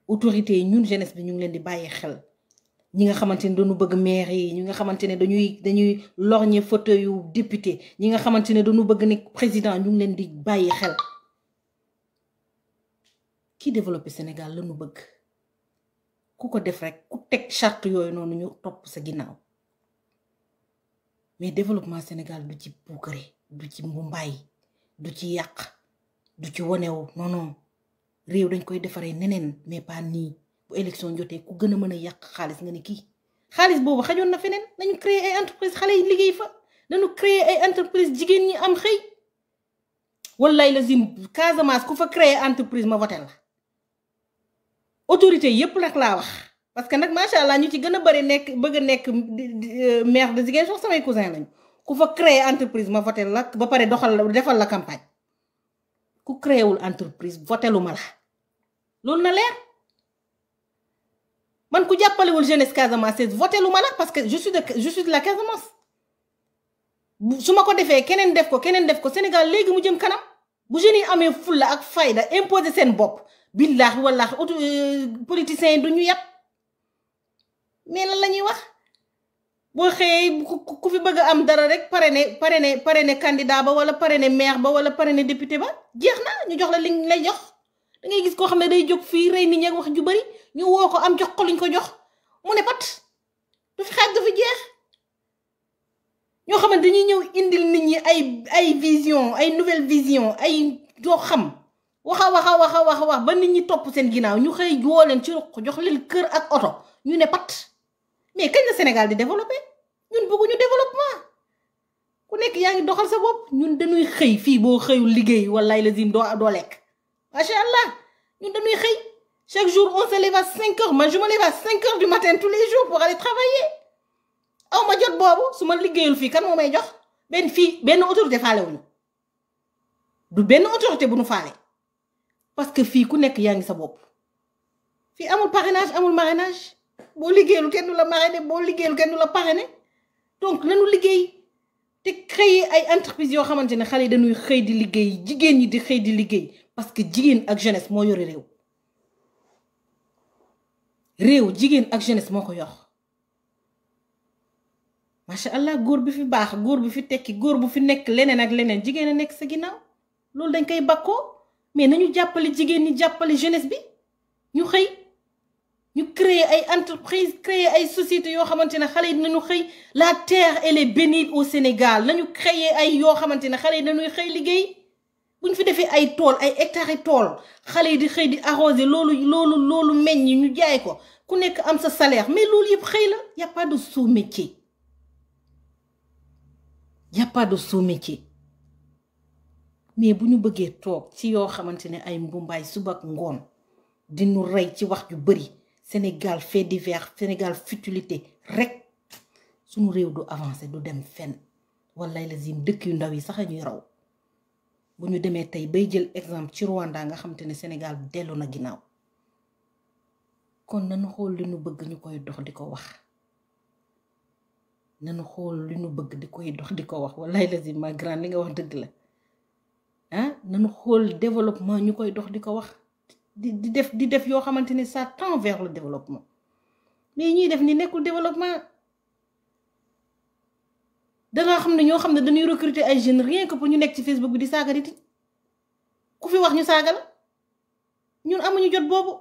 autorités yi ñun jeunesse bi ñu ngi leen di bàyyi xel ñi nga xamante ne dañu bëgg maire yi ñi nga xamante ne dañuy lorñe fauteuil yu député ñi nga xamante ne dañu bëgg ne président ñu ngi leen di bàyyi xel ki développer Sénégal lañu bëgg ku ko def rek ku teg charte yooyu noonu ñu topp sa ginnaaw mais développement Sénégal du ci puukare du ci mbumbaay du ci yàq du ci wonewu non réew dañ koy defaree neneen mais pas nii bu élection jotee ku gën a mën a yàq xaalis nga ni kii xaalis boobu xajoon na feneen nañu créer ay entreprise xale yi liggéey fa nañu créer ay entreprise jigéen ñi am xëy wallaay la zim Casamance ku fa créer entreprise ma voté la autorité yépp nag laa wax parce que nag macha allah ñu ci gën a bëri bëgg a nekk maire de Ziguinchor samay cousin lañu ku fa créer entreprise ma voté la ba pare defal la campagne ku créé wul entreprise voté lu ma la loolu na leer man ku jàppalewul jeunesse Casamance voté lu ma la parce que je suis de la Casamance su ma ko defee keneen def ko Sénégal léegi mu jëm kanam bu jeunes yi amee fulla ak fayda imposer seen bopp billaahi wallaahi politiciens yi du ñu yàpp mais lan la ñuy wax boo xëyee ku fi bëgg a am dara rek parrainé candidat ba wala parrainé maire ba wala parrainé député ba jeex na ñu jox la li ñu lay jox da ngay gis koo xam ne day jóg fii rey nit ñi ak wax ju bari ñu woo ko am jox ko luñ ko jox mu ne pat du fi xaaj du fi jeex ñoo xam ne dañuy ñëw indil nit ñi ay vision ay nouvelle vision ay doo xam wax ba nit ñi topp seen ginnaaw ñu xëy woo leen ci ruq jox leen kër ak oto ñu ne pat mais kañ la Sénégal di développé ñun bëgguñu développement ku nekk yaa ngi doxal sa bopp ñun dañuy xëy fii boo xëyul liggéey wallaay lazim doo lekk macha allah ñun dañuy xëy chaque jour on se lève à 5 heures man je me lève à 5 heures du matin tous les jours pour aller travailler aw ma jot boobu su ma liggéeyul fii kan moo may jox benn autorité faale wuñu du benn autorité bu nu faale parce que fii ku nekk yaa ngi sa bopp fii amul parrainage amul marrainage boo liggéeyul kenn du la marrainer boo liggéeyul kenn du la parrainer donc nanu liggéey te créer ay entreprise yoo xamante ne xale yi dañuy xëy di liggéey jigéen ñi di xëy di liggéey parce que jigéen ak jeunesse moo yore réew jigéen ak jeunesse moo ko yor macha allah góor bi fi baax góor bi fi tekki góor bu fi nekk leneen ak leneen jigéen a nekk sa ginnaaw loolu dañ koy bakkoo mais nañu jàppale jigéen ñi jàppale jeunesse bi ñu xëy ñu créer ay entreprise créer ay sociétés yoo xamante ne xale yi dinañu xëy la terre elle est bénie au Sénégal nañu créer ay yoo xamante ne xale yi dañuy xëy liggéey bu ñu fi defee ay tool ay hectares yi tool xale yi di xëy di arroser loolu meññ ñu jaay ko ku nekk am sa salaire mais loolu yëpp xëy la y a pas de sous-métier y a pas de sous-métier mais bu ñu bëggee toog ci yoo xamante ne ay mbumbaay suba ak ngoon di ñu rey ci wax ju bari Sénégal fait divers Sénégal futilité rek suñu réew du avancé du dem fenn wallaay lazim dëkk yu ndaw yi sax a ñuy raw bu ñu demee tey bay jël exemple ci Rwanda nga xamante ne Sénégal dellu na ginnaaw kon nañu xool li ñu bëgg ñu koy dox di ko wax nañu xool li ñu bëgg di koy dox di ko wax wallaay lazim ma grand li nga wax dëgg la ah nañu xool développement ñu koy dox di ko wax di def yoo xamante ne ça tend vers le développement mais ñuy def ni nekkul développement danga xam ne ñoo xam ne dañuy recruter ay jeunes rien que pour ñu nekk ci Facebook bi di saaga nit ku fi wax ñu saaga la ñun amuñu jot boobu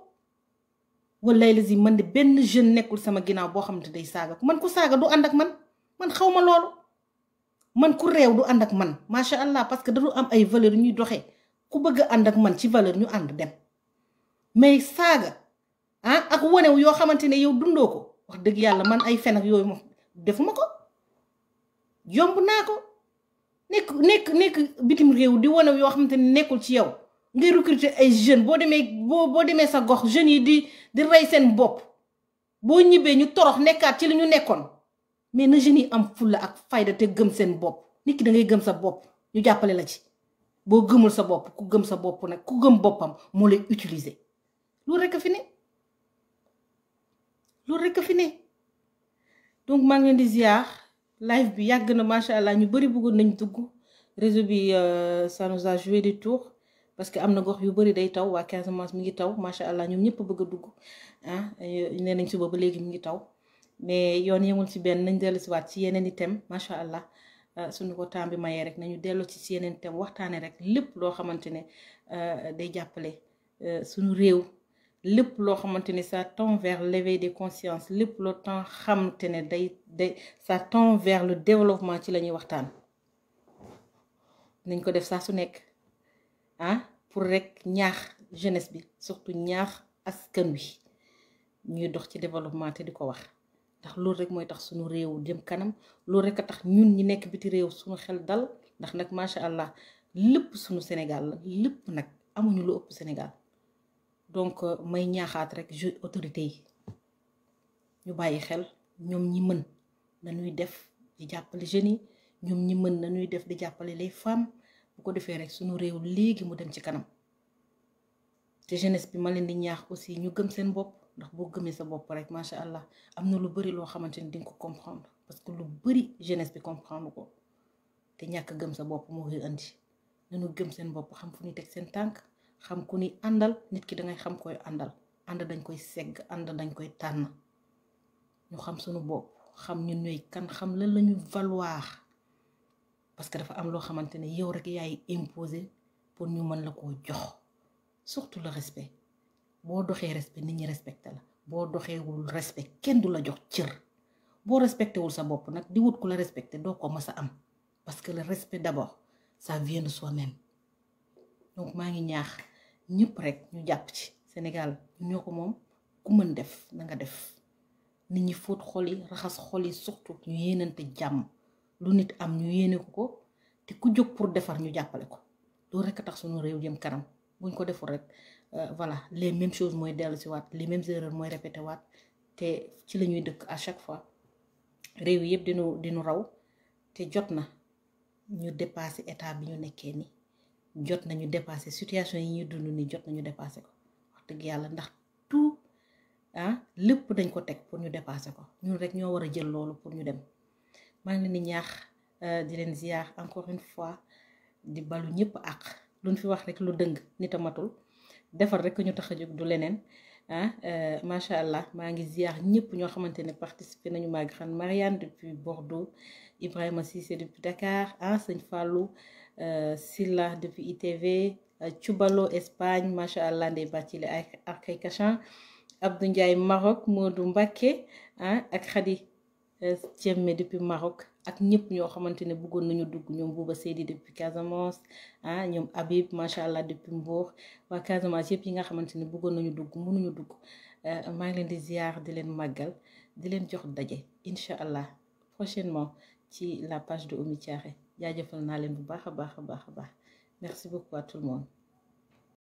wallaay lazim man de benn jeune nekkul sama ginnaaw boo xamante day saaga man ku saaga du ànd ak man xaw ma loolu man ku réew du ànd ak man macha allah parce que dañu am ay valeur ñuy doxee ku bëgg a ànd ak man ci valeur ñu ànd dem mais saaga ah ak wanew yoo xamante ne yow dundoo ko wax dëgg yàlla man ay fen ak yooyu moom defuma ko yomb naa ko nekk bitim réew di wanew yoo xamante ne nekkul ci yow ngay recruter ay jeunes boo demee sa gox jeunes yi di rey seen bopp boo ñibbee ñu torox nekkaat ci li ñu nekkoon mais na jeunes yi am fulla ak fayda te gëm seen bopp nit ki da ngay gëm sa bopp ñu jàppale la ci boo gëmul sa bopp ku gëm sa bopp nag ku gëm boppam moo lay utiliser loolu rekk a fi ne donc maa ngi leen di ziar live bi yàgg na macha allah ñu bari bëggoon nañ dugg réseau bi ça nous a joué des tours parce que am na gox yu bari day taw waa Casamance mi ngi taw macha allah ñoom ñëpp bëgg a dugg ah nee nañ suba ba léegi mi ngi taw mais yoon yemul ci benn nañ dellu si waat ci yeneen i thème macha allah suñu ko temps bi mayee rek nañu dellu ci yeneen thème waxtaane rek lépp loo xamante ne day jàppale suñu réew lépp loo xamante ne ça tend vers l'éveil des consciences lépp loo temps xamante ne day ça tend vers le développement ci la ñuy waxtaan nañ ko def saa su nekk pour rek ñaax jeunesse bi surtout ñaax askan wi ñuy dox ci développement te di ko wax ndax loolu rek mooy tax suñu réew jëm kanam loolu rek a tax ñun ñi nekk biti réew suñu xel dal ndax nag macha allah lépp suñu Sénégal la lépp nag amuñu lu ëpp Sénégal donc may ñaaxaat rek autorité yi ñu bàyyi xel ñoom ñi mën nañuy def di jàppale jeunes yi ñoom ñi mën nañuy def di jàppale les femmes bu ko defee rek suñu réew léegi mu dem ci kanam te jeunesse bi ma leen di ñaax aussi ñu gëm seen bopp ndax boo gëmee sa bopp rek macha allah am na lu bari loo xamante ni di nga ko comprendre parce que lu bari jeunesse bi comprendre ko te ñàkk gëm sa bopp moo koy andi nañu gëm seen bopp xam fu ñu teg seen tànk xam ku ni àndal nit ki dangay xam koy àndal ànd dañ koy segg ànd dañ koy tànn ñu xam suñu bopp xam ñun ñooy kan xam lan lañu valoir parce que dafa am loo xamante ne yow rek yaay imposer pour ñu mën la koo jox surtout le respect boo doxee respect nit ñi respecté la boo doxeewul respect kenn du la jox cër boo respecté wul sa bopp nag di wut ku la respecté doo ko mës a am parce que le respect d'abord ça vient de soi-même donc maa ngi ñaax ñëpp rek ñu jàpp ci Sénégal ñoo ko moom ku mën def na nga def nit ñi fóot xol yi raxas xol yi surtout ñu yéenante jàmm lu nit am ñu yéene ko te ku jóg pour defar ñu jàppale ko loolu rek a tax suñu réew jëm kanam buñ ko deful rek voilà les mêmes choses mooy dellu si waat les mêmes erreurs mooy répété waat te ci la ñuy dëkk à chaque fois réew yëpp dinu raw te jot na ñu dépassé état bi ñu nekkee ni jot nañu dépassé situation yi ñuy dund ni jot nañu dépassé ko wax dëgg yàlla ndax tout lépp dañ ko teg pour ñu dépassé ko ñun rek ñoo war a jël loolu pour ñu dem maa ngi leen di ñaax di leen ziar encore une fois di balu ñëpp àq luñ fi wax rek lu dëng nit a matul defar rek ñu tax a jóg du leneen macha allah maa ngi ziar ñëpp ñoo xamante ne participé nañu maa ngi xam Marianne depuis Bordeaux Ibrahima Cissé depuis Dakar sëñ Fallou Silla depuis ITV Cubalo Espagne macha allah Ndeye Bathily ak ay Kachan Abdou Ndiaye Maroc Modou Mbacké ak Khady Thiemé depuis Maroc ak ñëpp ñoo xamante ne bëggoon nañu dugg ñoom Bouba Seydi depuis Casamance ñoom Habib macha allah depuis Mbour waa Casamance yëpp yi nga xamante ne bëggoon nañu dugg mënuñu dugg maa ngi leen di ziar di leen màggal di leen jox daje incha allah prochainement ci la page de Oumy Thiaré jaajëfal naa leen bu baax a baax a baax a baax merci beaucoup à tout le monde.